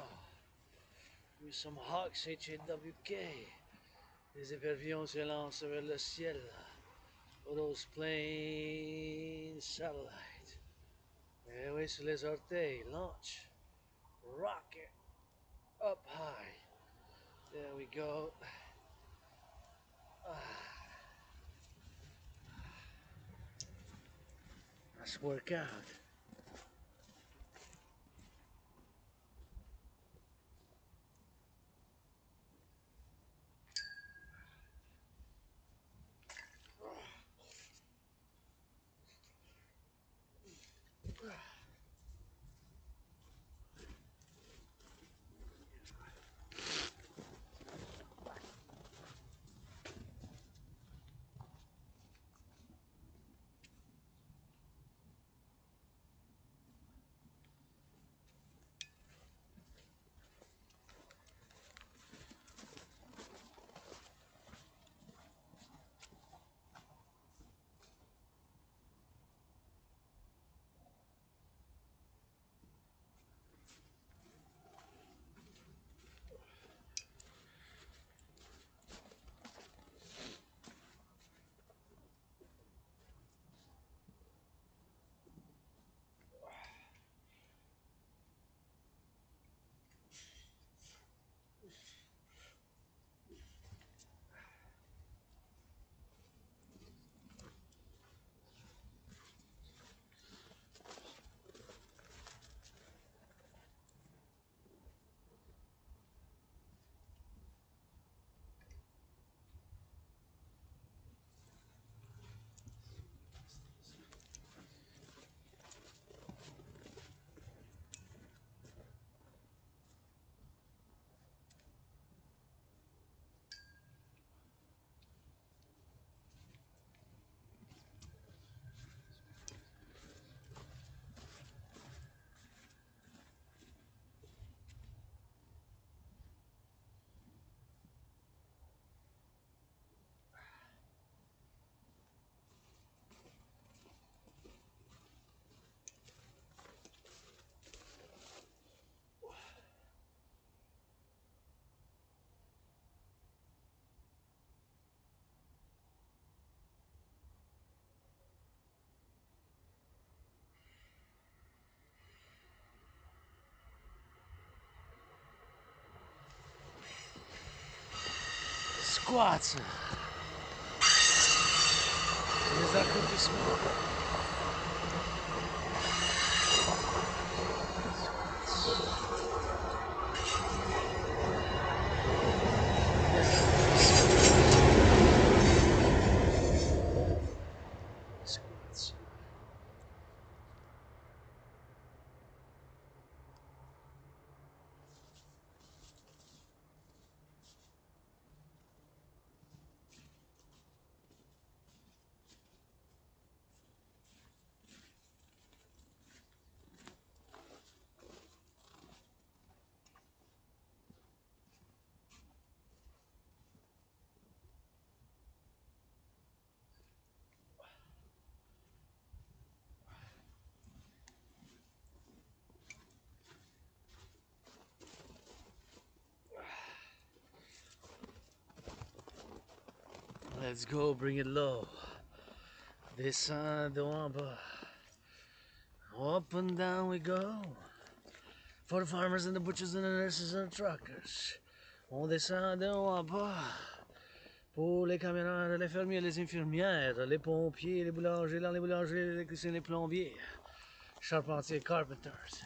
With some Hawks, HAWK. Les épervions se lancent vers le ciel. Oh, those plain satellites. Eh oui, sur les orteils. Launch. Rocket. Up high. There we go. Let's work out. squats. Des accomplissements. Squats. Let's go, bring it low. Descend en bas. Up and down we go. For the farmers and the butchers and the nurses and the truckers. On descend en bas. Pour les camionneurs, les fermiers, les infirmières, les pompiers, les boulangers, les boulangers, les électriciens, les plombiers. Charpentiers, carpenters.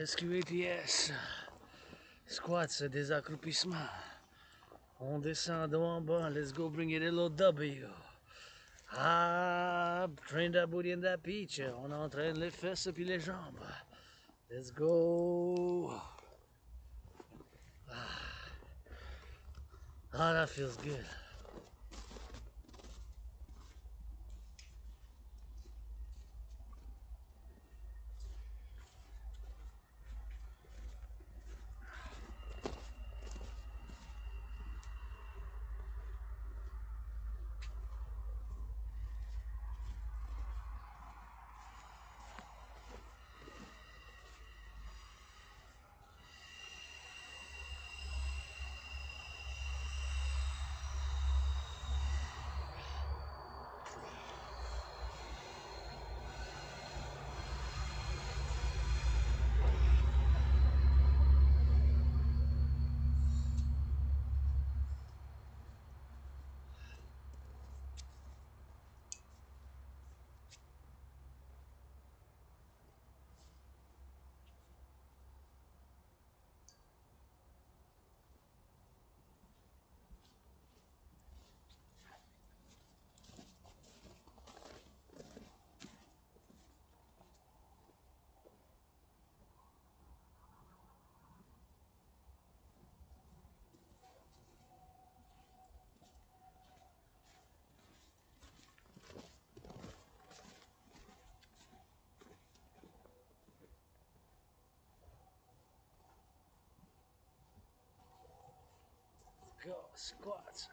SQATS. Squats, des accroupissements. On descend en bas. Let's go bring it LOW. Ah, train that booty and that peach. On entraîne les fesses puis les jambes. Let's go. Ah, that feels good. go. Squats.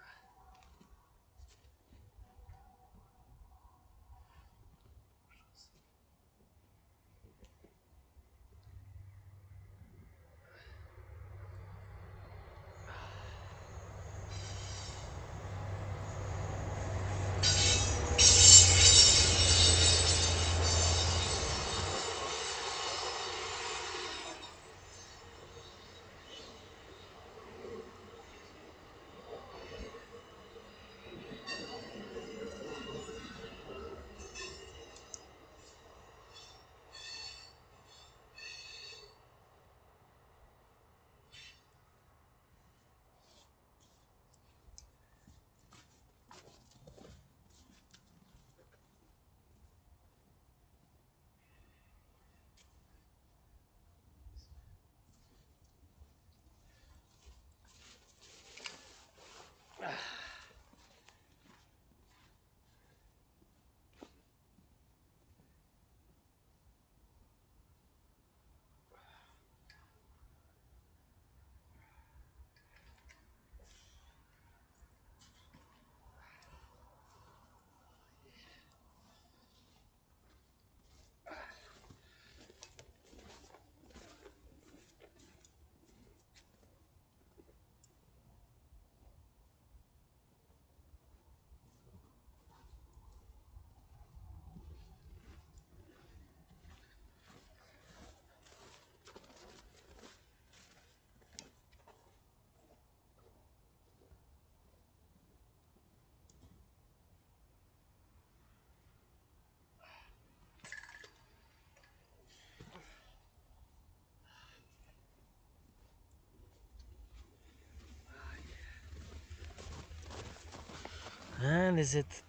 And is it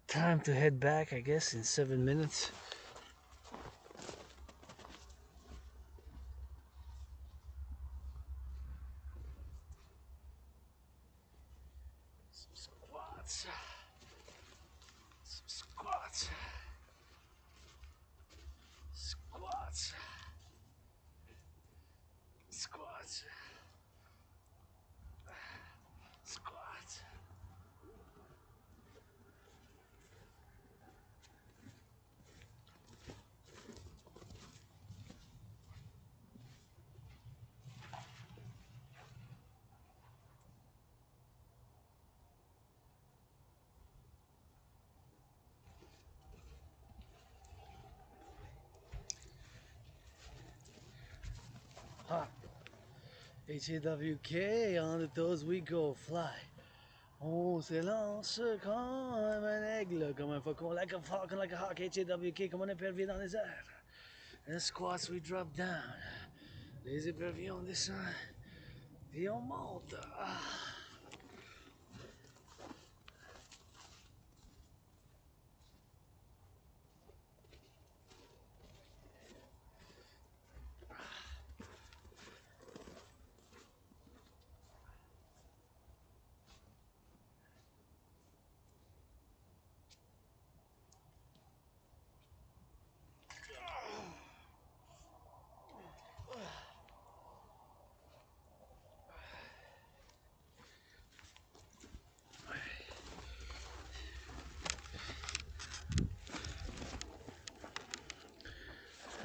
time to head back, I guess, in 7 minutes? Some squats. Some squats. Squats. Squats. Squats. Ah. HAWK, on the toes we go, fly. On s'élance comme un aigle, comme un faucon, like a falcon, like a hawk. HAWK, comme un épervier dans les airs. And squats we drop down. Les éperviers on descend. Et on monte. Ah.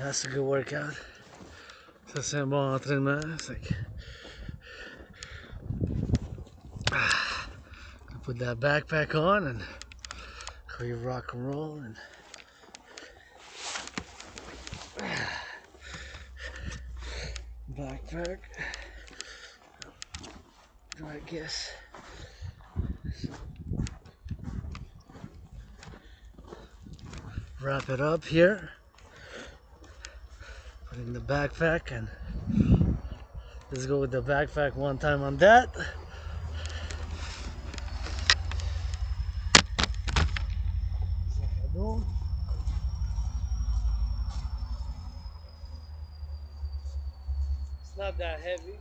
That's a good workout. Ça c'est un bon entraînement. C'est que put that backpack on and we rock and roll and backpack. I guess wrap it up here. Put it in the backpack and let's go with the backpack one time on that. It's not that heavy.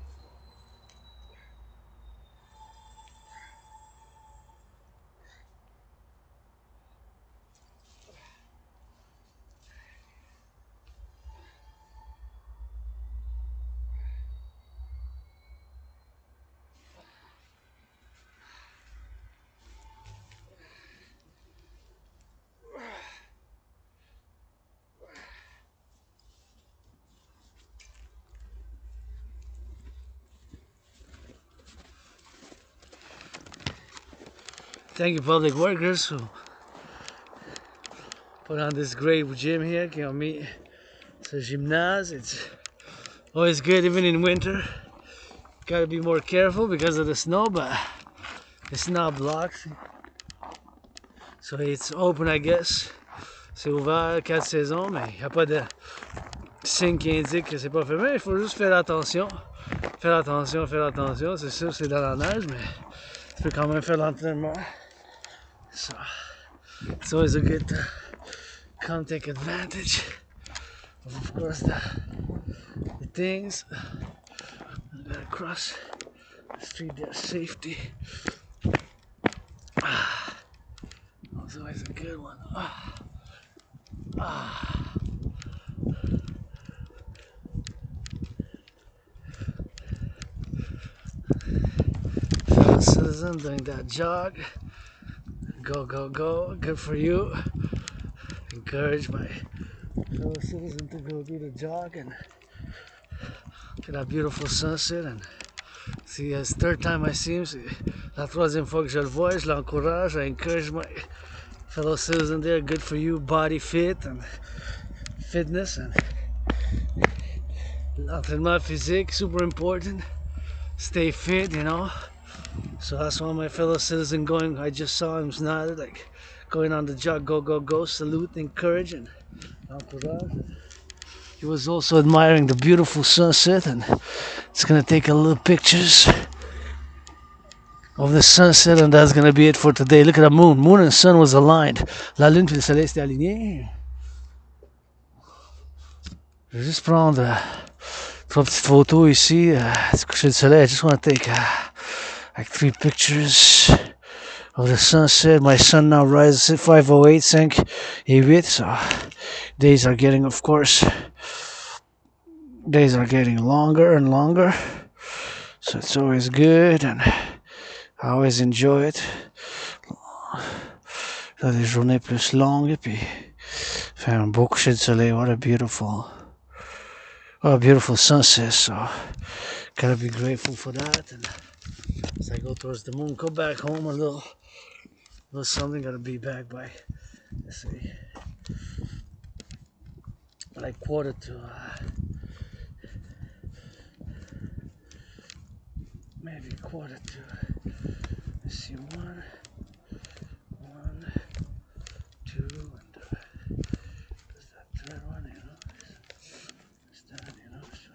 thank you public workers who put on this great gym here qui ont mis ce gymnase. It's always good even in winter. Gotta be more careful because of the snow, but it's not blocked. So it's open, I guess. C'est ouvert 4 saisons, mais il n'y a pas de signe qui indique que c'est pas fermé. Il faut juste faire attention. Faire attention, faire attention. C'est sûr, c'est dans la neige, mais tu peux quand même faire l'entraînement. So, it's always a good to come take advantage of course, the things. I gotta cross the street there, safety. That was always a good one. Fellow citizen doing that jog. Go, go, go. Good for you. Encourage my fellow citizen to go do the jog and get that beautiful sunset. And see, it's the third time I see him. C'est la troisième fois que je le vois. Je l'encourage. I encourage my fellow citizen there. Good for you. Body fit and fitness and l'entraînement physique, super important. Stay fit, you know. So that's why my fellow citizen going. I just saw him nodded, like going on the jog. Go, go, go. Salute, encourage, and encourage. He was also admiring the beautiful sunset, and it's gonna take a little pictures of the sunset, and that's gonna be it for today. Look at the moon. Moon and sun was aligned. La lune et le soleil étaient alignés. Je vais juste prendre 3 petites photos ici du coucher du soleil. I just want to take like 3 pictures of the sunset. My sun now rises at 5:08, 5 et 8. So days are getting, of course, days are getting longer and longer. So it's always good, and I always enjoy it. Là, des journées plus longues, et puis faire un beau coucher de soleil. What a beautiful sunset. So gotta be grateful for that. And as I go towards the moon, go back home a little something. Gotta be back by, let's see, like quarter to maybe quarter to, let's see, one, two, and there's that third one, you know, it's that, you know, so.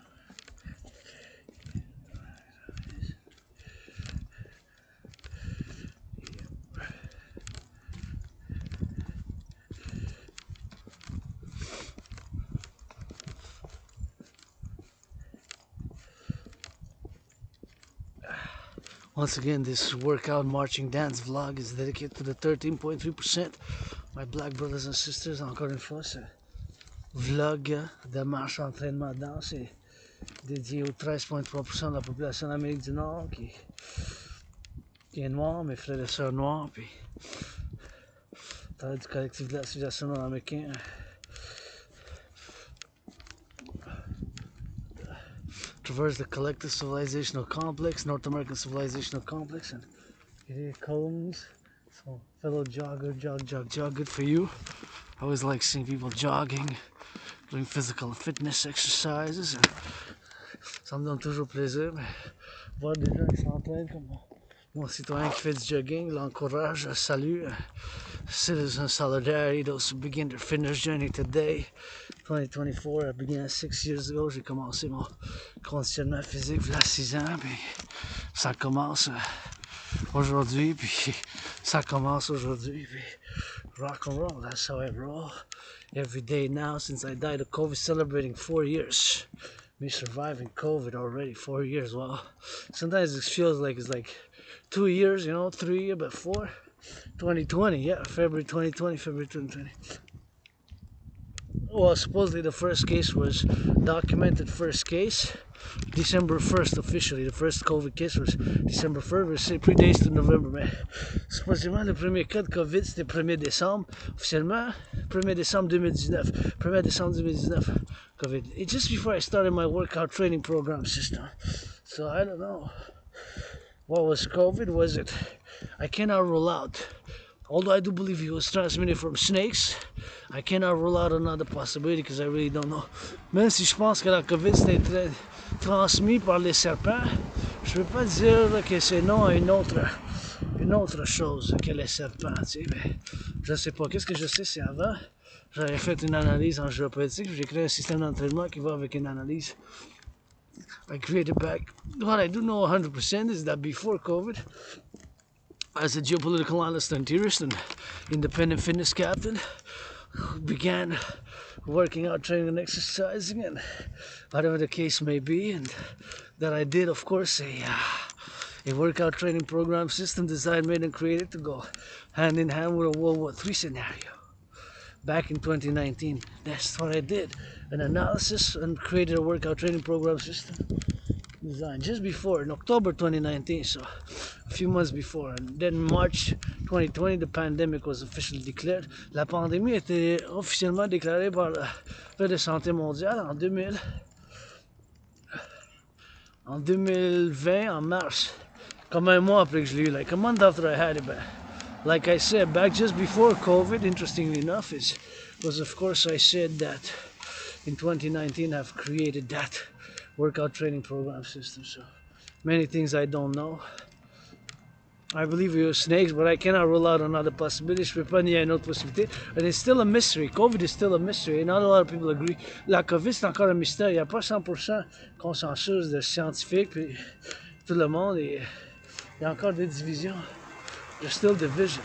Once again, this workout marching dance vlog is dedicated to the 13.3%. My black brothers and sisters. Encore une fois, ce vlog de marche, entraînement, danse est dédié aux 13.3% de la population d'Amérique du Nord qui est noire, mes frères et sœurs noirs, puis du collectif de la Civilisation Americain. Traverse the collective civilizational complex, North American civilizational complex, and here it comes. So, fellow jogger, jog, good for you. I always like seeing people jogging, doing physical fitness exercises. Ça me donne toujours plaisir, mais voir des gens qui s'entraînent comme mon citoyen qui fait du jogging, l'encourage, le salue. Citizen solidarity, those who begin their fitness journey today. 2024, I began 6 years ago. J'ai commencé mon conditionnement physique il y a 6 ans, puis ça commence aujourd'hui, puis ça commence aujourd'hui, puis Rock&Roll, that's how I roll. Every day now since I died of COVID, celebrating 4 years. Me surviving COVID already, 4 years. Well, sometimes it feels like it's like 2 years, you know, 3 years, but 4. 2020, yeah, February 2020. Well, supposedly the first case was documented first case December 1st officially. The first COVID case was December 1st, c'est 3 days to November, mais supposément le premier cas de COVID c'était 1er décembre, officiellement 1er décembre 2019, 1er décembre 2019 COVID. It's just before I started my workout training program system, so I don't know what was COVID was it? I cannot rule out. Although I do believe he was transmitted from snakes, I cannot rule out another possibility because I really don't know. Même si je pense que la COVID c'était transmis par les serpents, je ne peux pas dire que c'est non à une autre chose que les serpents. Tu sais, mais je sais pas. Qu'est-ce que je sais, c'est avant, j'avais fait une analyse en géopolitique, j'ai créé un système d'entraînement qui va avec une analyse. I created back. What I do know 100% is that before COVID, as a geopolitical analyst and theorist and independent fitness captain, began working out, training, and exercising, and whatever the case may be, and that I did, of course, a workout training program system designed, made, and created to go hand in hand with a World War III scenario. Back in 2019, that's what I did, an analysis and created a workout training program system design just before in October 2019, so a few months before. And then March 2020, the pandemic was officially declared. La pandémie était officiellement déclarée par la Santé mondiale en 2020 en mars, comme un mois après que je l'ai eu, like a month after I had it. But like I said, back just before COVID, interestingly enough, was of course I said that in 2019 I've created that workout training program system. So many things I don't know. I believe it was snakes, but I cannot rule out another possibility. Je peux pas nier une autre possibilité. And it's still a mystery. COVID is still a mystery. Not a lot of people agree. La COVID, c'est encore un mystère. Il n'y a pas 100% consensus de scientifiques, puis tout le monde. Et il y a encore des divisions. There's still divisions.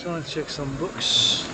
So I'll check some books.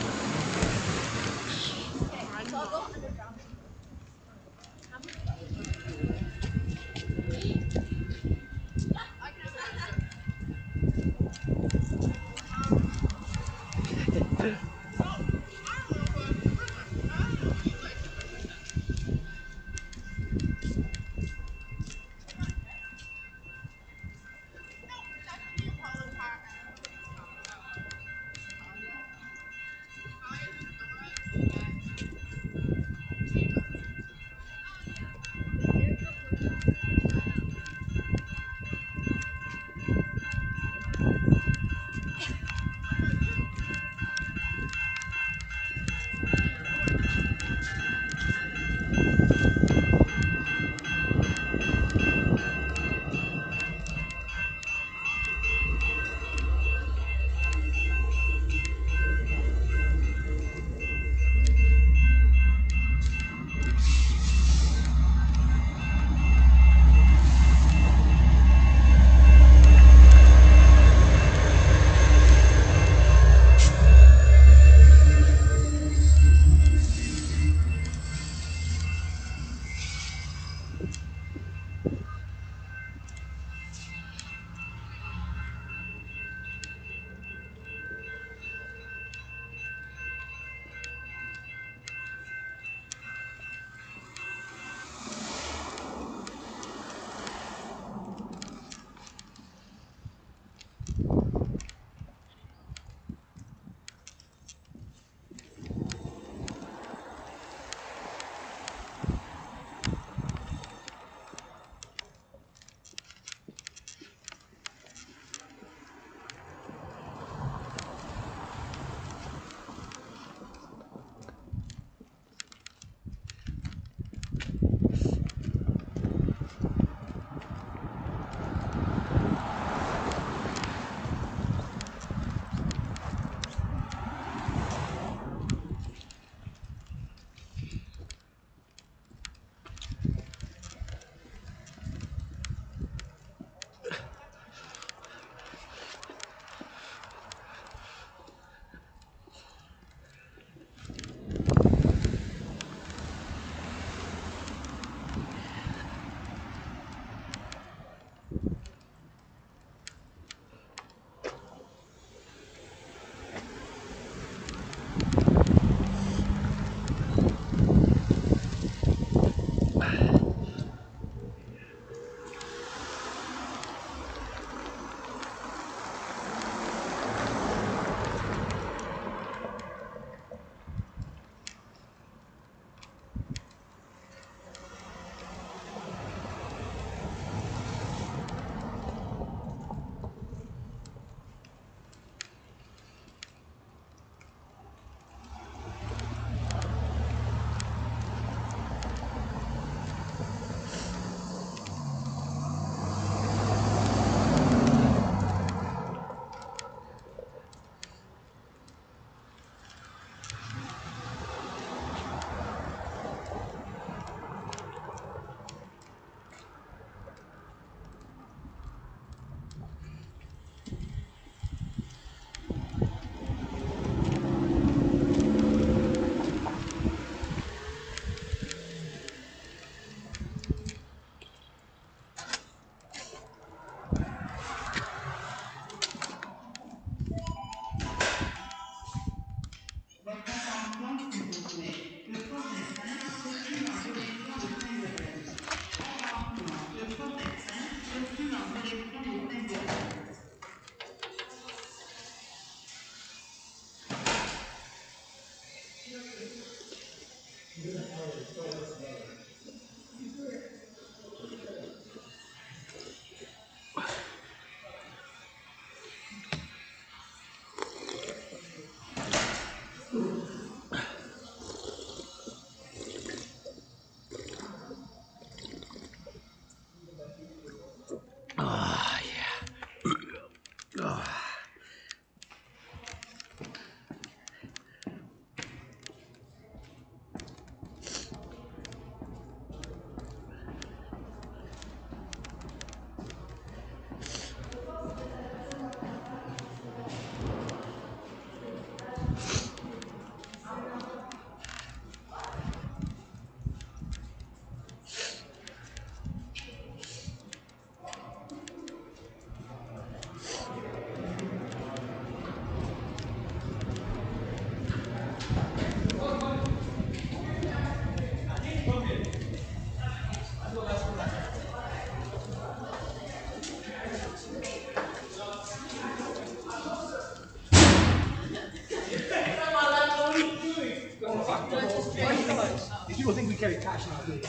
people think we carry cash in our day.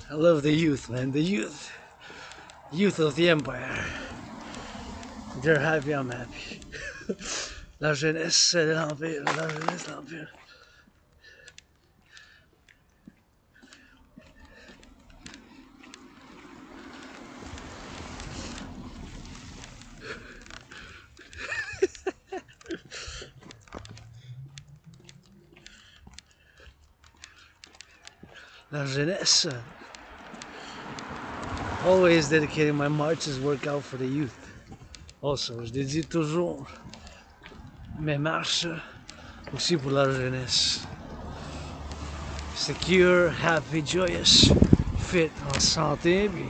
I love the youth, man. The youth. Youth of the empire. They're happy, I'm happy. La jeunesse, c'est l'empire. La jeunesse, l'empire. La jeunesse. Always dedicating my marches workout for the youth. Also, je dédie toujours mes marches aussi pour la jeunesse. Secure, happy, joyous, fit, en santé, puis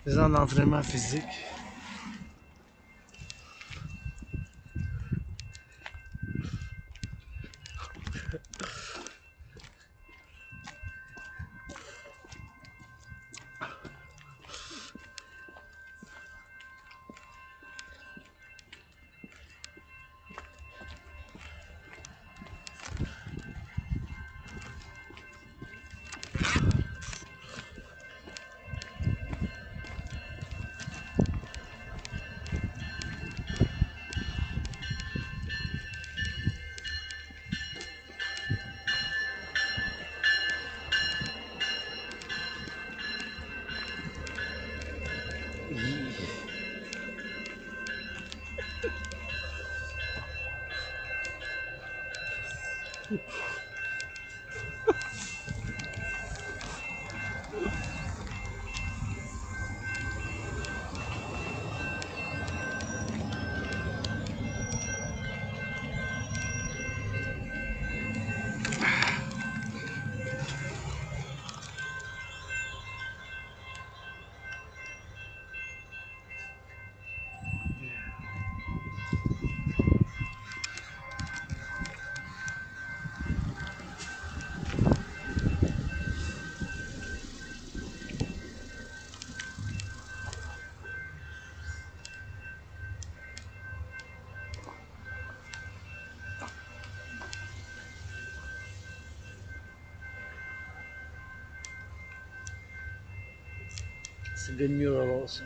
faisant de l'entraînement physique. It's a good mural also.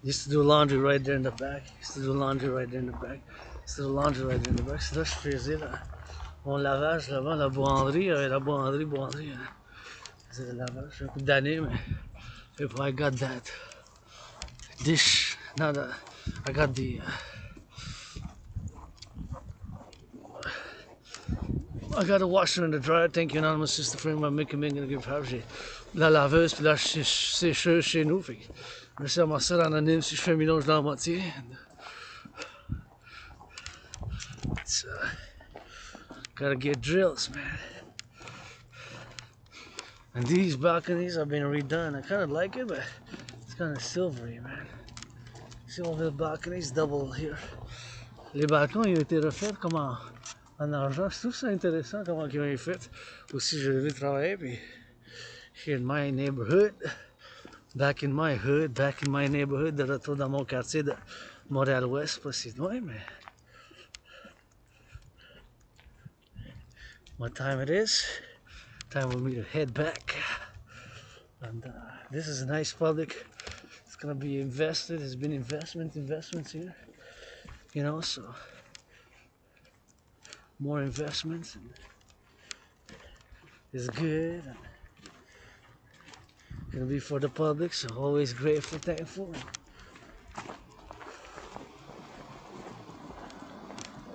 Used to do laundry right there in the back. Used to do laundry right there in the back. Used to do laundry right there in the back. C'est là que je faisais mon lavage là-bas, la buanderie. La buanderie. Hein. Je faisais le lavage. Un coup d'année, mais if I got that dish, not a, I got the I got a washer and a dryer. Thank you, anonymous sister friend. My Mickey Ming give her. J'ai la laveuse, puis là, c'est sécheuse chez nous. Fait que je me sers ma soeur anonyme si je fais un mélange dans la moitié. It's, gotta get drills, man. And these balconies have been redone. I kind of like it, but it's kind of silvery, man. Silver balconies, double here. Les balcons, ils ont été refaits comme en argent. Je trouve ça intéressant comment ils ont été faits. Aussi, je vais travailler, puis here in my neighborhood, back in my hood, back in my neighborhood, de retour dans mon quartier de Montréal-Ouest, pas si loin, mais what time it is? Time for me to head back. And this is a nice public. It's gonna be invested. There's been investments here. You know, so more investments is good. And gonna be for the public, so always grateful, thankful.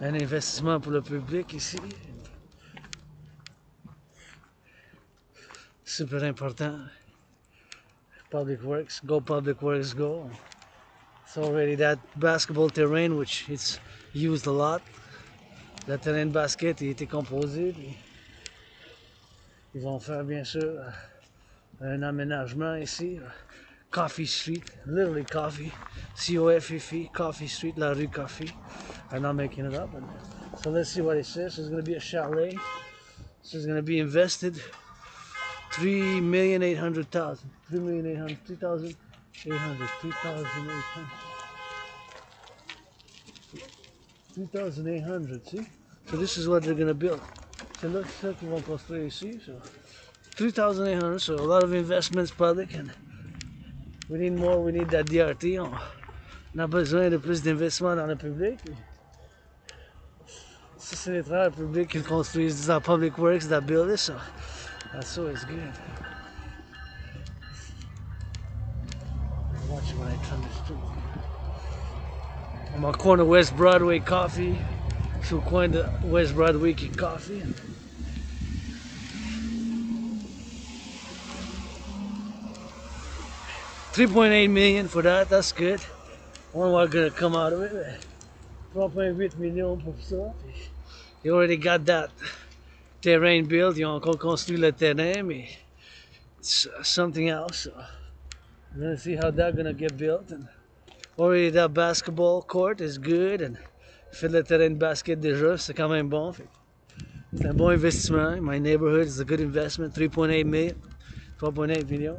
Un investissement pour le public ici. Super important. Public works, go public works, go. It's already that basketball terrain which it's used a lot. Le terrain de basket il a été composé. Puis ils vont faire bien sûr un aménagement ici. Coffee Street, literally coffee. C-O-F-F-E, Coffee Street, la rue Coffee. I'm not making it up. So let's see what it says. There's going to be a chalet. This is going to be invested. 3,800,000. 3,800,000. 3,800. 3,800. See? So this is what they're going to build. So look, qu'ils vont construire ici. So 3,800. So a lot of investments public, and we need more. We need that DRT. On a besoin de plus d'investissement dans le public. Si c'est les travailleurs publics qui construisent the public works that build it, so that's always good. Watch when I turn this street. I'm on corner West Broadway Coffee. Sur le coin de West Broadway Coffee. $3.8 million for that. That's good. I wonder what's gonna come out of it. 3.8 millions pour ça. You already got that terrain built. Ils ont encore construit le terrain, mais it's something else. So we're gonna see how that's gonna get built. And already that basketball court is good. And fait le terrain de basket déjà, c'est quand même bon. C'est un bon investissement. My neighborhood is a good investment. 3.8 million, 12.8 million.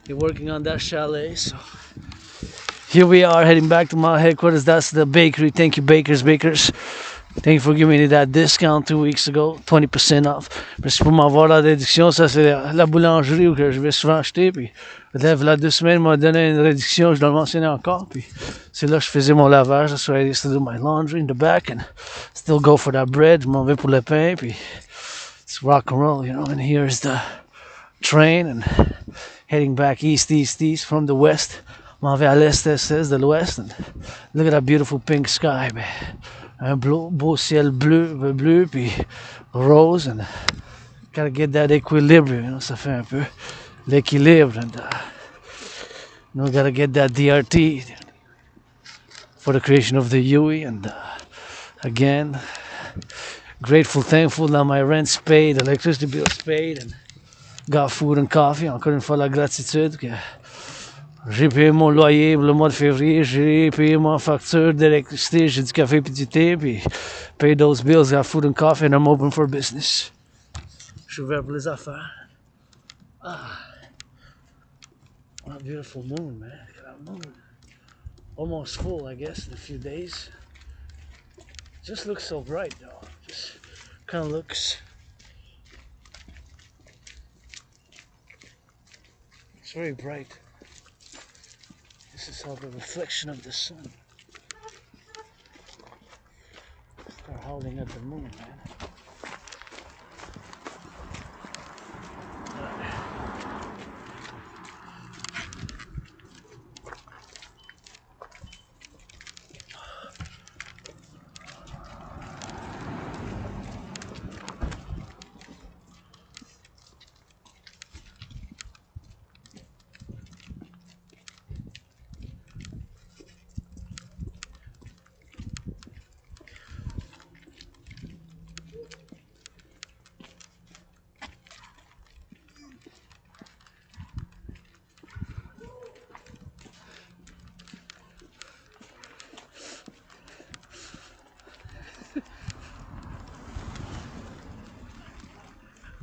You're working on that chalet, so here we are heading back to my headquarters. That's the bakery. Thank you, bakers. Thank you for giving me that discount 2 weeks ago, 20% off. Merci pour m'avoir la réduction. Ça, c'est la boulangerie où je vais souvent acheter. Puis, là, 2 semaines, m'a donné une réduction. Je dois le mentionner encore. Puis, c'est là que je faisais mon lavage. That's where I used to do my laundry in the back. And still go for that bread. Je m'en vais pour le pain. Puis, it's rock and roll, you know. And here's the train. And heading back east from the west. M'en vais à l'est, de l'ouest. And look at that beautiful pink sky, man. Un beau ciel bleu, puis rose, and gotta get that equilibrium, you know, ça fait un peu l'équilibre, and you know, gotta get that DRT for the creation of the UE, and again, grateful, thankful that my rent's paid, electricity bill's paid, and got food and coffee. Encore une fois, la gratitude que j'ai payé mon loyer pour le mois de février, j'ai payé ma facture d'électricité, j'ai du café et du thé, puis paid those bills, got food and coffee, and I'm open for business. Je suis ouvert pour les affaires. Ah, what a beautiful moon, man. Look at that moon. Almost full, I guess, in a few days. Just looks so bright, though. Just kind of looks. It's very bright. This is how the reflection of the sun. Start howling at the moon, man.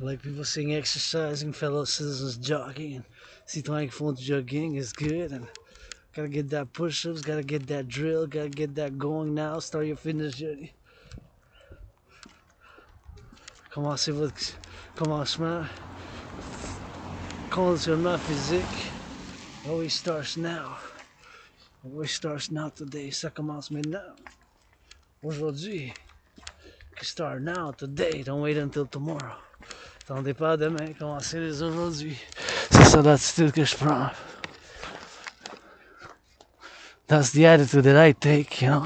like people saying exercising, fellow citizens jogging, and Citoyen qui font du jogging is good. And gotta get that push-ups, gotta get that drill, gotta get that going now. Start your fitness journey. Commencez votre commencement. Conditionnement physique. Always starts now. Always starts now today. Ça commence maintenant. Aujourd'hui. Start now, today. Don't wait until tomorrow. Attendez pas demain. Commencez les aujourd'hui. C'est ça l'attitude que je prends. That's the attitude that I take, you know.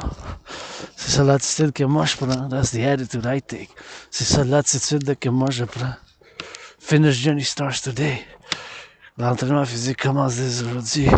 C'est ça l'attitude que moi je prends. That's the attitude I take. C'est ça l'attitude que moi je prends. Fitness journey starts today. L'entraînement physique commence dès aujourd'hui.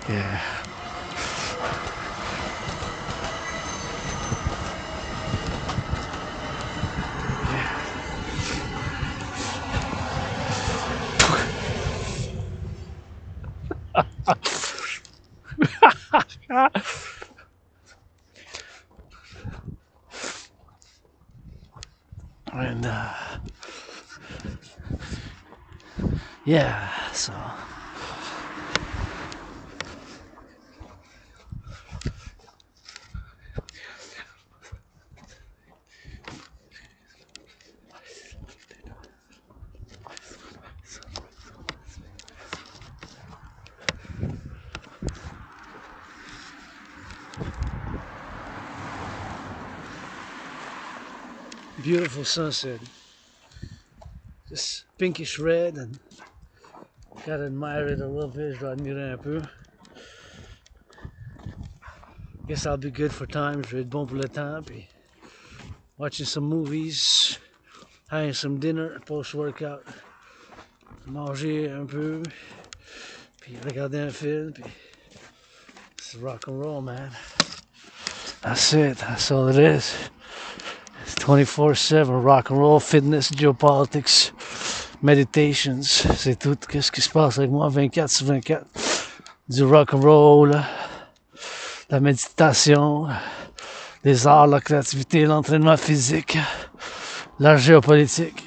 Yeah. And yeah, so beautiful sunset. Just pinkish red, and gotta admire it a little bit. Je dois admirer un peu. Guess I'll be good for time. Je vais être bon pour le temps. Puis watching some movies, having some dinner post-workout, manger un peu, puis regarder un film. Puis it's rock and roll, man. That's it. That's all it is. It's 24/7 rock and roll, fitness, geopolitics, meditations. C'est tout. Qu'est-ce qui se passe avec moi 24/24? Du rock and roll, la méditation, les arts, la créativité, l'entraînement physique, la géopolitique.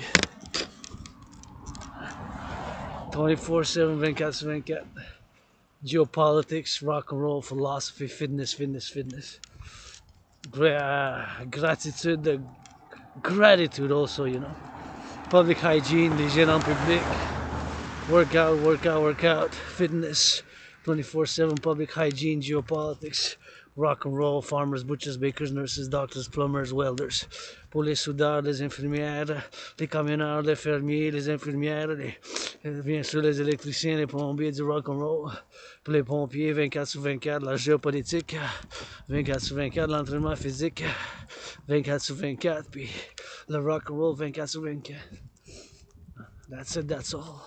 24/7, 24/24. Geopolitics, rock and roll, philosophy, fitness. Gratitude, gratitude also, you know. Public hygiene, l'hygiène en public. Workout. Fitness, 24/7, public hygiene, geopolitics, rock and roll, farmers, butchers, bakers, nurses, doctors, plumbers, welders. Pour les soudeurs, les infirmières, les camionneurs, les fermiers, les infirmières, bien sûr les électriciens, les plombiers, du rock and roll. Pour les pompiers, 24/24, la géopolitique, 24/24, l'entraînement physique, 24/24, puis le rock and roll, 24/24. That's it, that's all.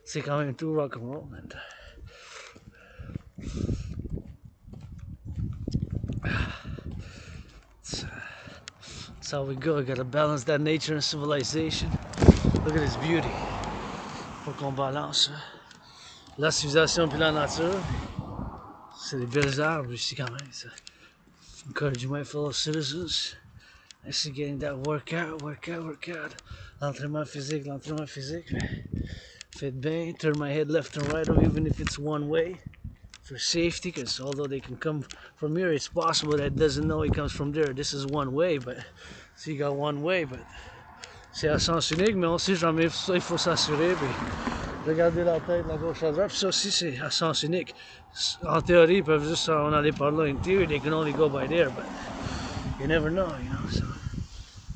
C'est quand même tout rock and roll. And that's how we go. Gotta balance that nature and civilization. Look at this beauty. Faut qu'on balance la civilisation puis la nature. C'est des belles arbres ici quand même. Ça. Encourage my fellow citizens. I see getting that workout. L'entraînement physique. Faites bien. Turn my head left and right, or even if it's one way. For safety, because although they can come from here, it's possible that doesn't know he comes from there. This is one way, but so you got one way, but c'est à sens unique, mais on sait jamais ça, il faut s'assurer, puis regarder la tête, la gauche à droite, puis ça aussi c'est à sens unique. En théorie, ils peuvent juste en aller par là. In theory, they can only go by there, but you never know, you know.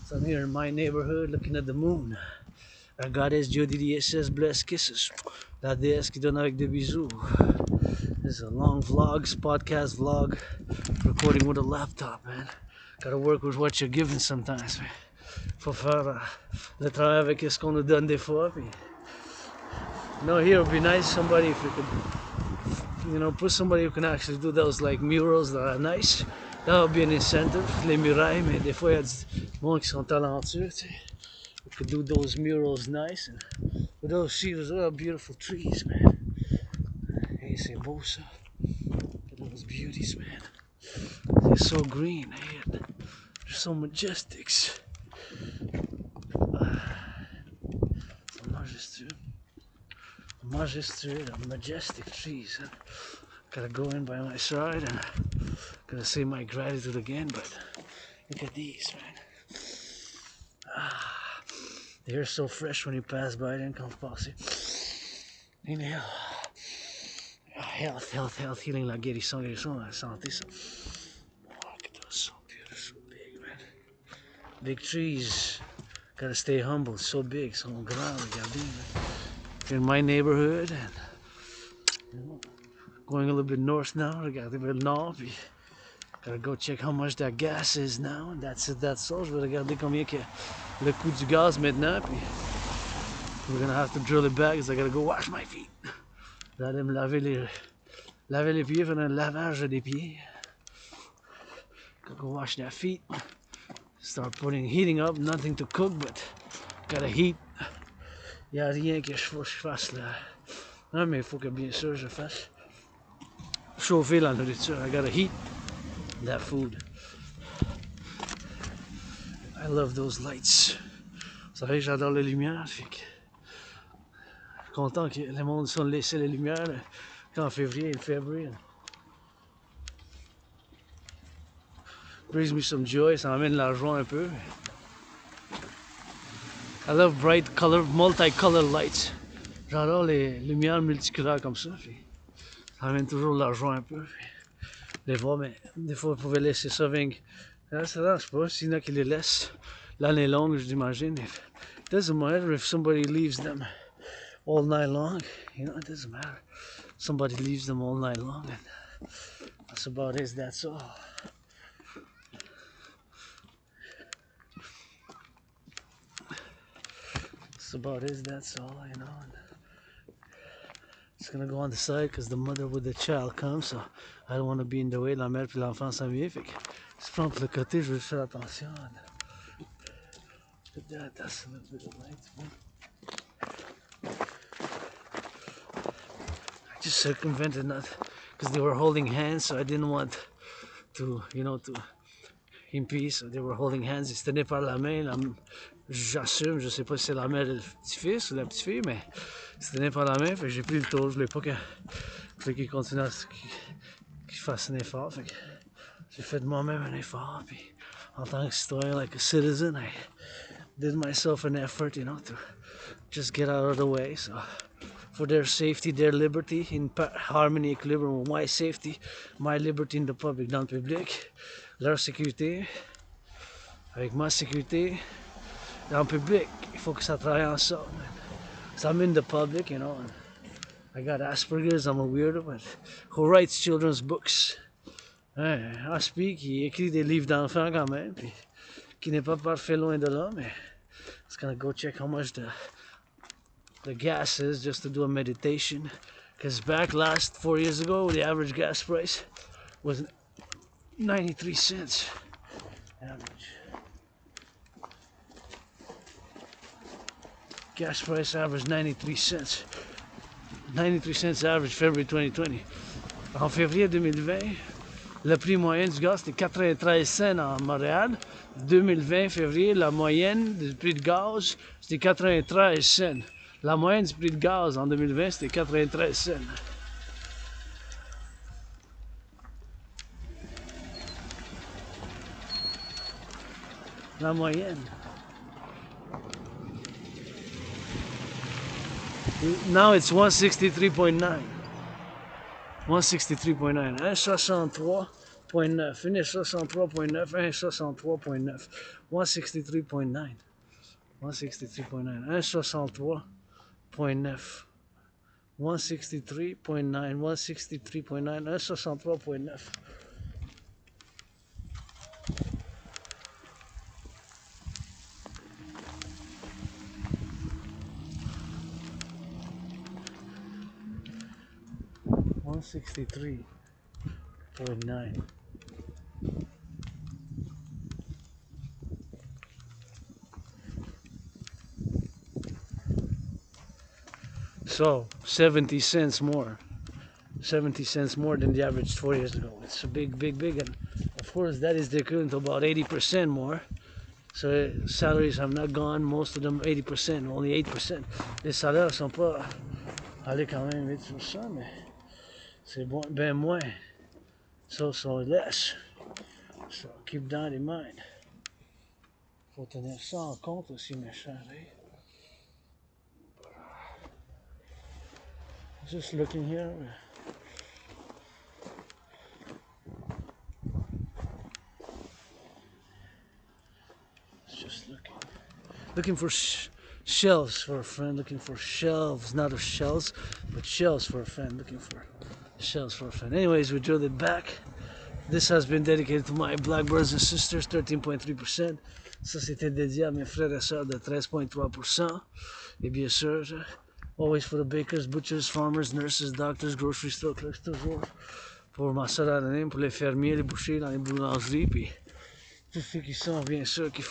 So I'm here in my neighborhood looking at the moon. La goddess Jodie says blessed kisses. La déesse qui donne avec des bisous. This is a long podcast vlog, recording with a laptop, man. Gotta work with what you're given sometimes, man. Faut faire le travail avec ce qu'on nous donne des fois. Puis, here it would be nice somebody if you could you know, put somebody who can actually do those like murals that are nice. That would be an incentive. Les murailles, mais des fois il y a du monde qui sont talentueux, tu sais. Who could do those murals nice. And with those cedars, what are beautiful trees, man. Hey, c'est beau ça. Look at those beauties, man. They're so green, hey. They're so majestics. Majestuous, majestic trees. Gotta go in by my side and gotta say my gratitude again, but look at these, man. The air's so fresh when you pass by it and come past it. Inhale. Health, healing, la guérison, la santé. So. Look at those, so beautiful, so big, man. Big trees. Gotta stay humble, so big, so grand, regardez, man. In my neighborhood, and you know, going a little bit north now, regardez vers le nord, puis gotta go check how much that gas is now, and that's all. Je vais regarder combien que le coût du gaz maintenant, puis we're gonna have to drill it back, because I gotta go wash my feet. J'allais me laver les pieds, faire un lavage des pieds. Gotta go wash their feet, start heating up, nothing to cook, but gotta heat. Il n'y a rien que je fasse là. Non, mais il faut que bien sûr je fasse chauffer la nourriture. I gotta heat that food. I love those lights. Vous savez, j'adore les lumières. Fait que... Je suis content que le monde soit laissé les lumières qu'en février et février. Brings me some joy, ça m'amène la joie un peu. I love bright color, multicolored lights. J'adore les lumières multicolores comme ça. Ça amène toujours de l'argent un peu. Les voir, mais des fois, vous pouvez laisser ça 20. Ça marche pas. S'il y en a qui les laissent l'année longue, j'imagine. It doesn't matter if somebody leaves them all night long. You know, it doesn't matter. Somebody leaves them all night long. And that's about it. That's all. That's about it. That's all, you know. It's gonna go on the side because the mother with the child comes, so I don't want to be in the way. La mère puis l'enfant s'en vient, fait que je prends pour le côté, je vais faire attention. That's a little bit of light. I just circumvented that because they were holding hands, so I didn't want to, you know, to impede. So they were holding hands, ils se tenaient par la main. J'assume, je sais pas si c'est la mère et le petit-fils ou la petite-fille, mais ils se tenaient par la main, fait que j'ai pris le tour. Je voulais pas qu'ils continuent qu'ils fassent un effort. Fait que j'ai fait de moi-même un effort, puis en tant que citoyen, like a citizen, I did myself an effort, you know, to just get out of the way. So for their safety, their liberty, in harmony, équilibre, my safety, my liberty in the public, dans le public, leur sécurité, avec ma sécurité, dans le public. Il faut que ça travaille ensemble. So I'm in the public, you know, and I got Asperger's, I'm a weirdo, but who writes children's books? I speak, il écrit des livres d'enfants quand même, puis qui n'est pas parfait loin de là, mais it's gonna go check how much the gas is just to do a meditation. Because back 4 years ago, the average gas price was 93 cents. Average. Gas price average 93 cents. 93 cents average February 2020. En février 2020, le prix moyen du gaz c'était 93 cents en Montréal. 2020, février, la moyenne du prix de gaz c'était 93 cents. La moyenne du prix de gaz en 2020 c'était 93 cents. La moyenne. Now it's 163.9. 163.9. 163.9. Finish 63.9. 163.9. 163.9. 163.9. 163.9. 163.9. 163.9. 163.9. 163.9. So 70 cents more. 70 cents more than the average 4 years ago. It's a big, and of course that is the equivalent to about 80% more. So salaries have not gone, most of them 80%, only 8%. Les salaires sont pas allés quand même 8%, mais c'est bien moins. So less. So keep that in mind. Faut tenir ça en compte aussi, mes chers. Just looking here. Just looking for shelves for a friend, looking for shelves, not of shells, but shelves for a friend, looking for shelves for a friend. Anyways, we drilled it back. This has been dedicated to my black brothers and sisters, 13.3%. Ça, c'était dédié à mes frères et sœurs de 13.3%. Et bien sûr, always for the bakers, butchers, farmers, nurses, doctors, grocery store clerks, toujours. Pour ma sœur anonyme, pour les fermiers, les bouchers dans les boulangeries, puis tous ceux qui sont, bien sûr, qui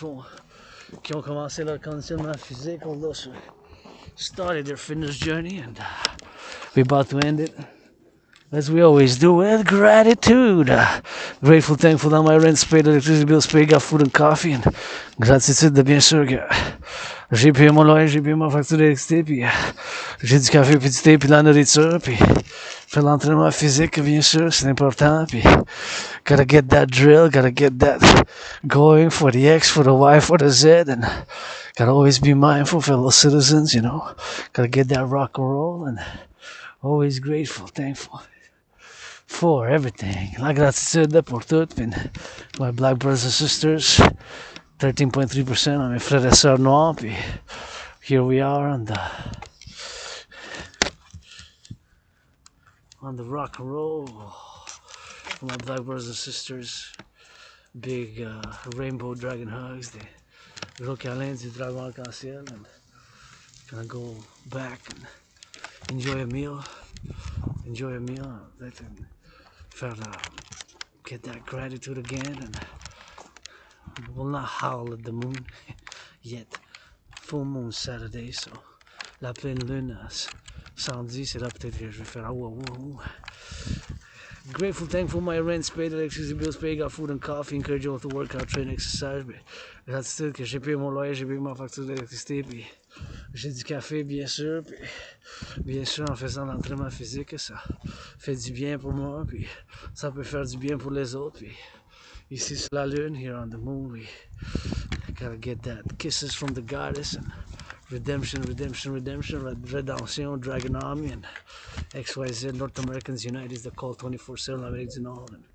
ont commencé leur conditionnement physique, all those who started their fitness journey, and we're about to end it, as we always do, with gratitude. Grateful, thankful that my rent's paid, electricity bills paid, got food and coffee, and gratitude de bien sûr que j'ai payé mon loyer, j'ai payé ma facture d'électricité, puis j'ai du café, puis du thé, puis de la nourriture, puis faire l'entraînement physique, bien sûr, c'est important, puis gotta get that drill, gotta get that going for the X, for the Y, for the Z, and gotta always be mindful, fellow citizens, you know, gotta get that rock and roll, and always grateful, thankful for everything. La gratitude pour tout, puis my black brothers and sisters, 13.3% à mes frères et sœurs noirs, puis here we are on the rock and roll. For my black brothers and sisters, big rainbow dragon hugs, des gros câlins du dragon arc-en-ciel, and gonna go back and enjoy a meal, let them get that gratitude again, and will not howl at the moon yet. Full moon Saturday, so la pleine lune samedi, c'est là peut-être que je vais faire ah ouh. Grateful, thankful, my rent's paid, electricity bills paid, got food and coffee, encouraging to work out, train, exercise. Mais gratitude que j'ai payé mon loyer, j'ai payé ma facture d'électricité, puis j'ai du café, bien sûr, puis bien sûr en faisant l'entraînement physique, ça fait du bien pour moi, puis ça peut faire du bien pour les autres, puis ici sur la lune, here on the moon, we gotta get that kisses from the goddess, and redemption, Dragonomy, and XYZ, North Americans United is the call 24/7 l'Amérique du Nord. And